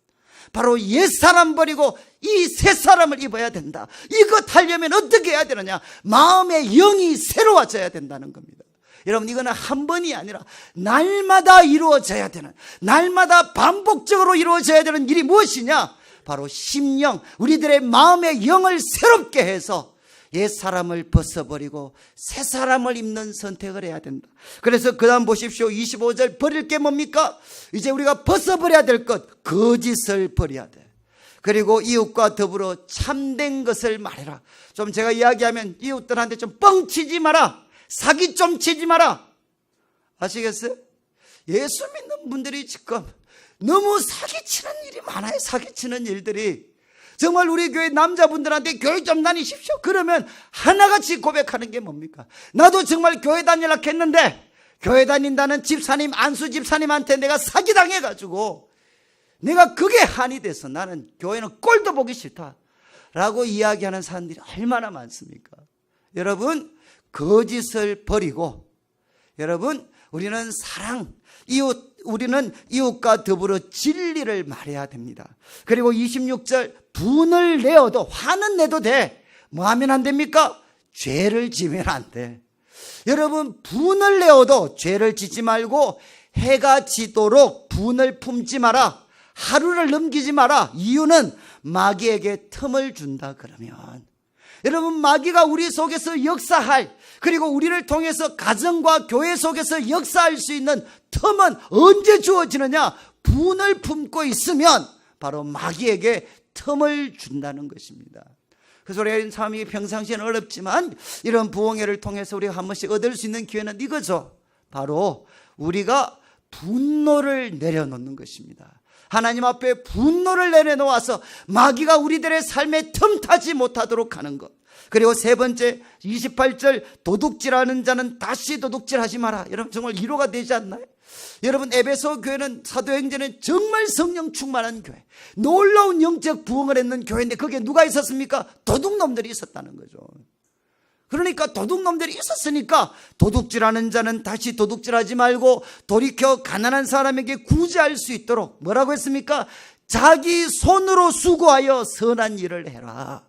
바로 옛사람 버리고 이 새 사람을 입어야 된다. 이것 하려면 어떻게 해야 되느냐? 마음의 영이 새로워져야 된다는 겁니다. 여러분, 이거는 한 번이 아니라 날마다 이루어져야 되는, 날마다 반복적으로 이루어져야 되는 일이 무엇이냐? 바로 심령, 우리들의 마음의 영을 새롭게 해서 옛사람을 벗어버리고 새사람을 입는 선택을 해야 된다. 그래서 그 다음 보십시오. 25절, 버릴 게 뭡니까? 이제 우리가 벗어버려야 될 것, 거짓을 버려야 돼. 그리고 이웃과 더불어 참된 것을 말해라. 좀 제가 이야기하면 이웃들한테 좀 뻥치지 마라. 사기 좀 치지 마라. 아시겠어요? 예수 믿는 분들이 지금 너무 사기치는 일이 많아요. 사기치는 일들이. 정말 우리 교회 남자분들한테 교회 좀 다니십시오. 그러면 하나같이 고백하는 게 뭡니까? 나도 정말 교회 다니려고 했는데 교회 다닌다는 집사님, 안수 집사님한테 내가 사기당해가지고 내가 그게 한이 돼서 나는 교회는 꼴도 보기 싫다 라고 이야기하는 사람들이 얼마나 많습니까? 여러분, 거짓을 버리고 여러분, 우리는 사랑, 우리는 이웃과 더불어 진리를 말해야 됩니다. 그리고 26절, 분을 내어도 화는 내도 돼. 뭐 하면 안 됩니까? 죄를 지면 안 돼. 여러분, 분을 내어도 죄를 짓지 말고 해가 지도록 분을 품지 마라. 하루를 넘기지 마라. 이유는 마귀에게 틈을 준다 그러면, 여러분, 마귀가 우리 속에서 역사할, 그리고 우리를 통해서 가정과 교회 속에서 역사할 수 있는 틈은 언제 주어지느냐? 분을 품고 있으면 바로 마귀에게 틈을 준다는 것입니다. 그래서 우리가 삶이 평상시에는 어렵지만 이런 부흥회를 통해서 우리가 한 번씩 얻을 수 있는 기회는 이거죠. 바로 우리가 분노를 내려놓는 것입니다. 하나님 앞에 분노를 내려놓아서 마귀가 우리들의 삶에 틈타지 못하도록 하는 것. 그리고 세 번째 28절, 도둑질하는 자는 다시 도둑질하지 마라. 여러분, 정말 위로가 되지 않나요? 여러분, 에베소 교회는 사도행전에 정말 성령 충만한 교회, 놀라운 영적 부흥을 했는 교회인데 거기에 누가 있었습니까? 도둑놈들이 있었다는 거죠. 그러니까 도둑놈들이 있었으니까 도둑질하는 자는 다시 도둑질하지 말고 돌이켜 가난한 사람에게 구제할 수 있도록 뭐라고 했습니까? 자기 손으로 수고하여 선한 일을 해라.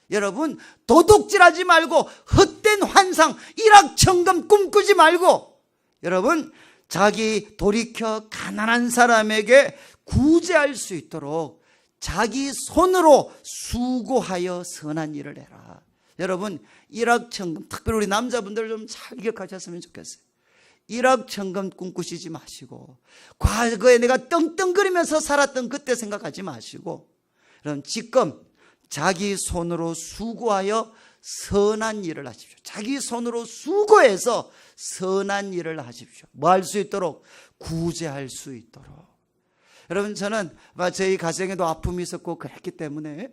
여러분, 도둑질하지 말고 헛된 환상, 일확천금 꿈꾸지 말고, 여러분, 자기 돌이켜 가난한 사람에게 구제할 수 있도록 자기 손으로 수고하여 선한 일을 해라. 여러분, 일확천금, 특별히 우리 남자분들 좀 잘 기억하셨으면 좋겠어요. 일확천금 꿈꾸시지 마시고, 과거에 내가 떵떵거리면서 살았던 그때 생각하지 마시고, 여러분, 지금 자기 손으로 수고하여 선한 일을 하십시오. 자기 손으로 수고해서 선한 일을 하십시오. 뭐 할 수 있도록? 구제할 수 있도록. 여러분, 저는 저희 가정에도 아픔이 있었고 그랬기 때문에,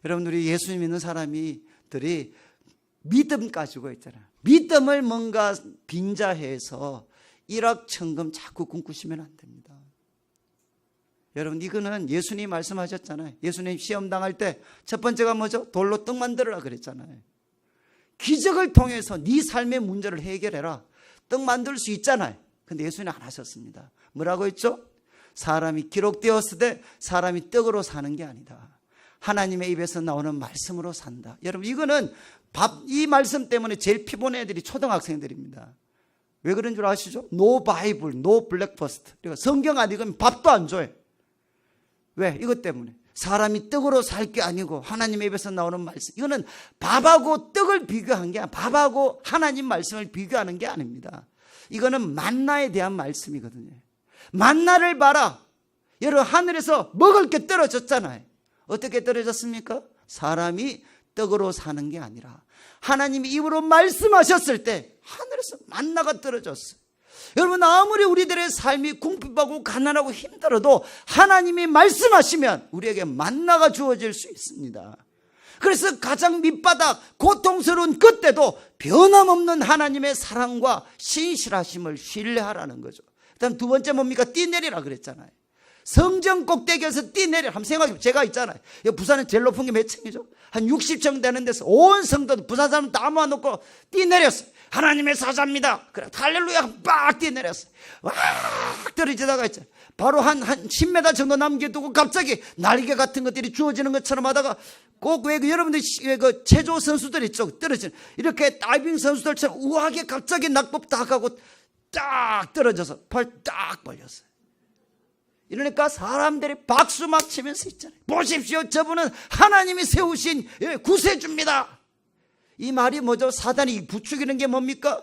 여러분, 우리 예수님 믿는 사람들이 믿음 가지고 있잖아요. 믿음을 뭔가 빙자해서 일확천금 자꾸 꿈꾸시면 안 됩니다. 여러분, 이거는 예수님 말씀하셨잖아요. 예수님 시험 당할 때 첫 번째가 뭐죠? 돌로 떡 만들어라 그랬잖아요. 기적을 통해서 네 삶의 문제를 해결해라. 떡 만들 수 있잖아요. 근데 예수님 안 하셨습니다. 뭐라고 했죠? 사람이 기록되었을 때 사람이 떡으로 사는 게 아니다. 하나님의 입에서 나오는 말씀으로 산다. 여러분, 이거는 이 말씀 때문에 제일 피곤한 애들이 초등학생들입니다. 왜 그런 줄 아시죠? No Bible, no breakfast. 그러니까 성경 안 읽으면 밥도 안 줘요. 왜? 이것 때문에. 사람이 떡으로 살 게 아니고 하나님의 입에서 나오는 말씀. 이거는 밥하고 떡을 비교한 게 아니라 밥하고 하나님 말씀을 비교하는 게 아닙니다. 이거는 만나에 대한 말씀이거든요. 만나를 봐라. 여러분, 하늘에서 먹을 게 떨어졌잖아요. 어떻게 떨어졌습니까? 사람이 떡으로 사는 게 아니라 하나님이 입으로 말씀하셨을 때 하늘에서 만나가 떨어졌어요. 여러분, 아무리 우리들의 삶이 궁핍하고 가난하고 힘들어도 하나님이 말씀하시면 우리에게 만나가 주어질 수 있습니다. 그래서 가장 밑바닥 고통스러운 그때도 변함없는 하나님의 사랑과 신실하심을 신뢰하라는 거죠. 그다음 두 번째 뭡니까? 뛰내리라 그랬잖아요. 성전 꼭대기에서 뛰내려. 한번 생각해보세요. 제가 있잖아요. 부산은 제일 높은 게 몇 층이죠? 한 60층 되는 데서 온 성도, 부산 사람 다 모아놓고 뛰내렸어요. 하나님의 사자입니다. 그래, 할렐루야, 빡 뛰내렸어요. 와, 떨어지다가 있잖아요. 바로 한 10m 정도 남겨두고 갑자기 날개 같은 것들이 주어지는 것처럼 하다가 꼭 왜 여러분들 그 체조 선수들 있죠? 떨어지는. 이렇게 다이빙 선수들처럼 우아하게 갑자기 낙법 딱 하고 딱 떨어져서 팔 딱 벌렸어요. 이러니까 사람들이 박수 막 치면서 있잖아요. 보십시오, 저분은 하나님이 세우신 구세주입니다. 이 말이 뭐죠? 사단이 부추기는 게 뭡니까?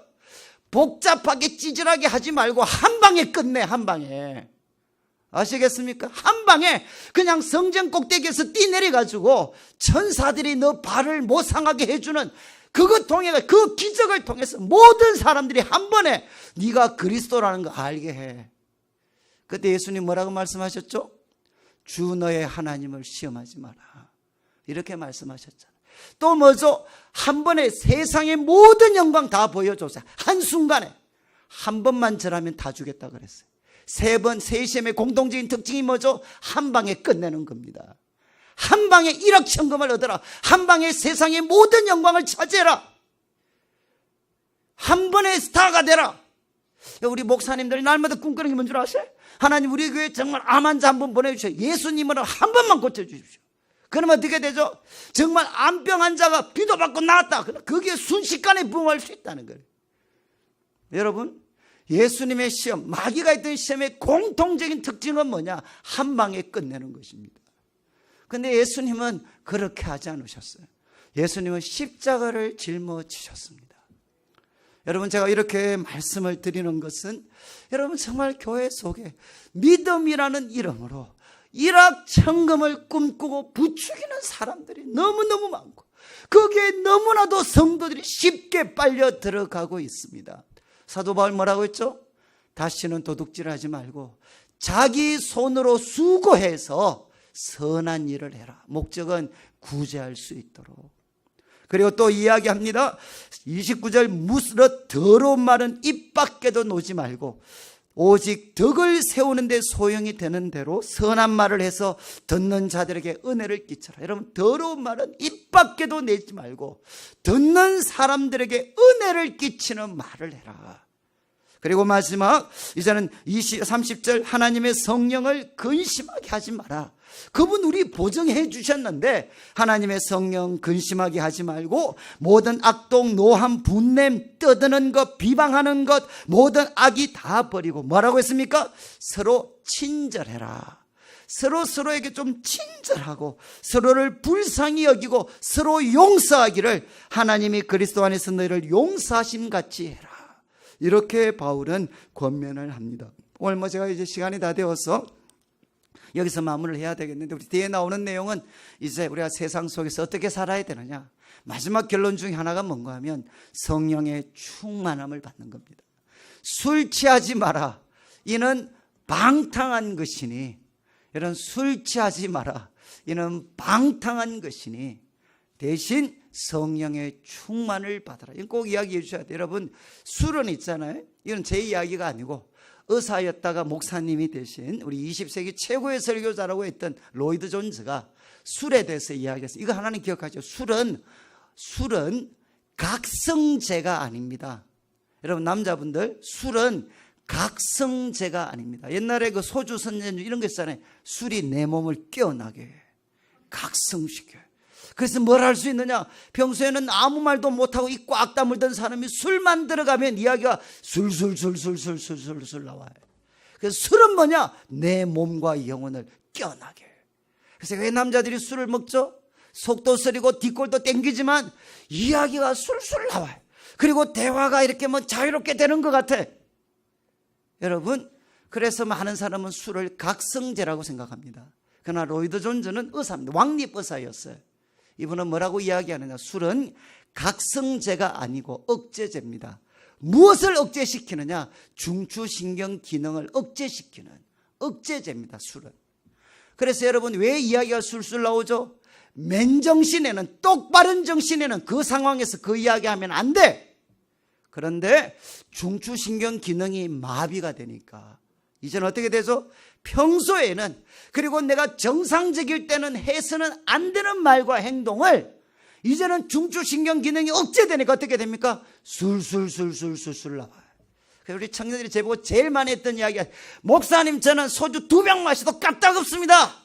복잡하게 찌질하게 하지 말고 한 방에 끝내. 한 방에. 아시겠습니까? 한 방에 그냥 성전 꼭대기에서 뛰내려가지고 천사들이 너 발을 못 상하게 해주는 그것 통해, 그 기적을 통해서 모든 사람들이 한 번에 네가 그리스도라는 거 알게 해. 그때 예수님 뭐라고 말씀하셨죠? 주 너의 하나님을 시험하지 마라. 이렇게 말씀하셨잖아요. 또 뭐죠? 한 번에 세상의 모든 영광 다 보여줘서 한순간에 한 번만 절하면 다 주겠다 그랬어요. 세 시험의 공통적인 특징이 뭐죠? 한 방에 끝내는 겁니다. 한 방에 1억 천금을 얻어라. 한 방에 세상의 모든 영광을 차지해라. 한 번에 스타가 되라. 우리 목사님들이 날마다 꿈꾸는 게 뭔 줄 아세요? 하나님, 우리 교회 정말 암 환자 한 번 보내주세요. 예수님으로 한 번만 고쳐주십시오. 그러면 어떻게 되죠? 정말 암병 환자가 비도 맞고 나았다. 그게 순식간에 부흥할 수 있다는 거예요. 여러분, 예수님의 시험, 마귀가 있던 시험의 공통적인 특징은 뭐냐? 한 방에 끝내는 것입니다. 그런데 예수님은 그렇게 하지 않으셨어요. 예수님은 십자가를 짊어지셨습니다. 여러분, 제가 이렇게 말씀을 드리는 것은 여러분 정말 교회 속에 믿음이라는 이름으로 일확천금을 꿈꾸고 부추기는 사람들이 너무너무 많고 거기에 너무나도 성도들이 쉽게 빨려 들어가고 있습니다. 사도 바울 뭐라고 했죠? 다시는 도둑질하지 말고 자기 손으로 수고해서 선한 일을 해라. 목적은 구제할 수 있도록. 그리고 또 이야기합니다. 29절 무스러 더러운 말은 입 밖에도 놓지 말고 오직 덕을 세우는 데 소용이 되는 대로 선한 말을 해서 듣는 자들에게 은혜를 끼쳐라. 여러분, 더러운 말은 입 밖에도 내지 말고 듣는 사람들에게 은혜를 끼치는 말을 해라. 그리고 마지막 이제는 30절 하나님의 성령을 근심하게 하지 마라. 그분 우리 보증해 주셨는데 하나님의 성령 근심하게 하지 말고 모든 악독, 노함, 분냄, 떠드는 것, 비방하는 것 모든 악이 다 버리고 뭐라고 했습니까? 서로 친절해라. 서로에게 좀 친절하고 서로를 불쌍히 여기고 서로 용서하기를 하나님이 그리스도 안에서 너희를 용서하심 같이 해라. 이렇게 바울은 권면을 합니다. 오늘 뭐 제가 이제 시간이 다 되어서 여기서 마무리를 해야 되겠는데 우리 뒤에 나오는 내용은 이제 우리가 세상 속에서 어떻게 살아야 되느냐. 마지막 결론 중에 하나가 뭔가 하면 성령의 충만함을 받는 겁니다. 술 취하지 마라. 이는 방탕한 것이니. 이런 술 취하지 마라. 이는 방탕한 것이니 대신 성령의 충만을 받아라. 이건 꼭 이야기해 주셔야 돼요. 여러분, 술은 있잖아요. 이건 제 이야기가 아니고 의사였다가 목사님이 되신 우리 20세기 최고의 설교자라고 했던 로이드 존스가 술에 대해서 이야기했어요. 이거 하나는 기억하죠. 술은 각성제가 아닙니다. 여러분, 남자분들, 술은 각성제가 아닙니다. 옛날에 그 소주 선전주 이런 거 있잖아요. 술이 내 몸을 깨어나게 해. 각성시켜요. 그래서 뭘 할 수 있느냐? 평소에는 아무 말도 못하고 입 꽉 다물던 사람이 술만 들어가면 이야기가 술술 나와요. 그래서 술은 뭐냐? 내 몸과 영혼을 깨어나게 해요. 그래서 왜 남자들이 술을 먹죠? 속도 쓰리고 뒷골도 땡기지만 이야기가 술술 나와요. 그리고 대화가 이렇게 뭐 자유롭게 되는 것 같아. 여러분, 그래서 많은 사람은 술을 각성제라고 생각합니다. 그러나 로이드 존스는 의사입니다. 왕립 의사였어요. 이분은 뭐라고 이야기하느냐? 술은 각성제가 아니고 억제제입니다. 무엇을 억제시키느냐? 중추신경 기능을 억제시키는 억제제입니다. 술은. 그래서 여러분, 왜 이야기가 술술 나오죠? 맨정신에는, 똑바른 정신에는 그 상황에서 그 이야기하면 안 돼. 그런데 중추신경 기능이 마비가 되니까 이제는 어떻게 되죠? 평소에는, 그리고 내가 정상적일 때는 해서는 안 되는 말과 행동을 이제는 중추신경 기능이 억제되니까 어떻게 됩니까? 술술 나와요. 그래서 우리 청년들이 제보고 제일 많이 했던 이야기가, 목사님, 저는 소주 2병 마셔도 까딱없습니다.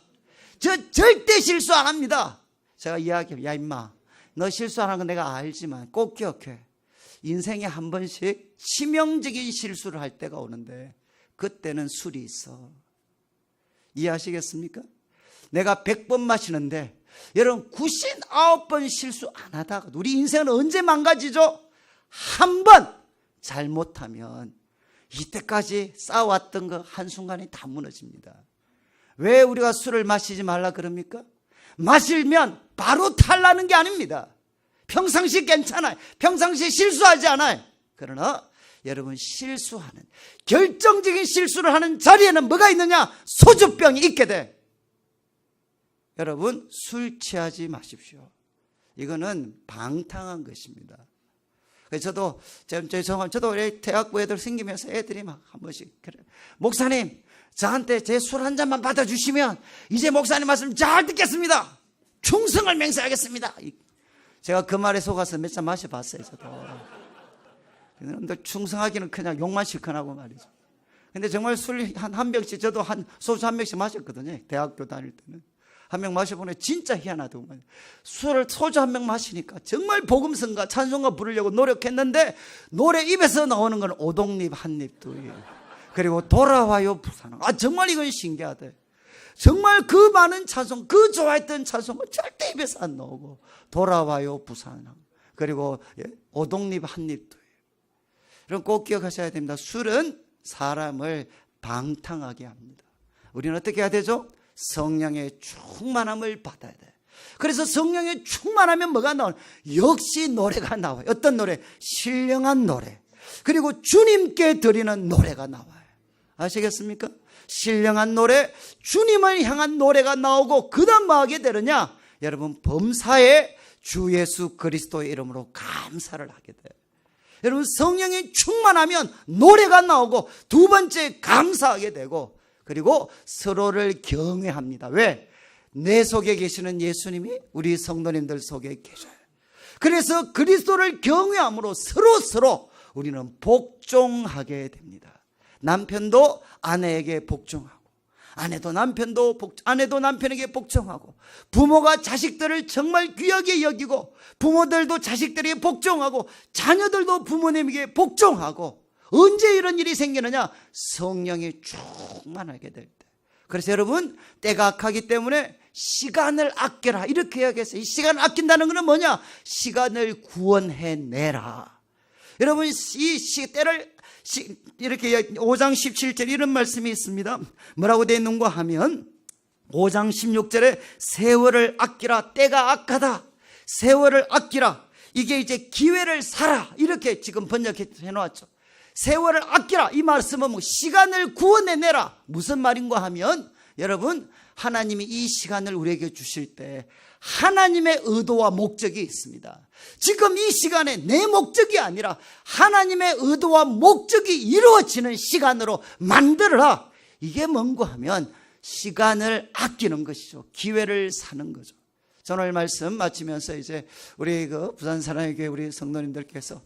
저 절대 실수 안 합니다. 제가 이야기해요. 야 임마, 너 실수 안 하는 건 내가 알지만 꼭 기억해. 인생에 한 번씩 치명적인 실수를 할 때가 오는데 그때는 술이 있어. 이해하시겠습니까? 내가 100번 마시는데 여러분 99번 실수 안 하다가 우리 인생은 언제 망가지죠? 한 번 잘못하면 이때까지 쌓아왔던 거 한순간에 다 무너집니다. 왜 우리가 술을 마시지 말라 그럽니까? 마시면 바로 탈나는 게 아닙니다. 평상시 괜찮아요. 평상시 실수하지 않아요. 그러나 여러분, 실수하는, 결정적인 실수를 하는 자리에는 뭐가 있느냐? 소주병이 있게 돼. 여러분, 술 취하지 마십시오. 이거는 방탕한 것입니다. 그래서 저도 대학부 애들 생기면서 애들이 막 한 번씩 그래, 목사님, 저한테 제 술 한 잔만 받아주시면 이제 목사님 말씀 잘 듣겠습니다. 충성을 맹세하겠습니다. 제가 그 말에 속아서 몇 잔 마셔봤어요. 저도. 근데 충성하기는 그냥 욕만 실컷 하고 말이죠. 근데 정말 술 한 병씩, 저도 소주 한 병씩 마셨거든요. 대학교 다닐 때는. 한 명 마셔보네. 진짜 희한하더구만. 소주 한 명 마시니까 정말 복음성가 찬송가 부르려고 노력했는데 노래 입에서 나오는 건 오동잎 한 입도 그리고 돌아와요 부산. 정말 이건 신기하다. 정말 그 많은 찬송, 그 좋아했던 찬송은 절대 입에서 안 나오고 돌아와요 부산, 그리고 오동잎 한 입도. 여러분 꼭 기억하셔야 됩니다. 술은 사람을 방탕하게 합니다. 우리는 어떻게 해야 되죠? 성령의 충만함을 받아야 돼. 그래서 성령의 충만하면 뭐가 나와요? 역시 노래가 나와요. 어떤 노래? 신령한 노래. 그리고 주님께 드리는 노래가 나와요. 아시겠습니까? 신령한 노래, 주님을 향한 노래가 나오고 그 다음 뭐 하게 되느냐? 여러분 범사에 주 예수 그리스도의 이름으로 감사를 하게 돼요. 여러분 성령이 충만하면 노래가 나오고 두 번째 감사하게 되고 그리고 서로를 경외합니다. 왜? 내 속에 계시는 예수님이 우리 성도님들 속에 계셔요. 그래서 그리스도를 경외함으로 서로 우리는 복종하게 됩니다. 남편도 아내에게 복종하고 아내도 남편에게 복종하고 부모가 자식들을 정말 귀하게 여기고 부모들도 자식들에게 복종하고 자녀들도 부모님에게 복종하고 언제 이런 일이 생기느냐? 성령이 충만하게 될 때. 그래서 여러분 때가 악하기 때문에 시간을 아껴라 이렇게 이야기했어요. 이 시간을 아낀다는 것은 뭐냐? 시간을 구원해내라. 여러분 이 때를 이렇게 5장 17절 이런 말씀이 있습니다. 뭐라고 되어 있는가 하면 5장 16절에 세월을 아끼라 때가 악하다. 세월을 아끼라. 이게 이제 기회를 사라 이렇게 지금 번역해 놓았죠. 세월을 아끼라 이 말씀은 뭐 시간을 구원해내라. 무슨 말인가 하면 여러분 하나님이 이 시간을 우리에게 주실 때 하나님의 의도와 목적이 있습니다. 지금 이 시간에 내 목적이 아니라 하나님의 의도와 목적이 이루어지는 시간으로 만들어라. 이게 뭔가 하면 시간을 아끼는 것이죠. 기회를 사는 거죠. 저는 오늘 말씀 마치면서 이제 우리 부산 사랑의 교회 우리 성도님들께서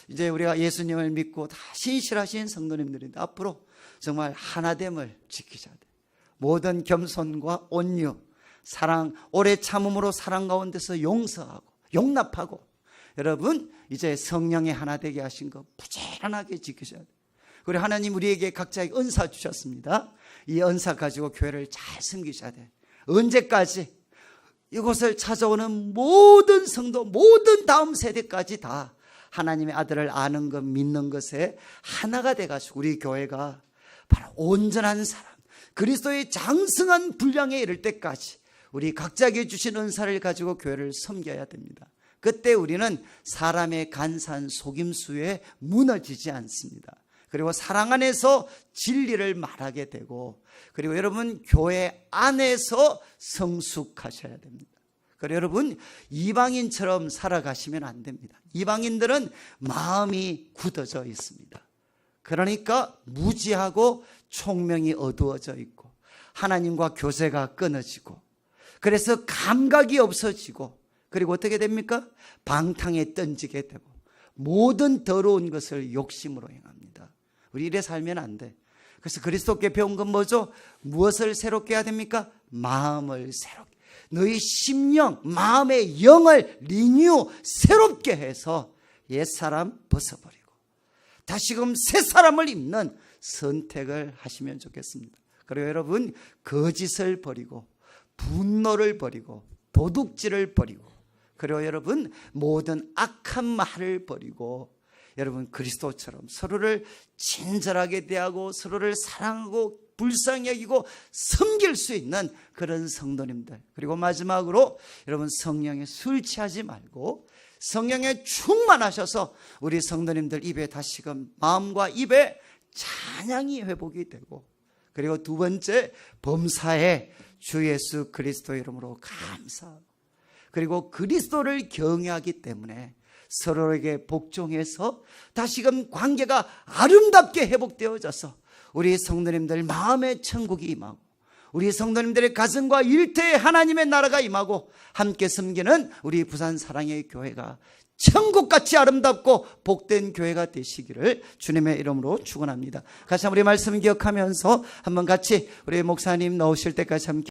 이제 우리가 예수님을 믿고 다 신실하신 성도님들인데 앞으로 정말 하나됨을 지키셔야 돼요. 모든 겸손과 온유, 사랑, 오래 참음으로 사랑 가운데서 용서하고 용납하고 여러분 이제 성령의 하나 되게 하신 거 부지런하게 지키셔야 돼요. 그리고 하나님 우리에게 각자에게 은사 주셨습니다. 이 은사 가지고 교회를 잘 섬기셔야 돼요. 언제까지? 이곳을 찾아오는 모든 성도, 모든 다음 세대까지 다 하나님의 아들을 아는 것, 믿는 것에 하나가 돼가지고 우리 교회가 바로 온전한 사람, 그리스도의 장성한 분량에 이를 때까지 우리 각자에게 주신 은사를 가지고 교회를 섬겨야 됩니다. 그때 우리는 사람의 간사한 속임수에 무너지지 않습니다. 그리고 사랑 안에서 진리를 말하게 되고 그리고 여러분 교회 안에서 성숙하셔야 됩니다. 그리고 여러분 이방인처럼 살아가시면 안 됩니다. 이방인들은 마음이 굳어져 있습니다. 그러니까 무지하고 총명이 어두워져 있고 하나님과 교제가 끊어지고 그래서 감각이 없어지고 그리고 어떻게 됩니까? 방탕에 던지게 되고 모든 더러운 것을 욕심으로 행합니다. 우리 이래 살면 안 돼. 그래서 그리스도께 배운 건 뭐죠? 무엇을 새롭게 해야 됩니까? 마음을 새롭게. 너희 심령, 마음의 영을 리뉴 새롭게 해서 옛사람 벗어버리고 다시금 새 사람을 입는 선택을 하시면 좋겠습니다. 그리고 여러분 거짓을 버리고 분노를 버리고 도둑질을 버리고 그리고 여러분 모든 악한 말을 버리고 여러분 그리스도처럼 서로를 친절하게 대하고 서로를 사랑하고 불쌍히 여기고 섬길 수 있는 그런 성도님들. 그리고 마지막으로 여러분 성령에 술 취하지 말고 성령에 충만하셔서 우리 성도님들 입에 다시금 마음과 입에 찬양이 회복이 되고 그리고 두 번째 범사에 주 예수 그리스도의 이름으로 감사하고 그리고 그리스도를 경외하기 때문에 서로에게 복종해서 다시금 관계가 아름답게 회복되어져서 우리 성도님들 마음의 천국이 임하고 우리 성도님들의 가슴과 일터에 하나님의 나라가 임하고 함께 섬기는 우리 부산 사랑의 교회가 천국같이 아름답고 복된 교회가 되시기를 주님의 이름으로 축원합니다. 같이 한번 우리 말씀 기억하면서 한번 같이 우리 목사님 나오실 때까지 함께